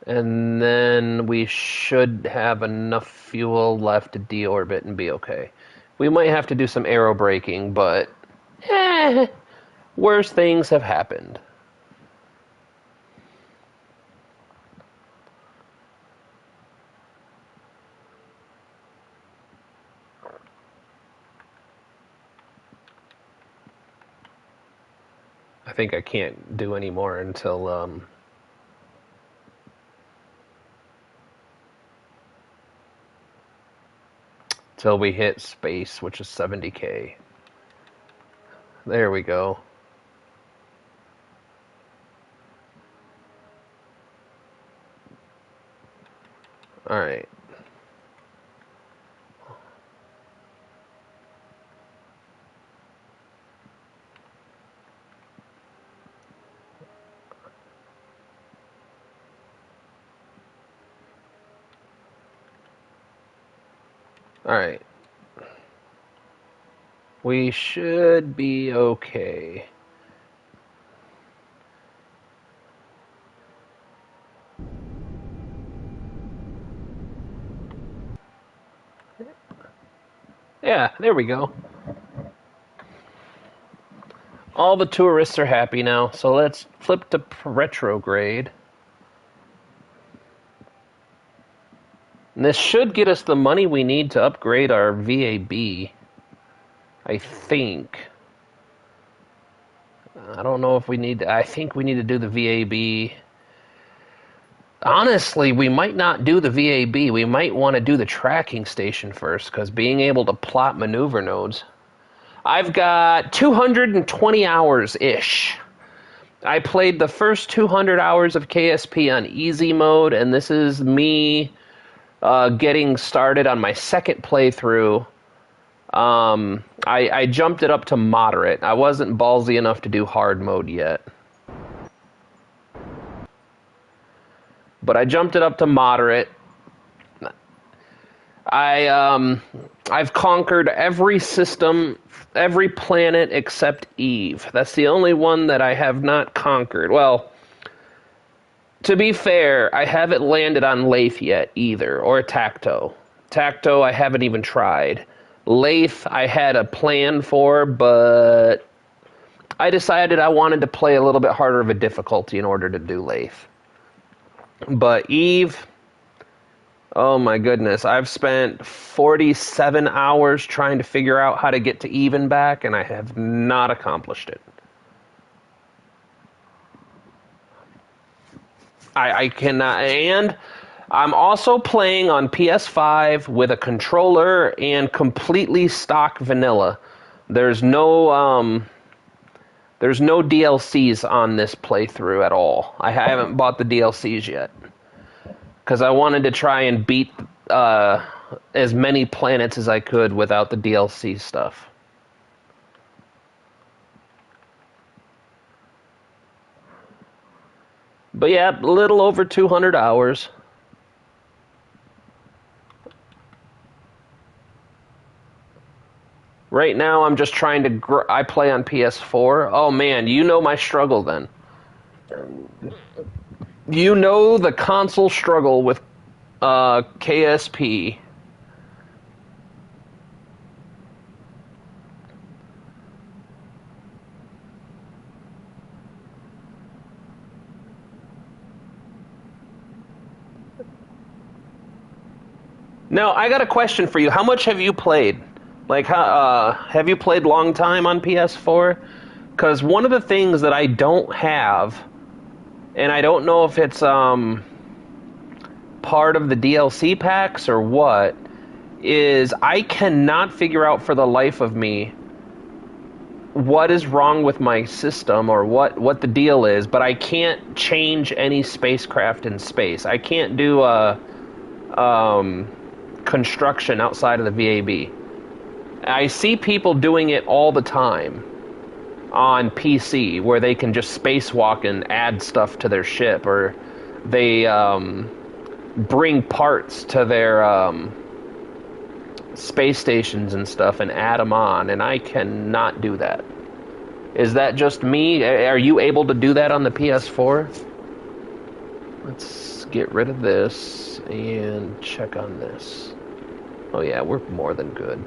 And then we should have enough fuel left to deorbit and be okay. We might have to do some aero braking, but worse things have happened. I think I can't do any more until we hit space, which is 70K. There we go. All right. All right. We should be okay. Yeah, there we go. All the tourists are happy now, so let's flip to retrograde. And this should get us the money we need to upgrade our VAB. I think. I don't know if we need to... I think we need to do the VAB. Honestly, we might not do the VAB. We might want to do the tracking station first, because being able to plot maneuver nodes. I've got 220 hours-ish. I played the first 200 hours of KSP on easy mode, and this is me getting started on my second playthrough. I jumped it up to moderate. I wasn't ballsy enough to do hard mode yet. But I jumped it up to moderate. I've conquered every system, every planet except Eve. That's the only one that I have not conquered. Well, to be fair, I haven't landed on Lathe yet either, or Tacto. Tacto I haven't even tried. Lathe I had a plan for, but I decided I wanted to play a little bit harder of a difficulty in order to do Lathe. But Eve, oh my goodness, I've spent 47 hours trying to figure out how to get to even back, and I have not accomplished it. I cannot, and I'm also playing on PS5 with a controller and completely stock vanilla. There's no DLCs on this playthrough at all. I haven't bought the DLCs yet, because I wanted to try and beat as many planets as I could without the DLC stuff. But yeah, a little over 200 hours. Right now, I'm just trying to... I play on PS4. Oh man, you know my struggle then. You know the console struggle with KSP. Now, I got a question for you. How much have you played? Like, have you played long time on PS4? Because one of the things that I don't have, and I don't know if it's part of the DLC packs or what, is I cannot figure out for the life of me what is wrong with my system or what the deal is, but I can't change any spacecraft in space. I can't do construction outside of the VAB. I see people doing it all the time on PC, where they can just spacewalk and add stuff to their ship, or they bring parts to their space stations and stuff and add them on, and I cannot do that. Is that just me? Are you able to do that on the PS4? Let's get rid of this and check on this. Oh yeah, we're more than good.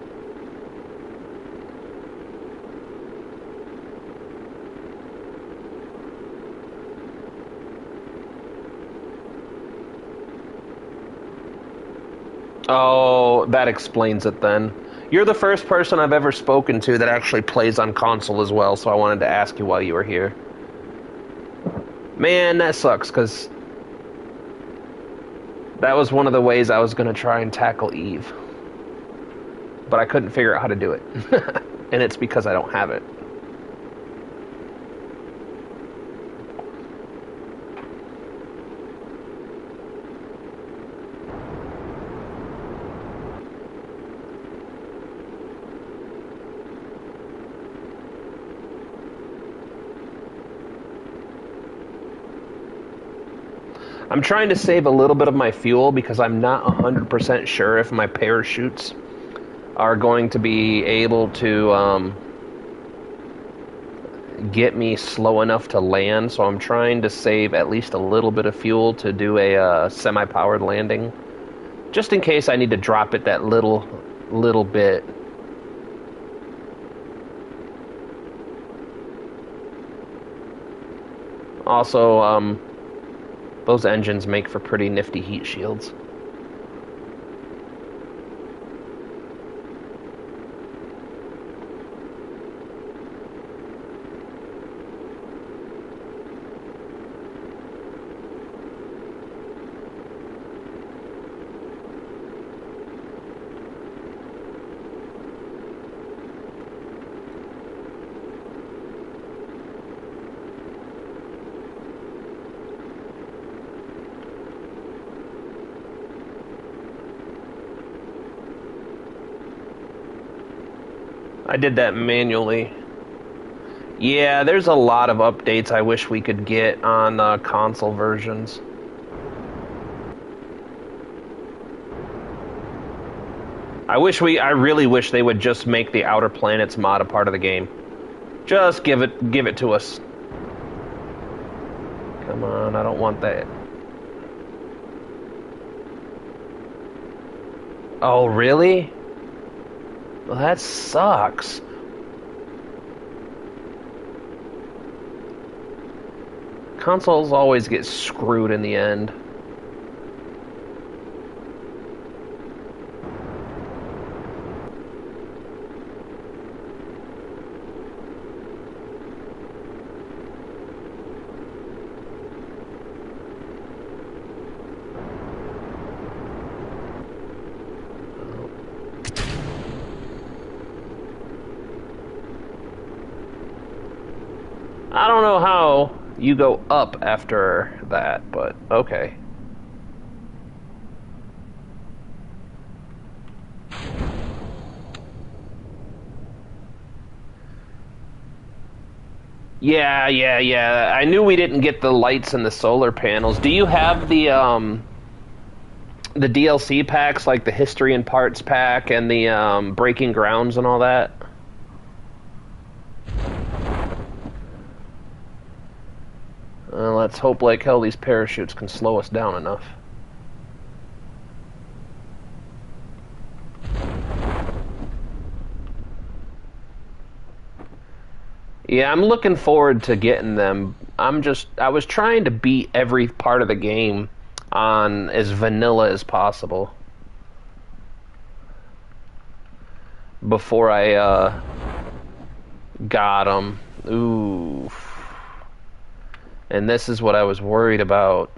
Oh, that explains it then. You're the first person I've ever spoken to that actually plays on console as well, so I wanted to ask you while you were here. Man, that sucks, because that was one of the ways I was going to try and tackle Eve. But I couldn't figure out how to do it. And it's because I don't have it. I'm trying to save a little bit of my fuel because I'm not 100% sure if my parachutes are going to be able to get me slow enough to land, so I'm trying to save at least a little bit of fuel to do a semi-powered landing, just in case I need to drop it that little bit. Also, those engines make for pretty nifty heat shields. I did that manually. Yeah, there's a lot of updates I wish we could get on console versions. I really wish they would just make the Outer Planets mod a part of the game. Just give it to us. Come on, I don't want that. Oh, really? Well, that sucks. Consoles always get screwed in the end. I don't know how you go up after that, but okay. Yeah. I knew we didn't get the lights and the solar panels. Do you have the DLC packs, like the History and Parts pack and the Breaking Grounds and all that? Let's hope like hell these parachutes can slow us down enough. Yeah, I'm looking forward to getting them. I was trying to beat every part of the game on as vanilla as possible before I got them. Ooh. And this is what I was worried about.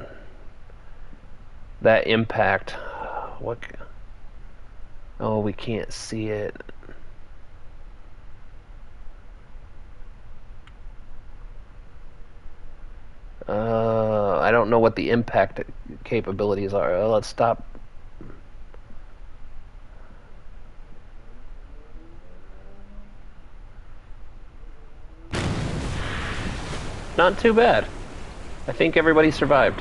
That impact. What? Oh, we can't see it. I don't know what the impact capabilities are. Let's stop. Not too bad. I think everybody survived.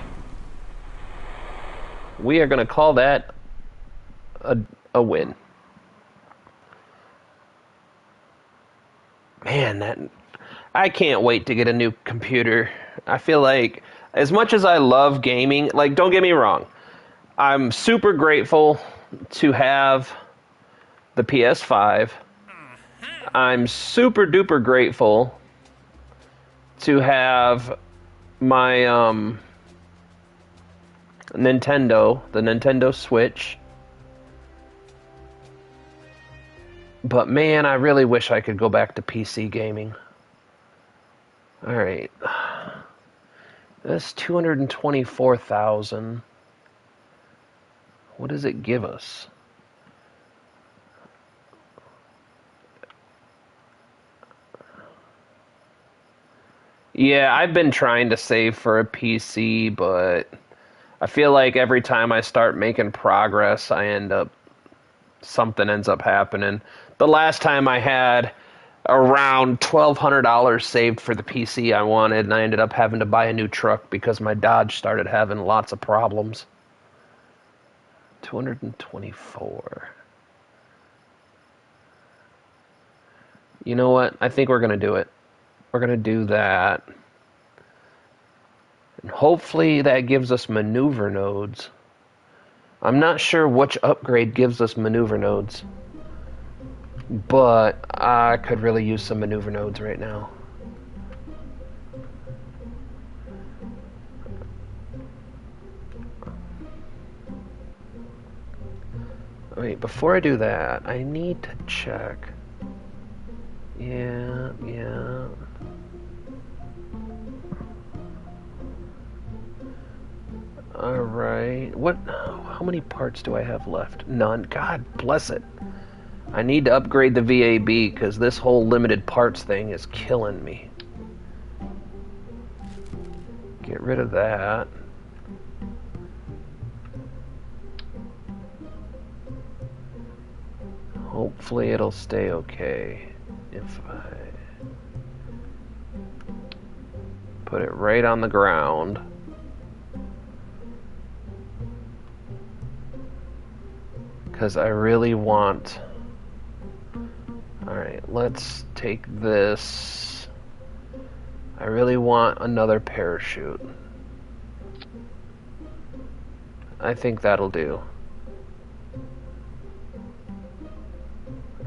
We are going to call that a win. Man, I can't wait to get a new computer. I feel like, as much as I love gaming, like, don't get me wrong, I'm super grateful to have the PS5. I'm super duper grateful to have my the Nintendo Switch. But man, I really wish I could go back to PC gaming. Alright. That's 224,000. What does it give us? Yeah, I've been trying to save for a PC, but I feel like every time I start making progress, something ends up happening. The last time I had around $1,200 saved for the PC I wanted, and I ended up having to buy a new truck because my Dodge started having lots of problems. 224. You know what? I think we're going to do it. We're going to do that. And hopefully that gives us maneuver nodes. I'm not sure which upgrade gives us maneuver nodes, but I could really use some maneuver nodes right now. Wait, before I do that, I need to check. Yeah. Alright. How many parts do I have left? None. God bless it. I need to upgrade the VAB because this whole limited parts thing is killing me. Get rid of that. Hopefully it'll stay okay. if I put it right on the ground, because I really want... Alright, let's take this. I really want another parachute. I think that'll do.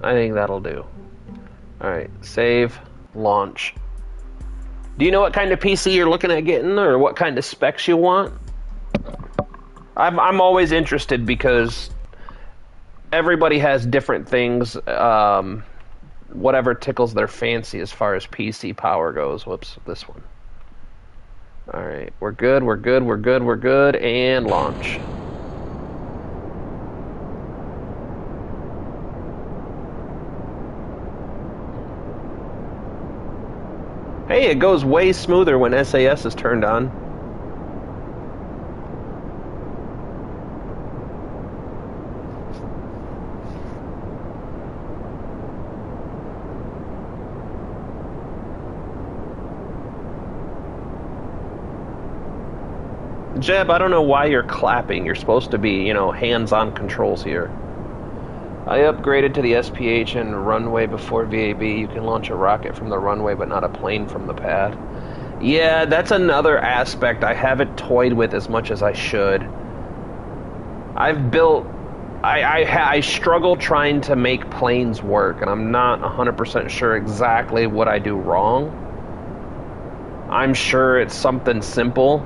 I think that'll do. Alright, save, launch. Do you know what kind of PC you're looking at getting, or what kind of specs you want? I'm always interested because everybody has different things, whatever tickles their fancy as far as PC power goes. Whoops, this one. Alright, we're good, we're good, we're good, we're good, and launch. Hey, it goes way smoother when SAS is turned on. Jeb, I don't know why you're clapping. You're supposed to be, you know, hands-on controls here. I upgraded to the SPH and runway before VAB. You can launch a rocket from the runway, but not a plane from the pad. Yeah, that's another aspect I haven't toyed with as much as I should. I've built... I struggle trying to make planes work, and I'm not 100% sure exactly what I do wrong. I'm sure it's something simple,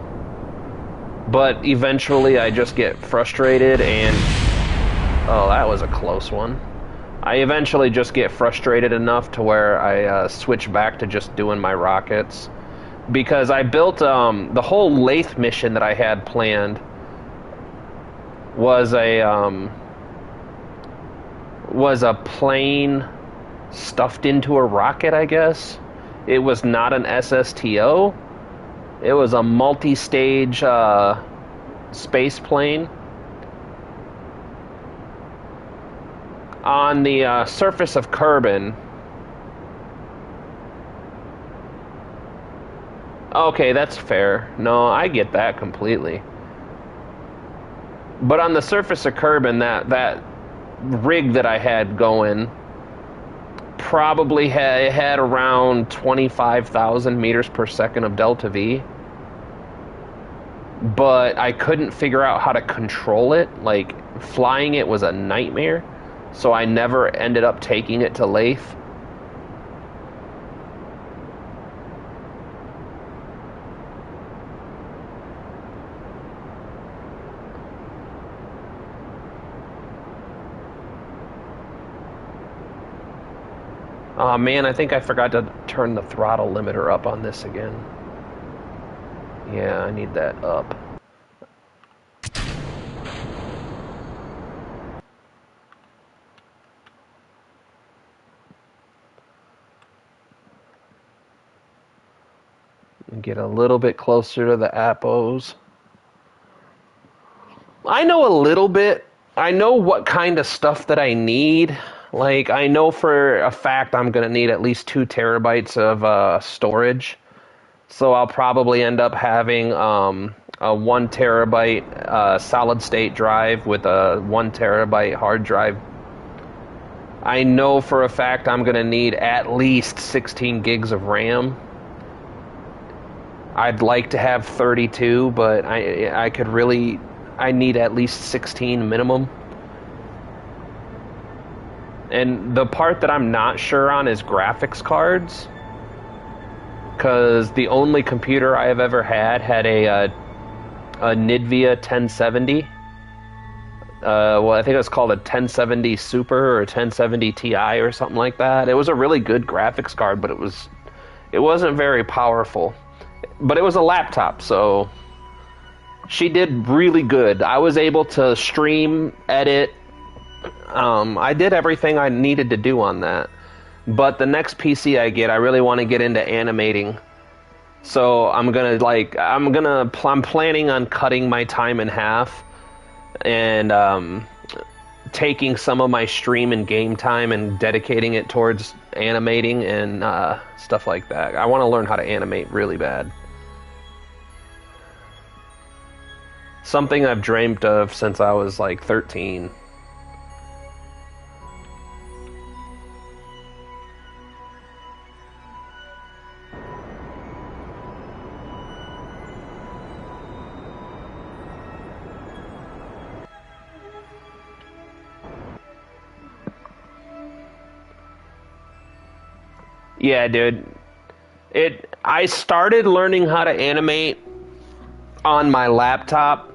but eventually I just get frustrated and... Oh, that was a close one. I eventually just get frustrated enough to where I switch back to just doing my rockets. Because I built the whole lathe mission that I had planned was a plane stuffed into a rocket, I guess. It was not an SSTO. It was a multi-stage space plane. On the surface of Kerbin. Okay, that's fair. No, I get that completely. But on the surface of Kerbin, that rig that I had going probably had around 25,000 meters per second of delta V. But I couldn't figure out how to control it. Like, flying it was a nightmare. So I never ended up taking it to lathe. Oh man, I think I forgot to turn the throttle limiter up on this again. Yeah, I need that up. Get a little bit closer to the appos. I know a little bit. I know what kind of stuff that I need. Like, I know for a fact I'm going to need at least 2 terabytes of storage. So I'll probably end up having a 1 terabyte solid state drive with a 1 terabyte hard drive. I know for a fact I'm going to need at least 16 gigs of RAM. I'd like to have 32, but I need at least 16 minimum. And the part that I'm not sure on is graphics cards, because the only computer I have ever had a NVIDIA 1070. Well, I think it was called a 1070 Super or a 1070 Ti or something like that. It was a really good graphics card, but it wasn't very powerful. But it was a laptop, so she did really good. I was able to stream, edit. I did everything I needed to do on that. But the next PC I get, I really want to get into animating. So I'm planning on cutting my time in half and taking some of my stream and game time and dedicating it towards animating and stuff like that. I want to learn how to animate really bad. Something I've dreamt of since I was like 13. Yeah, dude. I started learning how to animate on my laptop,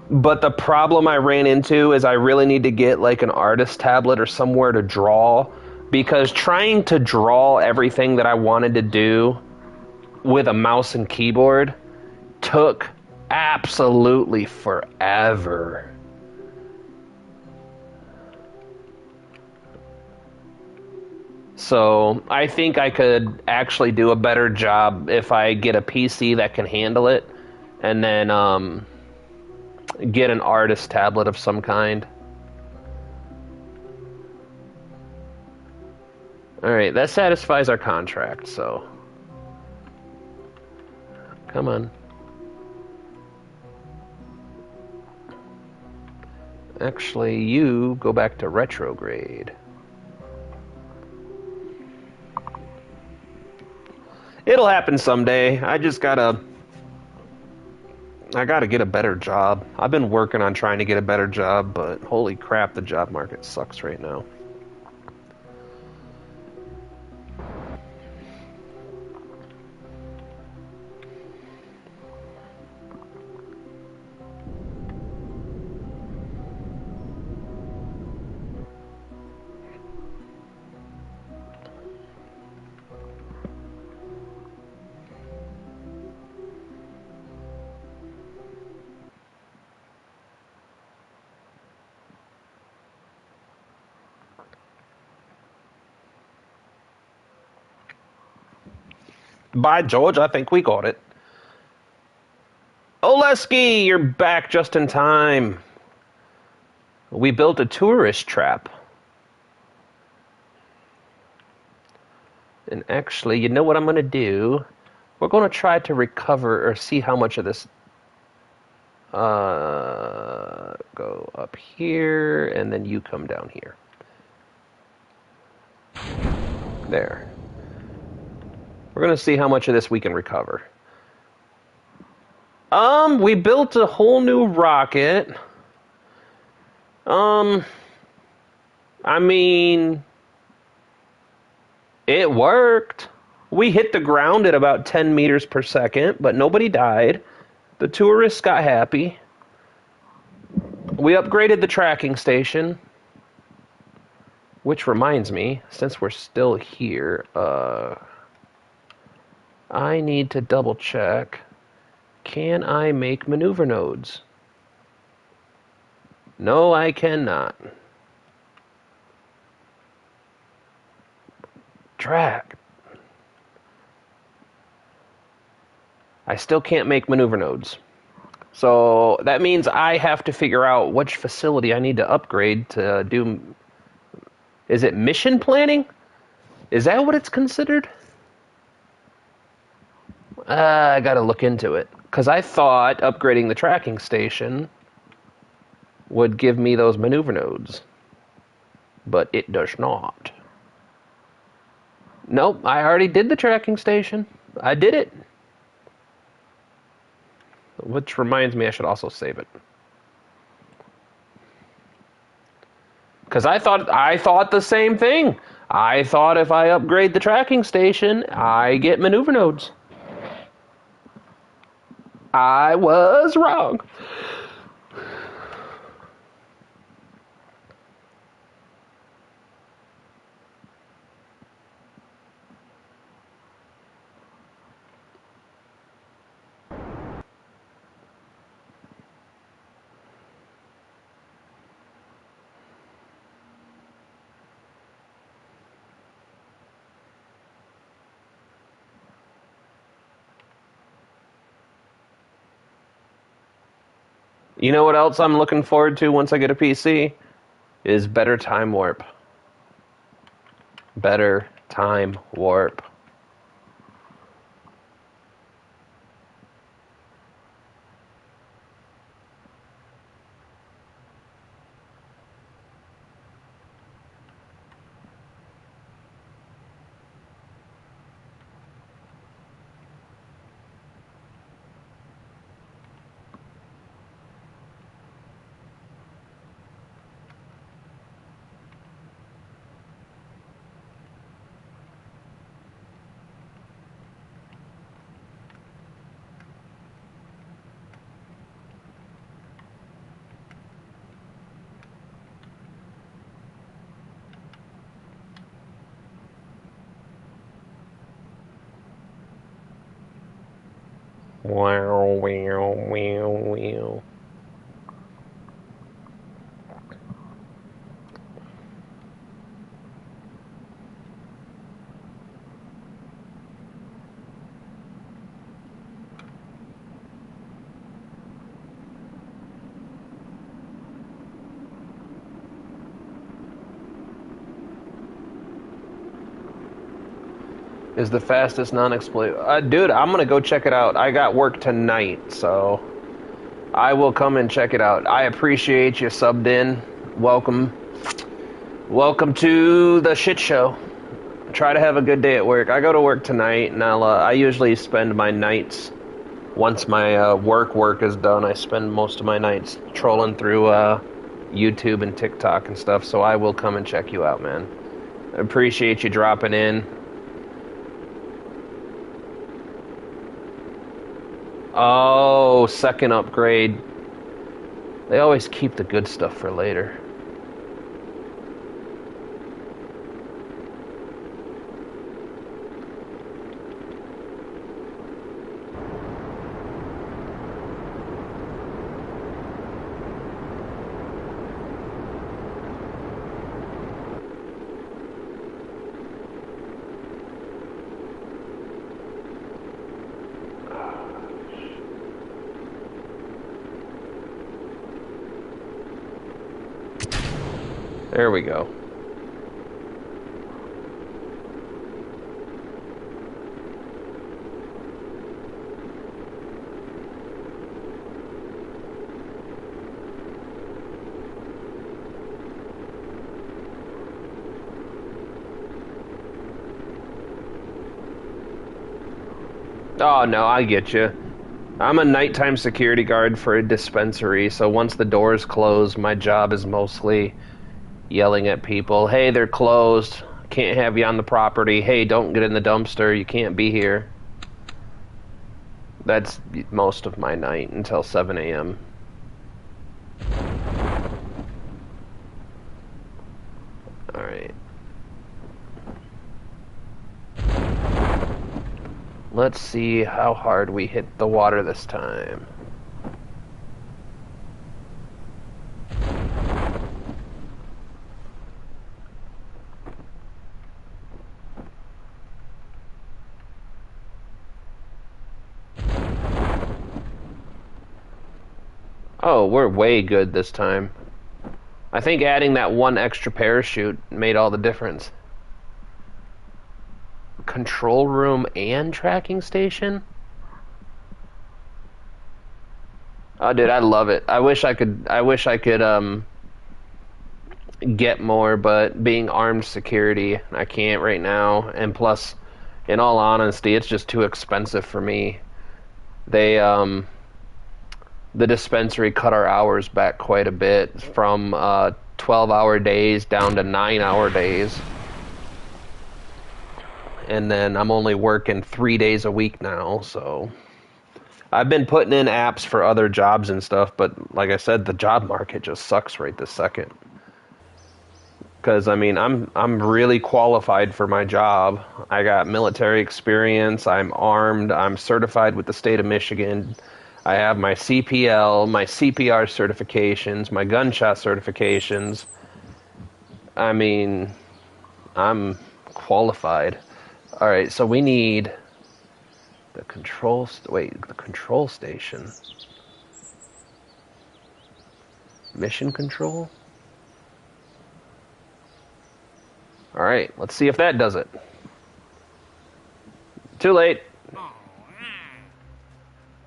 but the problem I ran into is I really need to get like an artist tablet or somewhere to draw, because trying to draw everything that I wanted to do with a mouse and keyboard took absolutely forever. So I think I could actually do a better job if I get a PC that can handle it, and then get an artist tablet of some kind. Alright, that satisfies our contract, so... Come on. Actually, you go back to retrograde. It'll happen someday. I gotta get a better job. I've been working on trying to get a better job, but holy crap, the job market sucks right now. By George, I think we got it. Oleski, you're back just in time. We built a tourist trap. And actually, you know what I'm going to do? We're going to try to recover or see how much of this... go up here, and then you come down here. There. We're going to see how much of this we can recover. We built a whole new rocket. I mean, it worked. We hit the ground at about 10 meters per second, but nobody died. The tourists got happy. We upgraded the tracking station. Which reminds me, since we're still here, I need to double check. Can I make maneuver nodes? No, I cannot. Track. I still can't make maneuver nodes. So that means I have to figure out which facility I need to upgrade to do... Is it mission planning? Is that what it's considered? I gotta look into it. Because I thought upgrading the tracking station would give me those maneuver nodes. But it does not. Nope, I already did the tracking station. I did it. Which reminds me I should also save it. Because I thought the same thing. I thought if I upgrade the tracking station, I get maneuver nodes. I was wrong. You know what else I'm looking forward to once I get a PC? Is better time warp. Better time warp. Wow, wow, wow, wow. Is the fastest non-explosive. Dude, I'm gonna go check it out. I got work tonight, so I will come and check it out. I appreciate you subbed in. Welcome. Welcome to the shit show. Try to have a good day at work. I go to work tonight, and I usually spend my nights, once my work is done, I spend most of my nights trolling through YouTube and TikTok and stuff, so I will come and check you out, man. I appreciate you dropping in. Oh, second upgrade. They always keep the good stuff for later. There we go. Oh, no, I get you. I'm a nighttime security guard for a dispensary, so once the doors close, my job is mostly yelling at people, hey, they're closed, can't have you on the property, hey, don't get in the dumpster, you can't be here. That's most of my night until 7 a.m. Alright. Let's see how hard we hit the water this time. Oh, we're way good this time. I think adding that one extra parachute made all the difference. Control room and tracking station? Oh, dude, I love it. I wish I could get more, but being armed security, I can't right now. And plus, in all honesty, it's just too expensive for me. They the dispensary cut our hours back quite a bit from 12-hour days down to 9-hour days. And then I'm only working 3 days a week now, so I've been putting in apps for other jobs and stuff, but like I said, the job market just sucks right this second. Because I mean, I'm really qualified for my job. I got military experience. I'm armed. I'm certified with the state of Michigan. I have my CPL, my CPR certifications, my gunshot certifications. I mean, I'm qualified. All right, so we need the the control station. Mission control? All right, let's see if that does it. Too late.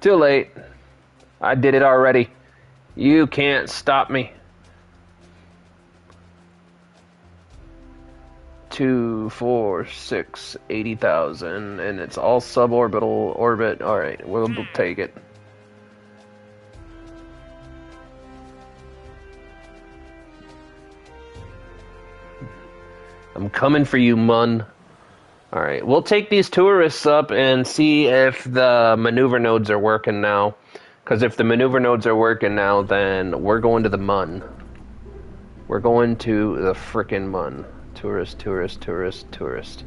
Too late. I did it already. You can't stop me. 2, 4, 6, 80,000, and it's all suborbital orbit. All right, we'll take it. I'm coming for you, mun. All right, we'll take these tourists up and see if the maneuver nodes are working now. Because if the maneuver nodes are working now, then we're going to the mun. We're going to the frickin' mun. Tourist, tourist, tourist, tourist.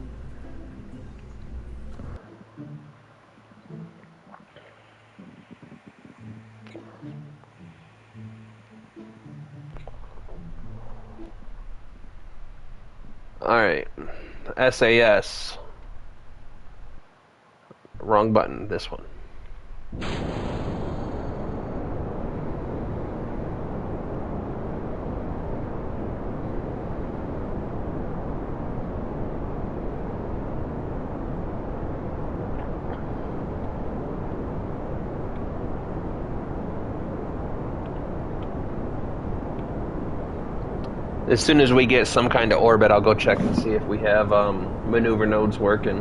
Alright. SAS. Wrong button. This one. As soon as we get some kind of orbit, I'll go check and see if we have maneuver nodes working.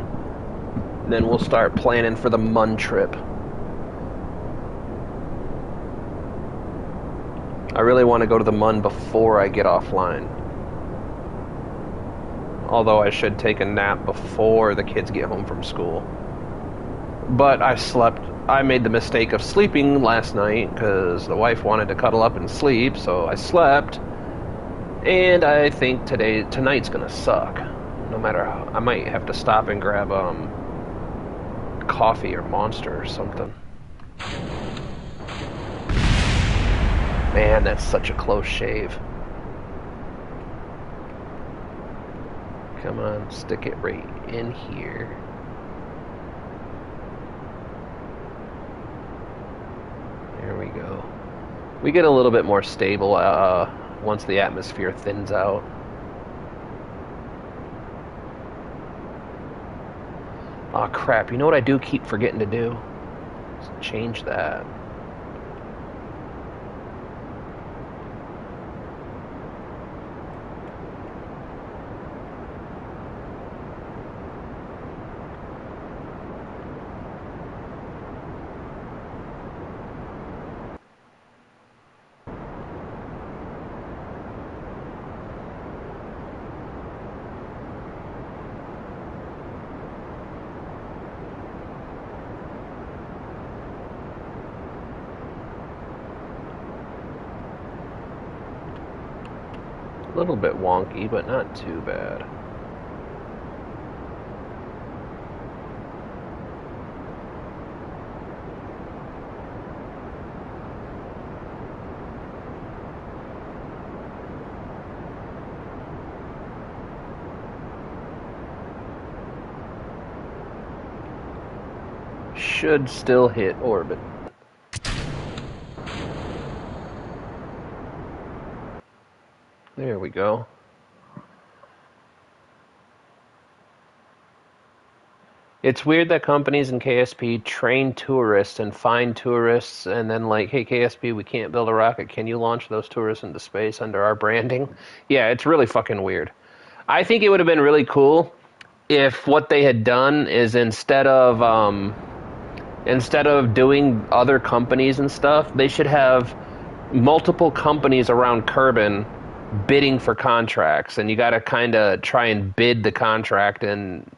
Then we'll start planning for the mun trip. I really want to go to the mun before I get offline. Although I should take a nap before the kids get home from school. But I made the mistake of sleeping last night because the wife wanted to cuddle up and sleep, so I slept. And I think tonight's gonna suck. No matter how, I might have to stop and grab coffee or Monster or something. Man, that's such a close shave. Come on, stick it right in here. There we go. We get a little bit more stable once the atmosphere thins out. Aw, crap. You know what I do keep forgetting to do? Just change that. A little bit wonky, but not too bad. Should still hit orbit. There we go. It's weird that companies in KSP train tourists and find tourists and then like, hey KSP, we can't build a rocket. Can you launch those tourists into space under our branding? Yeah, it's really fucking weird. I think it would have been really cool if what they had done is instead of doing other companies and stuff, they should have multiple companies around Kerbin bidding for contracts, and you got to kind of try and bid the contract and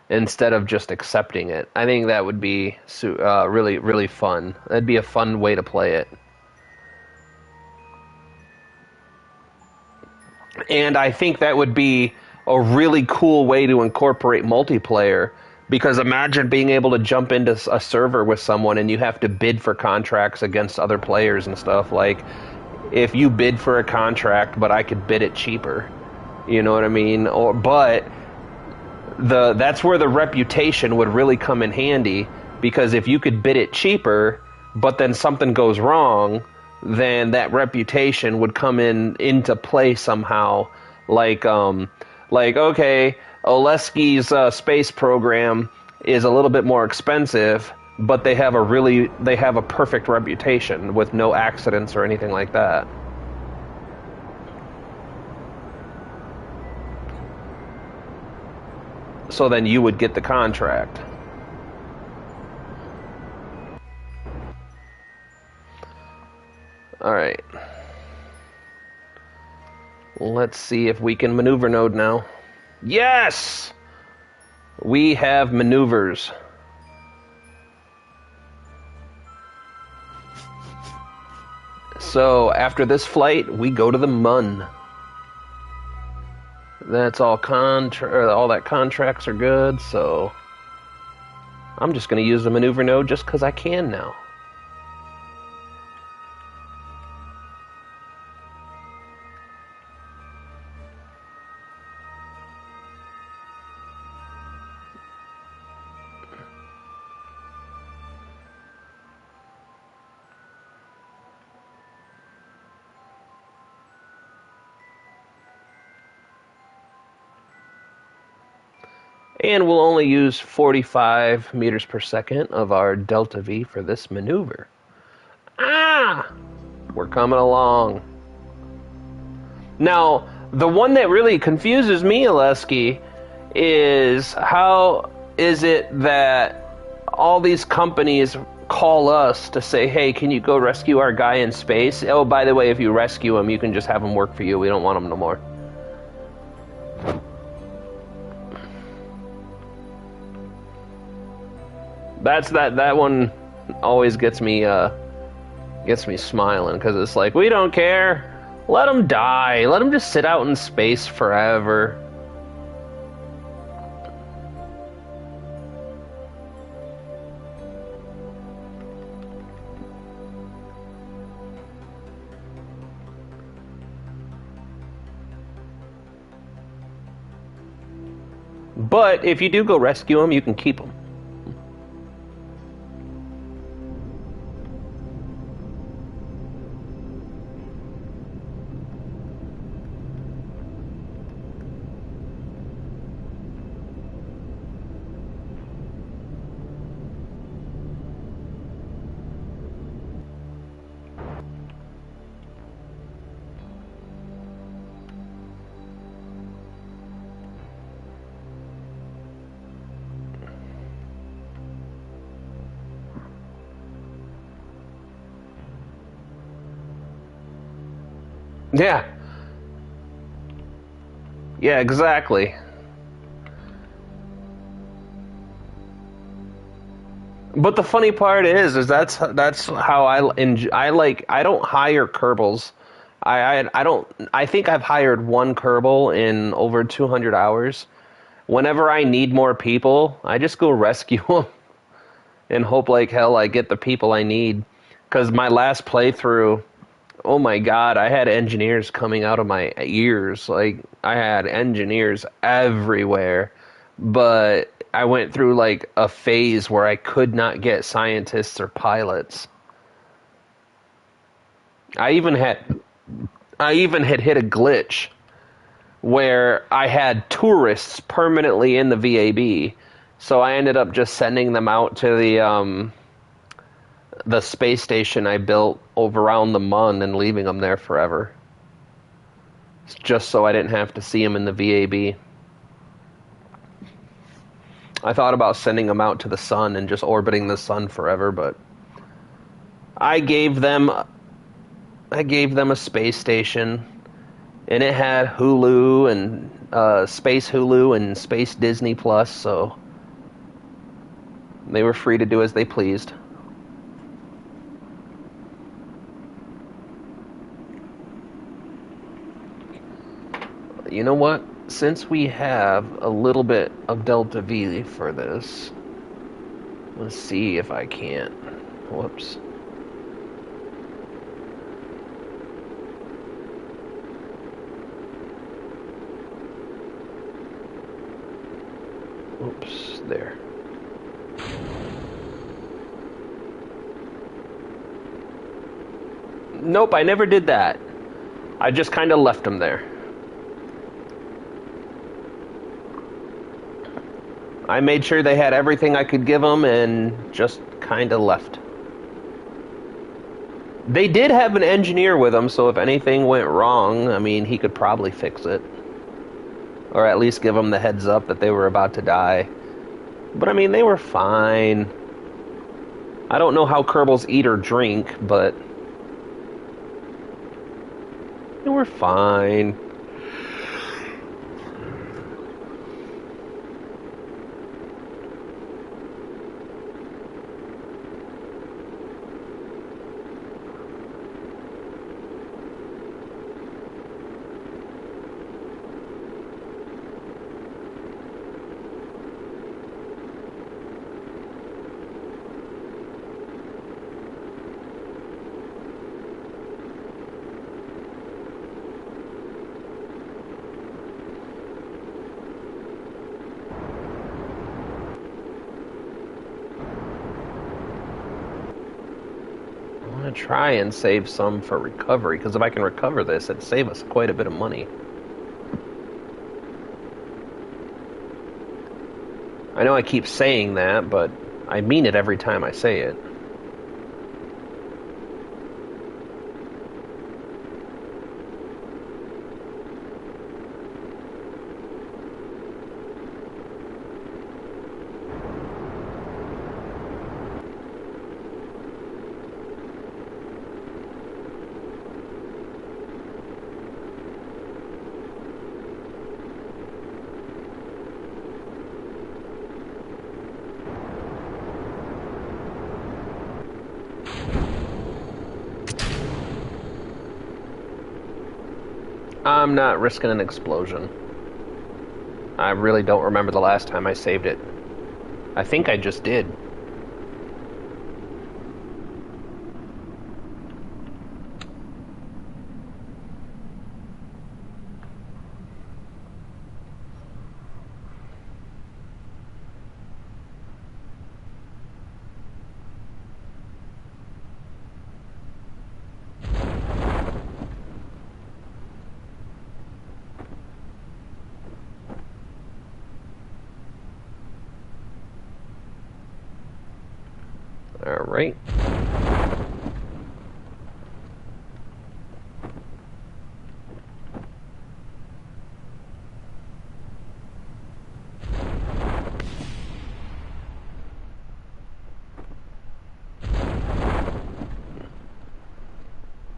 instead of just accepting it. I think that would be really, really fun. That'd be a fun way to play it. And I think that would be a really cool way to incorporate multiplayer, because imagine being able to jump into a server with someone and you have to bid for contracts against other players and stuff. Like, if you bid for a contract, but I could bid it cheaper, you know what I mean? But that's where the reputation would really come in handy, because if you could bid it cheaper, but then something goes wrong, then that reputation would come into play somehow. Like Like, okay, Oleski's space program is a little bit more expensive, but they have a perfect reputation with no accidents or anything like that. So then you would get the contract. All right. Let's see if we can maneuver node now. Yes! We have maneuvers. So after this flight, we go to the Mun. That's all all that contracts are good, so I'm just going to use the maneuver node just because I can now. And we'll only use 45 meters per second of our delta V for this maneuver. Ah! We're coming along. Now, the one that really confuses me, Oleski, is how is it that all these companies call us to say, hey, can you go rescue our guy in space? Oh, by the way, if you rescue him, you can just have him work for you. We don't want him no more. That one always gets me smiling, because it's like, we don't care. Let him die. Let him just sit out in space forever. But if you do go rescue him, you can keep him. Yeah. Yeah, exactly. But the funny part is that's how I like. I don't hire Kerbals. I don't. I think I've hired one Kerbal in over 200 hours. Whenever I need more people, I just go rescue them and hope like hell I get the people I need. Because my last playthrough, oh my god, I had engineers coming out of my ears. Like, I had engineers everywhere. But I went through like a phase where I could not get scientists or pilots. I even had hit a glitch where I had tourists permanently in the VAB. So I ended up just sending them out to the space station I built over around the Mun and leaving them there forever. Just so I didn't have to see them in the VAB. I thought about sending them out to the sun and just orbiting the sun forever, but I gave them a space station, and it had Hulu and Space Hulu and Space Disney Plus, so they were free to do as they pleased. You know what? Since we have a little bit of Delta V for this, let's see if I can't. Whoops. Oops, there. Nope, I never did that. I just kind of left them there. I made sure they had everything I could give them and just kind of left. They did have an engineer with them, so if anything went wrong, I mean, he could probably fix it. Or at least give them the heads up that they were about to die. But I mean, they were fine. I don't know how Kerbals eat or drink, but they were fine. Try and save some for recovery, because if I can recover this, it'd save us quite a bit of money. I know I keep saying that, but I mean it every time I say it. I'm not risking an explosion. I really don't remember the last time I saved it. I think I just did. All right.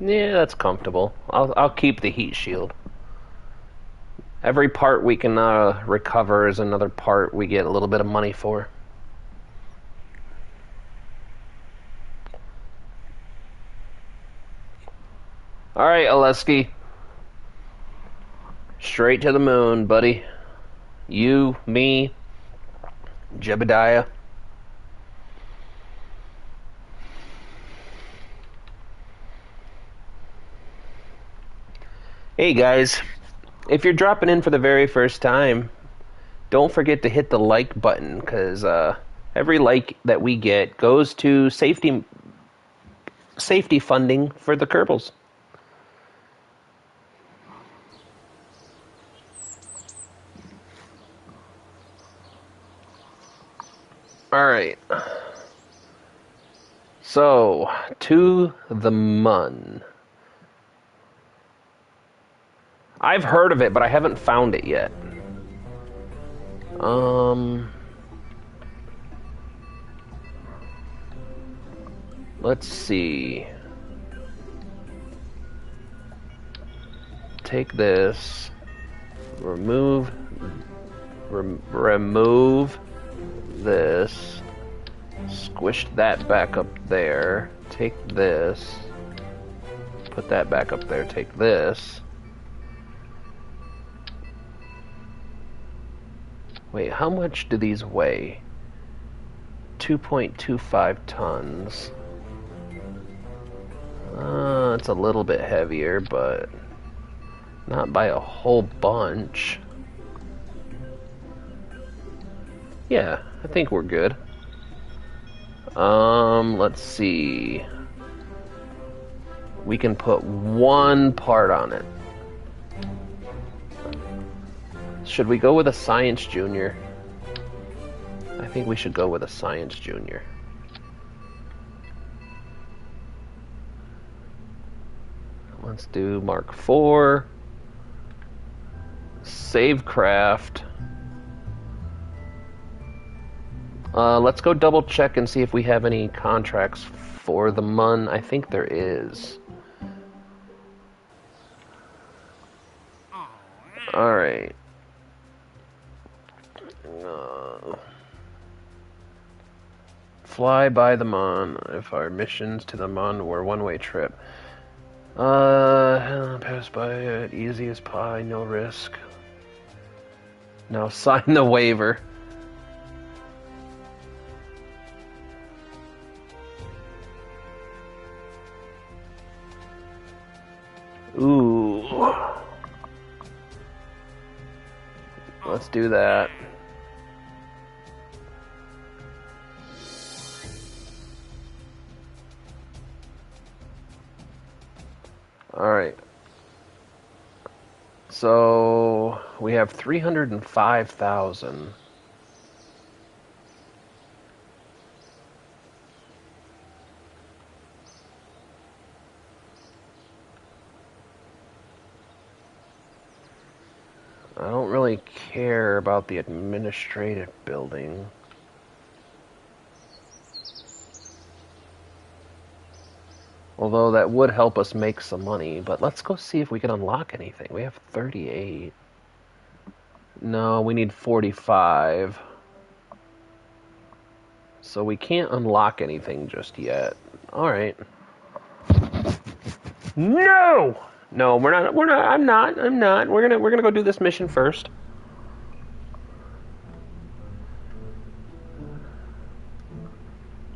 Yeah, that's comfortable. I'll keep the heat shield. Every part we can recover is another part we get a little bit of money for. All right, Oleski. Straight to the moon, buddy. You, me, Jebediah. Hey, guys. If you're dropping in for the very first time, don't forget to hit the like button, because every like that we get goes to safety funding for the Kerbals. Alright. So, to the Mun. I've heard of it, but I haven't found it yet. Let's see. Take this. Remove this. Squish that back up there. Take this. Put that back up there. Take this. Wait, how much do these weigh? 2.25 tons. It's a little bit heavier, but not by a whole bunch. Yeah, I think we're good. Let's see. We can put one part on it. Should we go with a Science Junior? think we should go with a science junior. Let's do Mark IV. Save craft. Let's go double check and see if we have any contracts for the Mun. I think there is. Alright. Fly by the Mun. If our missions to the Mun were one-way trip. Pass by it. Easy as pie, no risk. Now sign the waiver. Ooh. Let's do that. Alright. So we have 305,000. I don't really care about the administrative building. Although that would help us make some money, but let's go see if we can unlock anything. We have 38. No, we need 45. So we can't unlock anything just yet. Alright. No! No, we're not, I'm not. We're gonna go do this mission first.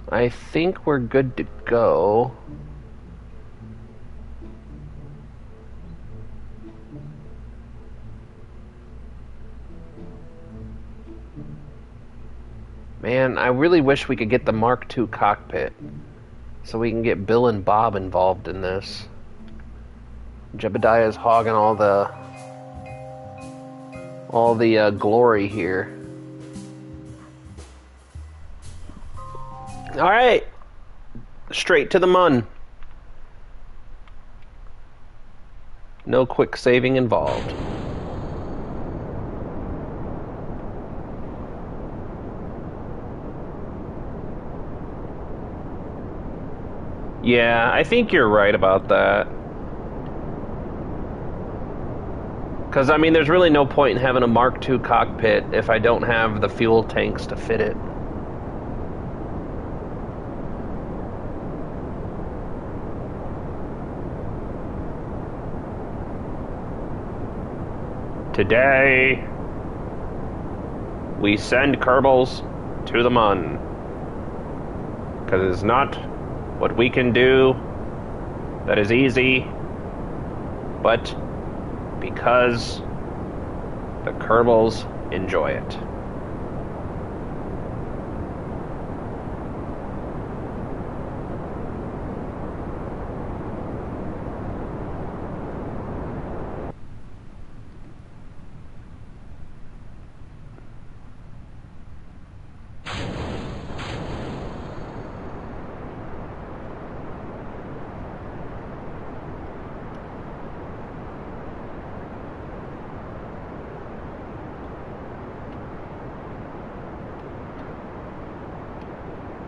I think we're good to go. Man, I really wish we could get the Mark II cockpit so we can get Bill and Bob involved in this. Jebediah's hogging all the glory here. All right, straight to the Mun. No quick saving involved. Yeah, I think you're right about that. Because, I mean, there's really no point in having a Mark II cockpit if I don't have the fuel tanks to fit it. Today, we send Kerbals to the Mun. Because it's not what we can do that is easy, but because the Kerbals enjoy it.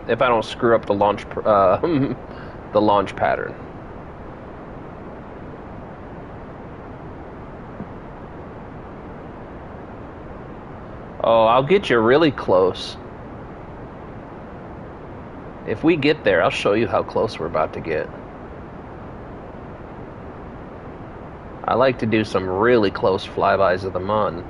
If I don't screw up the launch, the launch pattern. Oh, I'll get you really close. If we get there, I'll show you how close we're about to get. I like to do some really close flybys of the Mun.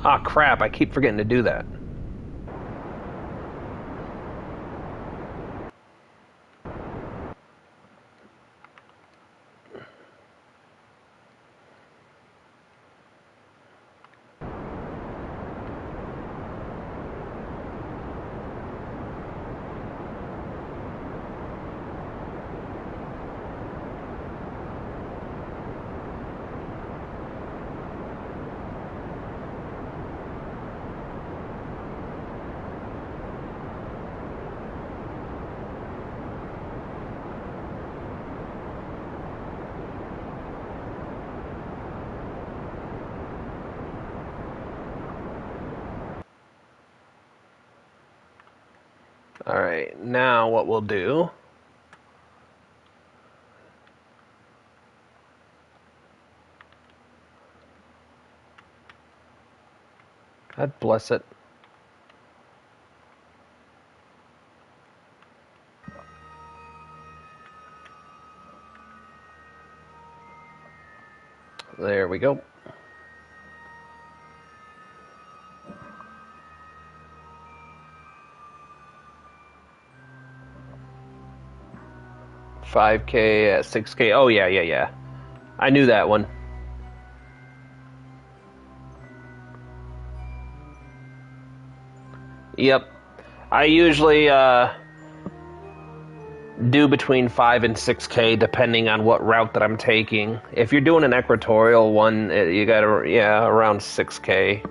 Ah, crap, I keep forgetting to do that. Alright, now what we'll do... God bless it. There we go. $5K at $6K. Oh, yeah. I knew that one. Yep. I usually do between 5 and 6K depending on what route that I'm taking. If you're doing an equatorial one, you got around 6K.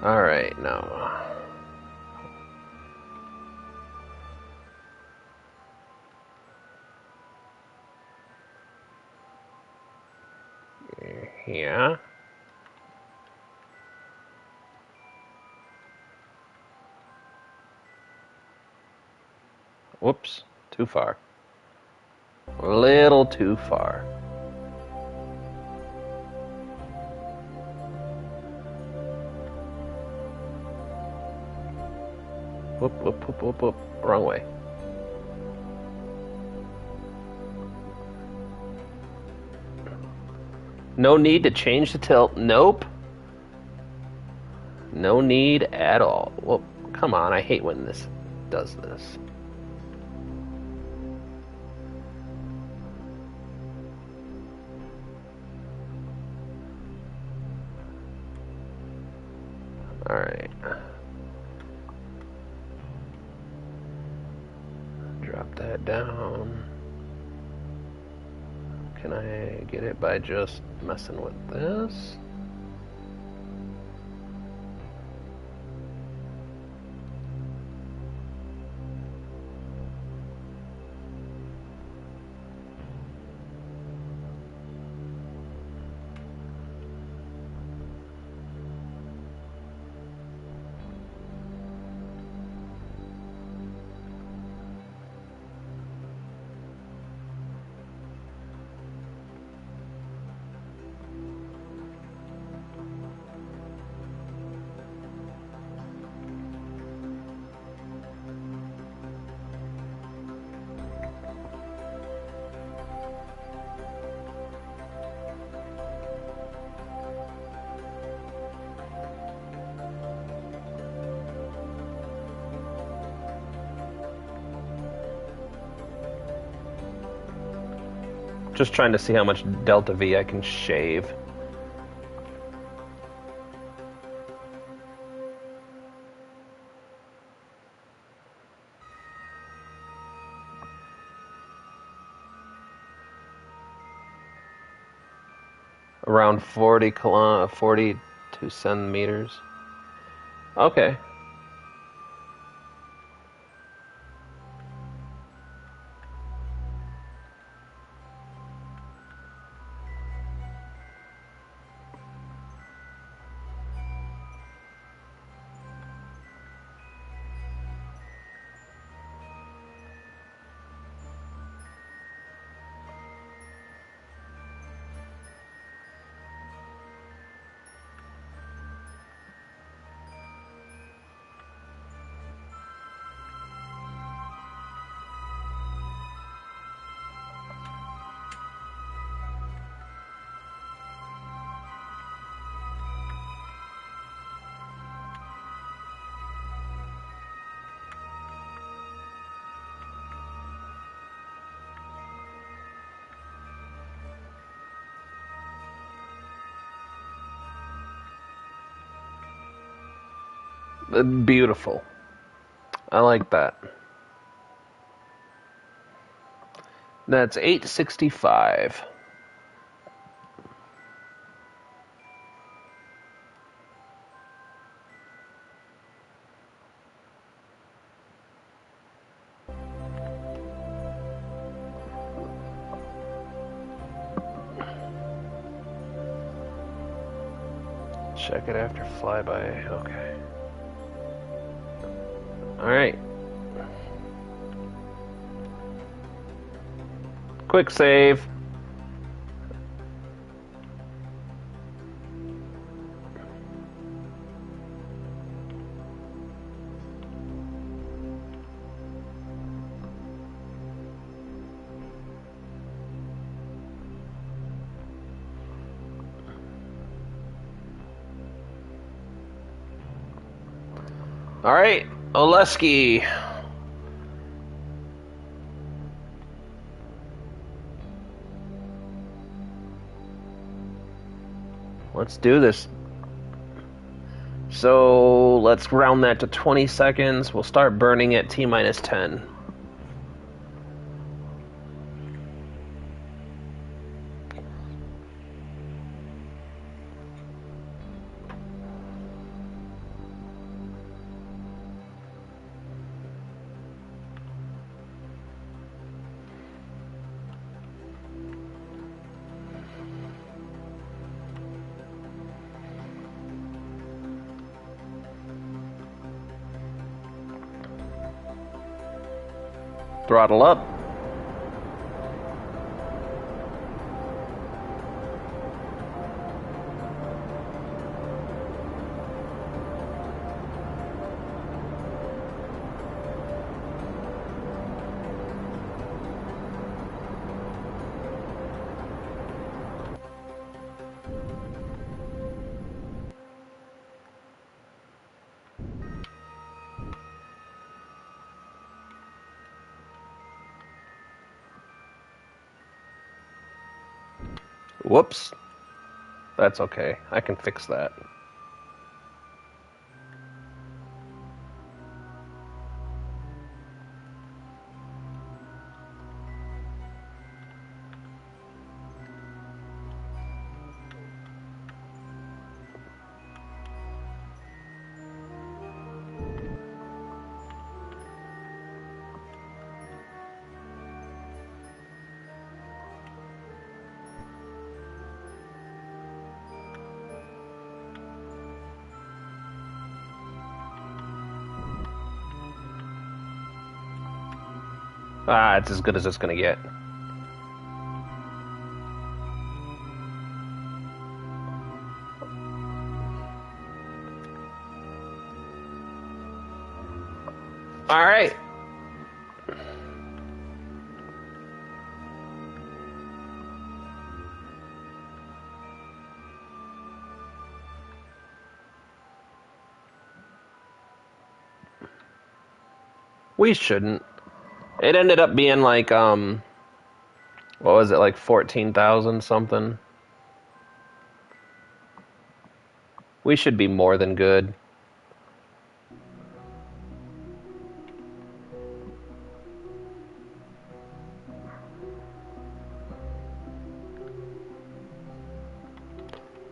Alright, now. Yeah. Whoops, too far. A little too far. Whoop. Wrong way. No need to change the tilt. Nope. No need at all. Well, come on. I hate when this does this. Alright. Drop that down. Can I get it by just messing with this? Just trying to see how much delta V I can shave. Around 42 centimeters. Okay. Beautiful. I like that. That's 865. Check it after flyby. Okay. Alright. Quick save. Alright, Oleski. Let's do this. So let's round that to 20 seconds. We'll start burning at T minus 10. Throttle up. Whoops. That's okay. I can fix that. Ah, it's as good as it's gonna get. Alright. We shouldn't. It ended up being like, what was it, like 14,000 something? We should be more than good.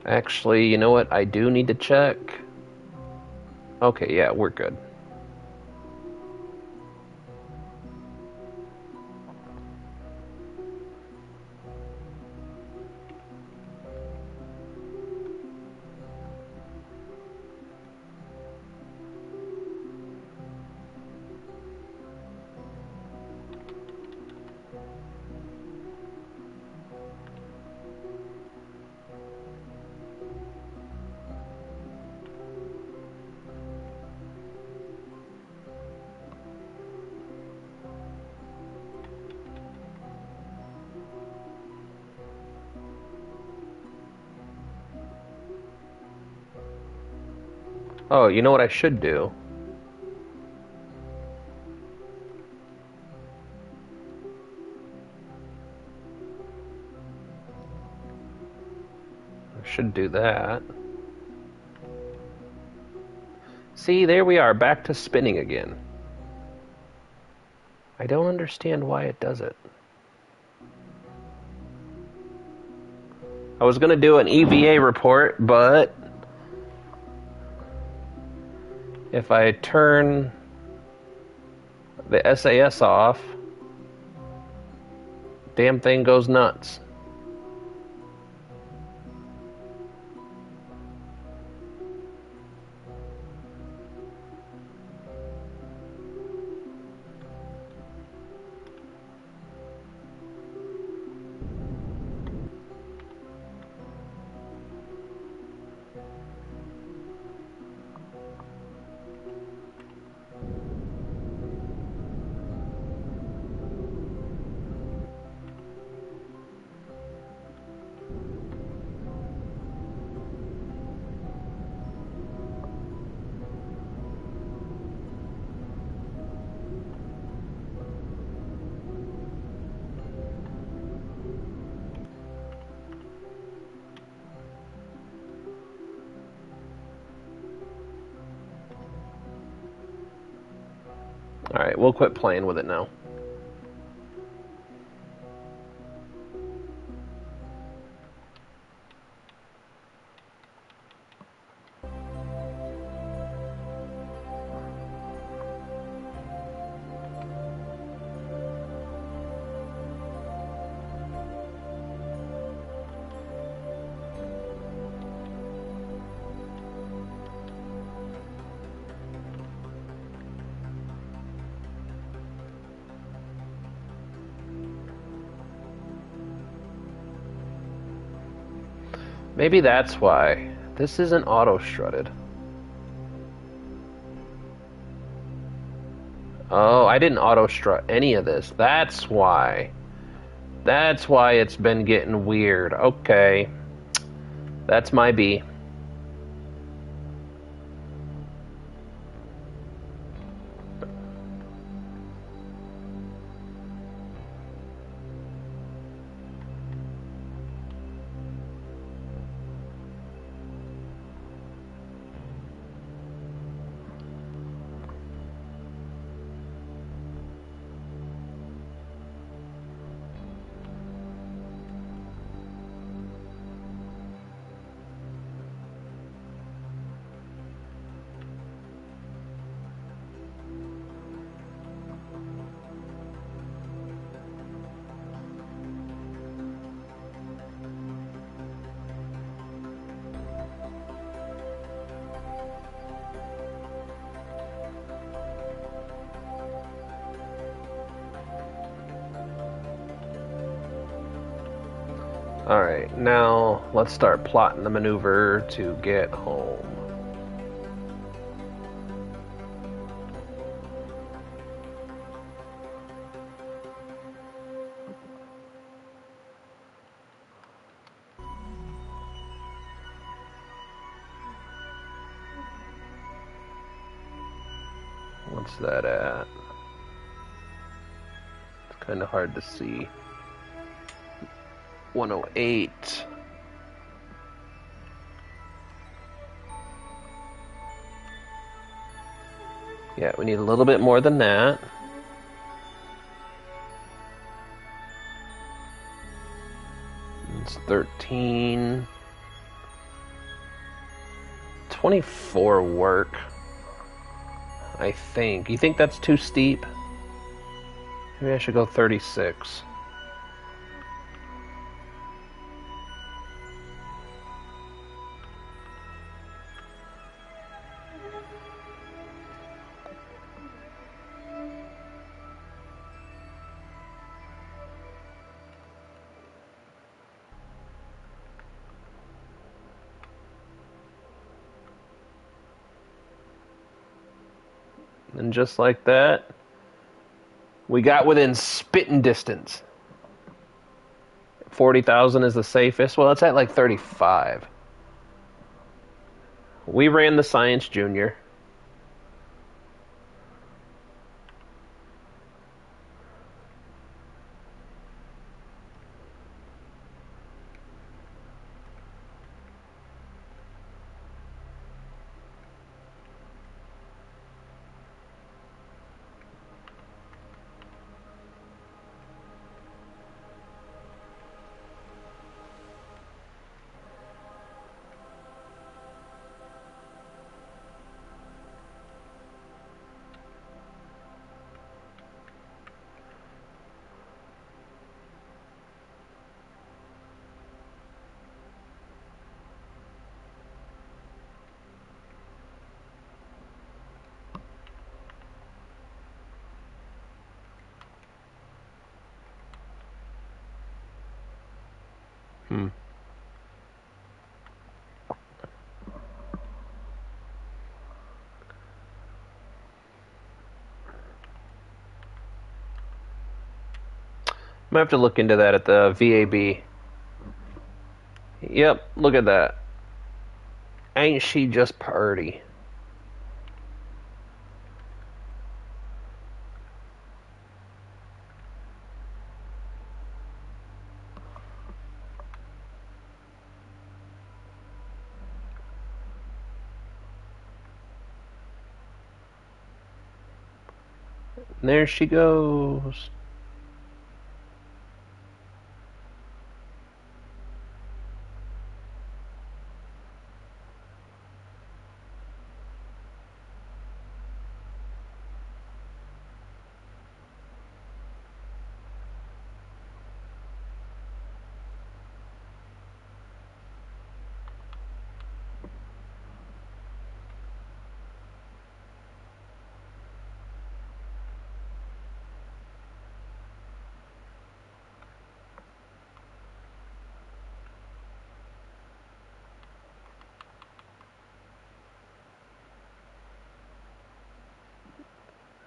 Actually, you know what? I do need to check. Okay, yeah, we're good. Oh, you know what I should do? I should do that. See, there we are, back to spinning again. I don't understand why it does it. I was going to do an EVA report, but if I turn the SAS off, damn thing goes nuts. Alright, we'll quit playing with it now. Maybe that's why. This isn't auto-strutted. Oh, I didn't auto-strut any of this. That's why. That's why it's been getting weird. Okay. That's my B. Alright, now let's start plotting the maneuver to get home. What's that at? It's kind of hard to see. 108. Yeah, we need a little bit more than that. It's 13. 24 work, I think. You think that's too steep? Maybe I should go 36. And just like that, we got within spitting distance. 40,000 is the safest. Well, it's at like 35. We ran the Science Junior. Might have to look into that at the VAB. Yep, look at that. Ain't she just purty? There she goes.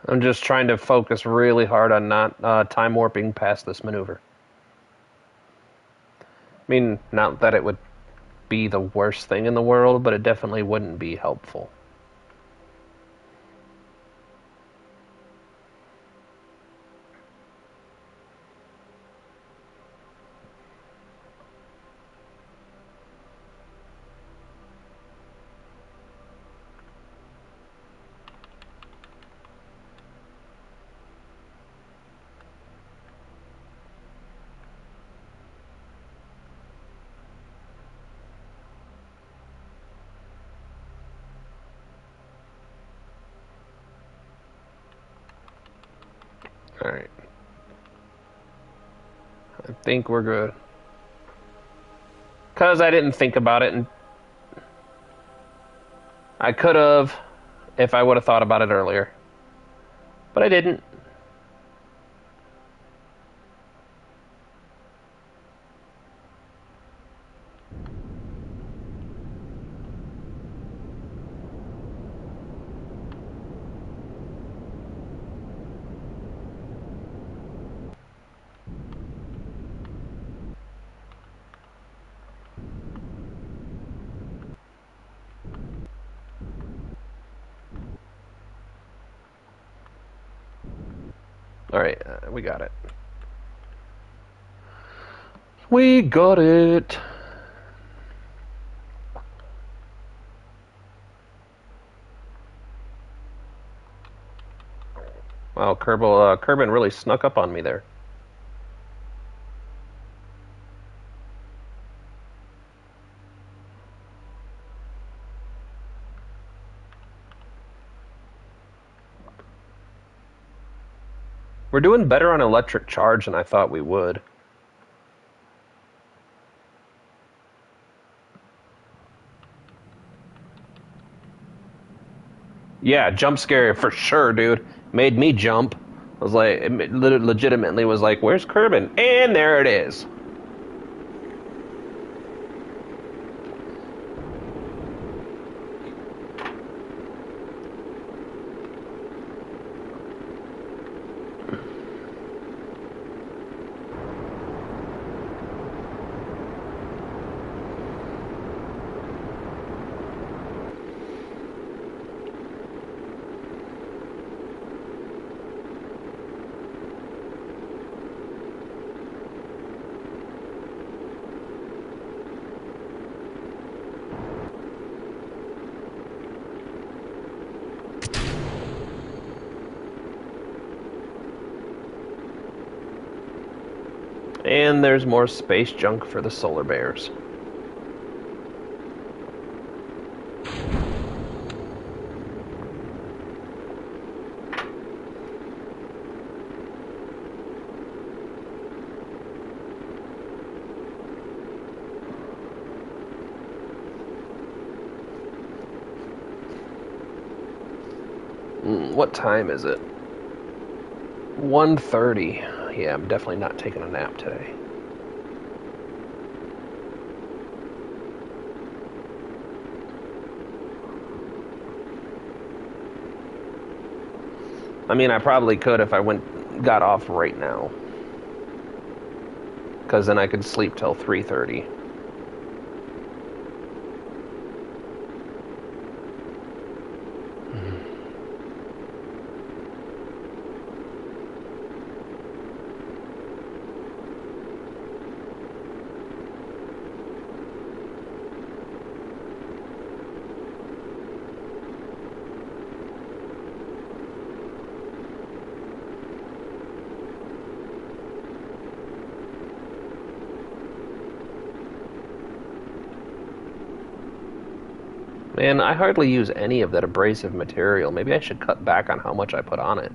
I'm just trying to focus really hard on not time warping past this maneuver. I mean, not that it would be the worst thing in the world, but it definitely wouldn't be helpful. Alright. I think we're good. Because I didn't think about it, and I could have if I would have thought about it earlier. But I didn't. Alright, we got it. We got it. Wow, Kerbin really snuck up on me there. We're doing better on electric charge than I thought we would. Yeah, jump scare for sure, dude. Made me jump. I was like, it legitimately was like, where's Kerbin? And there it is. And there's more space junk for the solar bears. What time is it? 1:30. Yeah, I'm definitely not taking a nap today. I mean, I probably could if I got off right now. Because then I could sleep till 3:30. Man, I hardly use any of that abrasive material. Maybe I should cut back on how much I put on it.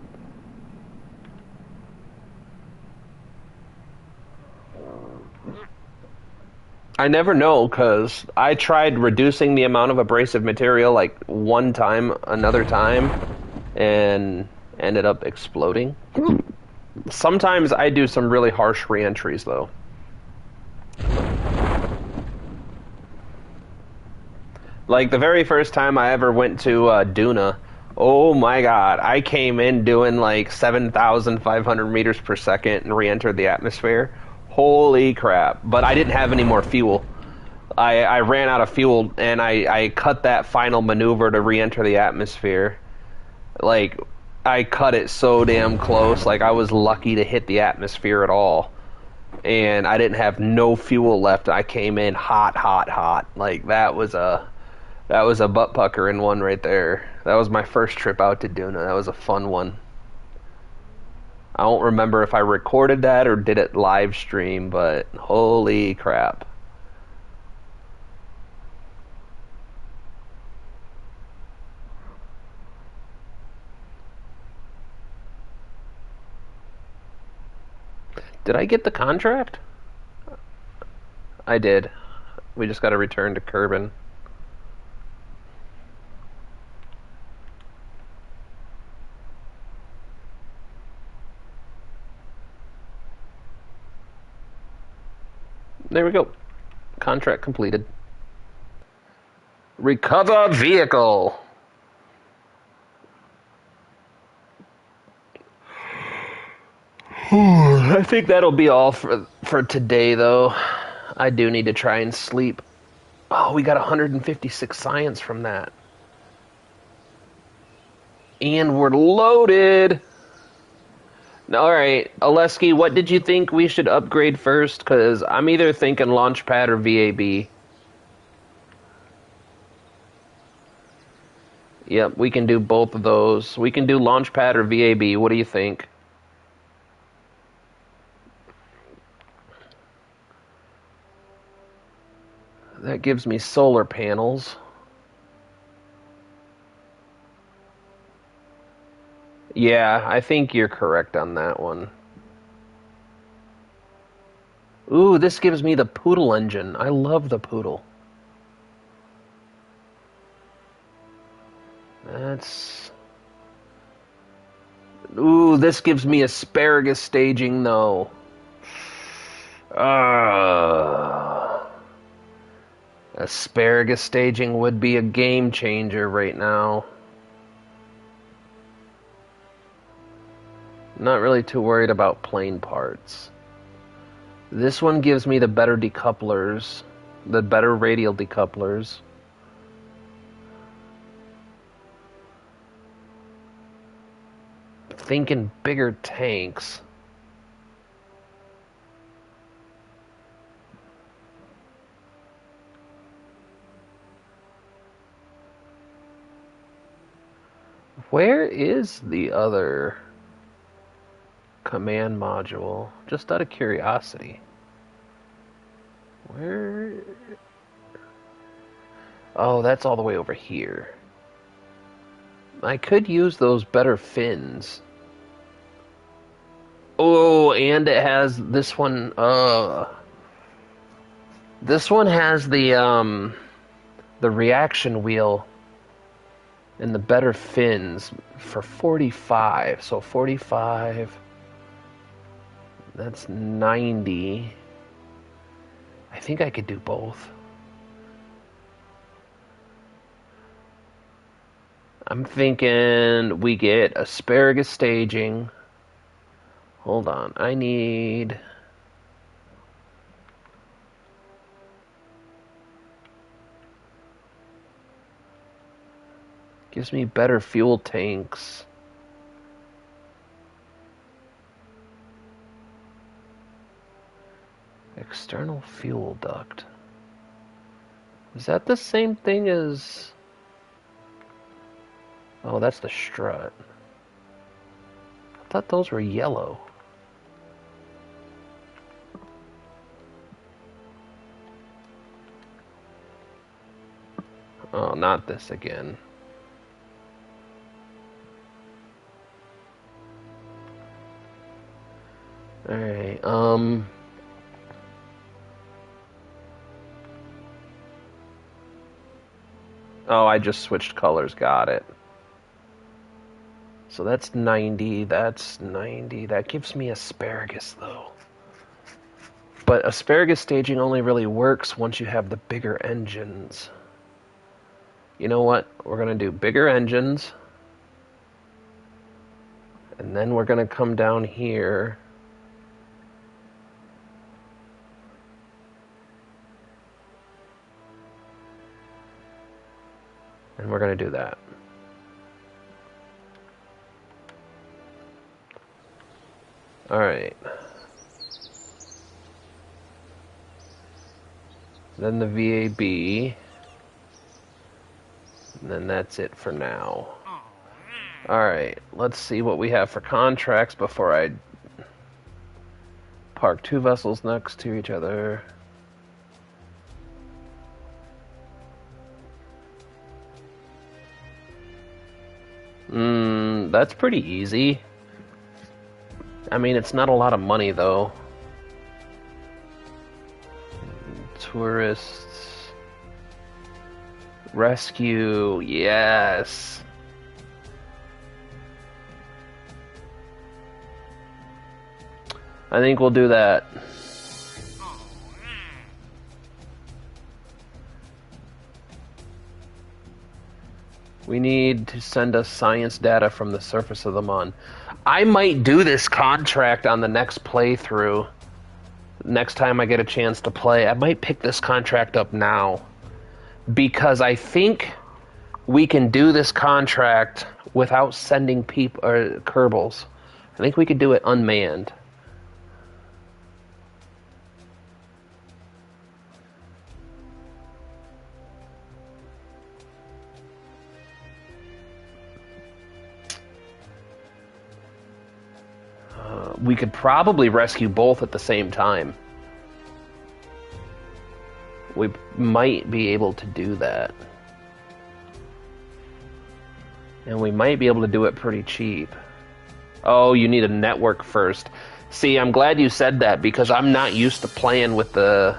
I never know, because I tried reducing the amount of abrasive material like one time, another time, and ended up exploding. Sometimes I do some really harsh reentries, though. Like the very first time I ever went to Duna, oh my god, I came in doing like 7,500 meters per second and re-entered the atmosphere. Holy crap. But I didn't have any more fuel. I ran out of fuel and I cut that final maneuver to re-enter the atmosphere. Like, I cut it so damn close. Like, I was lucky to hit the atmosphere at all. And I didn't have no fuel left. I came in hot, hot, hot. Like, that was a butt pucker in one right there. That was my first trip out to Duna. That was a fun one. I don't remember if I recorded that or did it live stream, but holy crap. Did I get the contract? I did. We just got to return to Kerbin. There we go. Contract completed. Recover vehicle. I think that'll be all for today, though. I do need to try and sleep. Oh, we got 156 science from that. And we're loaded. All right, Oleski, what did you think we should upgrade first? Because I'm either thinking Launchpad or VAB. Yep, we can do both of those. We can do Launchpad or VAB. What do you think? That gives me solar panels. Yeah, I think you're correct on that one. Ooh, this gives me the Poodle engine. I love the Poodle. That's... Ooh, this gives me asparagus staging, though. Asparagus staging would be a game changer right now. Not really too worried about plane parts. This one gives me the better decouplers, the better radial decouplers. Thinking bigger tanks. Where is the other command module? Just out of curiosity. Where? Oh, that's all the way over here. I could use those better fins. Oh, and it has this one. This one has the reaction wheel and the better fins for 45. So 45. That's 90. I think I could do both. I'm thinking we get asparagus staging. Hold on, I need... Gives me better fuel tanks. External fuel duct. Is that the same thing as... Oh, that's the strut. I thought those were yellow. Oh, not this again. Alright, oh, I just switched colors, got it. So that's 90, that's 90. That gives me asparagus, though. But asparagus staging only really works once you have the bigger engines. You know what? We're going to do bigger engines. And then we're going to come down here. And we're going to do that. All right. Then the VAB. And then that's it for now. All right. Let's see what we have for contracts before I park two vessels next to each other. That's pretty easy. I mean, it's not a lot of money, though. Tourists. Rescue. Yes. I think we'll do that. We need to send us science data from the surface of the Mun. I might do this contract on the next playthrough. Next time I get a chance to play, I might pick this contract up now. Because I think we can do this contract without sending people or Kerbals. I think we could do it unmanned. We could probably rescue both at the same time. We might be able to do that. And we might be able to do it pretty cheap. Oh, you need a network first. See, I'm glad you said that because I'm not used to playing with the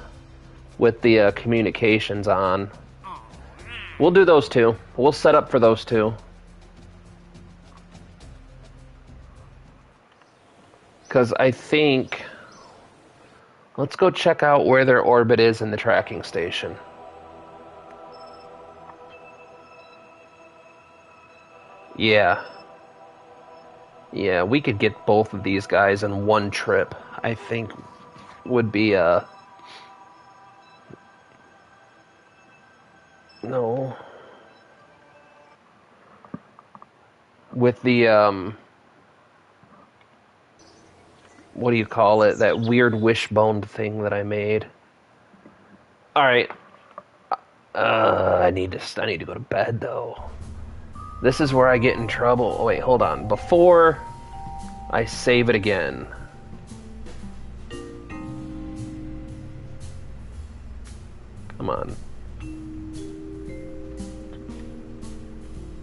communications on. We'll do those two. We'll set up for those two. Because I think... Let's go check out where their orbit is in the tracking station. Yeah. Yeah, we could get both of these guys in one trip. I think would be no. With the what do you call it? That weird wishbone thing that I made. All right. I need to go to bed though. This is where I get in trouble. Oh wait, hold on. Before I save it again. Come on.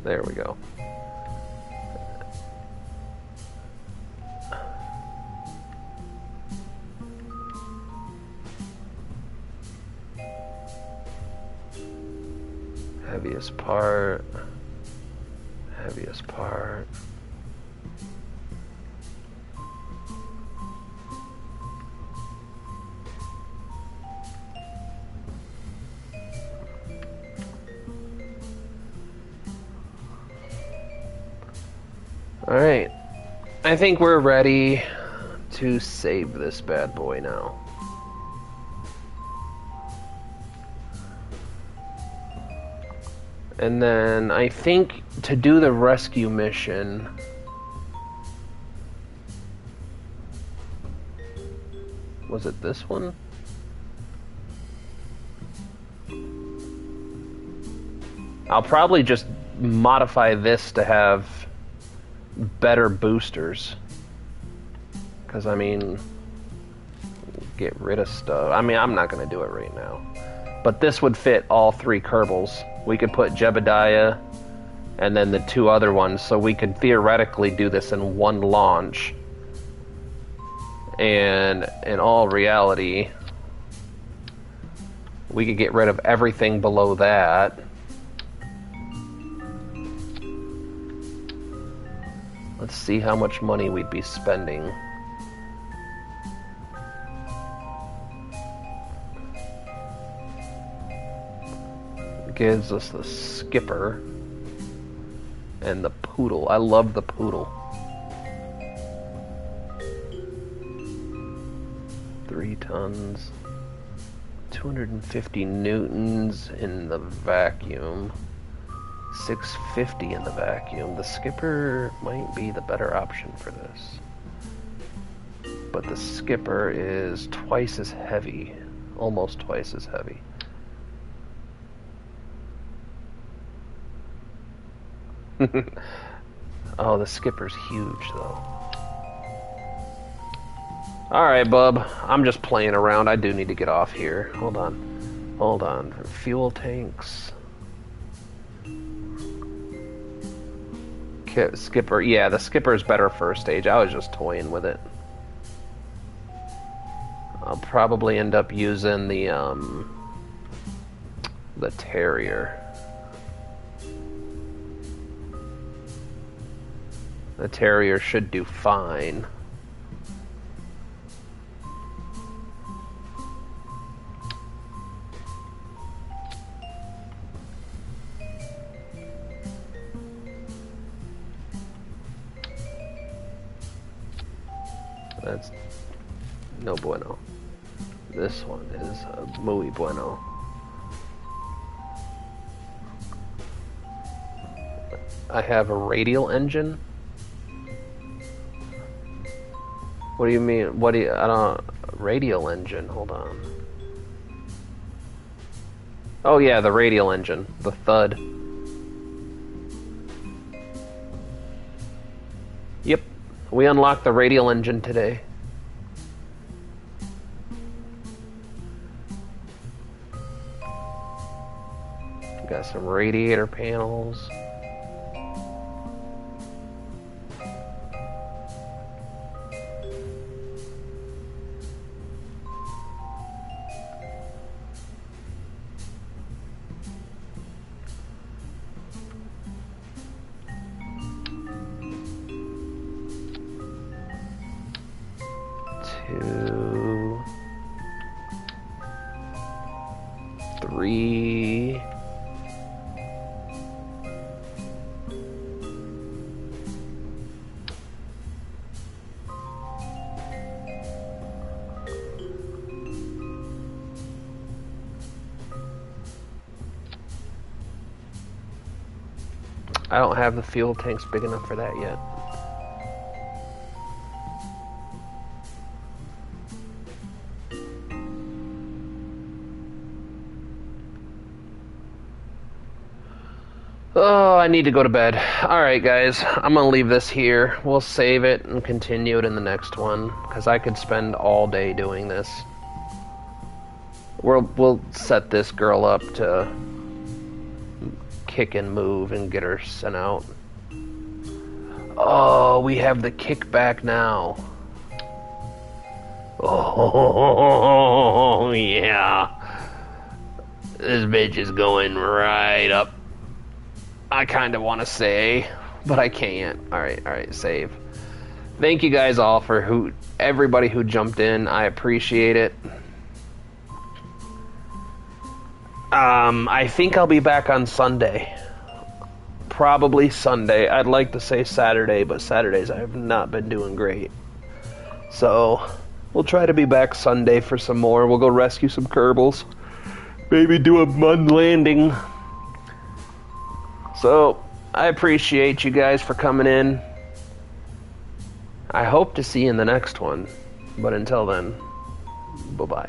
There we go. Heaviest part. Heaviest part. Alright. I think we're ready to save this bad boy now. And then I think to do the rescue mission, was it this one? I'll probably just modify this to have better boosters. Because, I mean, get rid of stuff. I mean, I'm not going to do it right now. But this would fit all 3 Kerbals. We could put Jebediah and then the 2 other ones, so we could theoretically do this in one launch. And in all reality, we could get rid of everything below that. Let's see how much money we'd be spending. Gives us the skipper and the poodle. I love the poodle. 3 tons. 250 newtons in the vacuum. 650 in the vacuum. The skipper might be the better option for this. But the skipper is twice as heavy. Almost twice as heavy. Oh, the skipper's huge, though. Alright, bub. I'm just playing around. I do need to get off here. Hold on. Hold on. Fuel tanks. Skipper. Yeah, the skipper's better first stage. I was just toying with it. I'll probably end up using the Terrier. The Terrier should do fine. That's no bueno. This one is muy bueno. I have a radial engine. What do you mean? What do you, I don't, radial engine, hold on. Oh yeah, the radial engine, the thud. Yep, we unlocked the radial engine today. Got some radiator panels. I don't have the fuel tanks big enough for that yet. Oh, I need to go to bed. Alright guys, I'm gonna leave this here. We'll save it and continue it in the next one, because I could spend all day doing this. We'll set this girl up to kick and move and get her sent out. Oh, we have the kickback now. Oh, yeah. This bitch is going right up. I kind of want to say, but I can't. Alright, save. Thank you guys all for everybody who jumped in. I appreciate it. I think I'll be back on Sunday. probably Sunday. I'd like to say Saturday, but Saturdays I have not been doing great. So, we'll try to be back Sunday for some more. We'll go rescue some Kerbals. Maybe do a mud landing. So, I appreciate you guys for coming in. I hope to see you in the next one. But until then, bye-bye.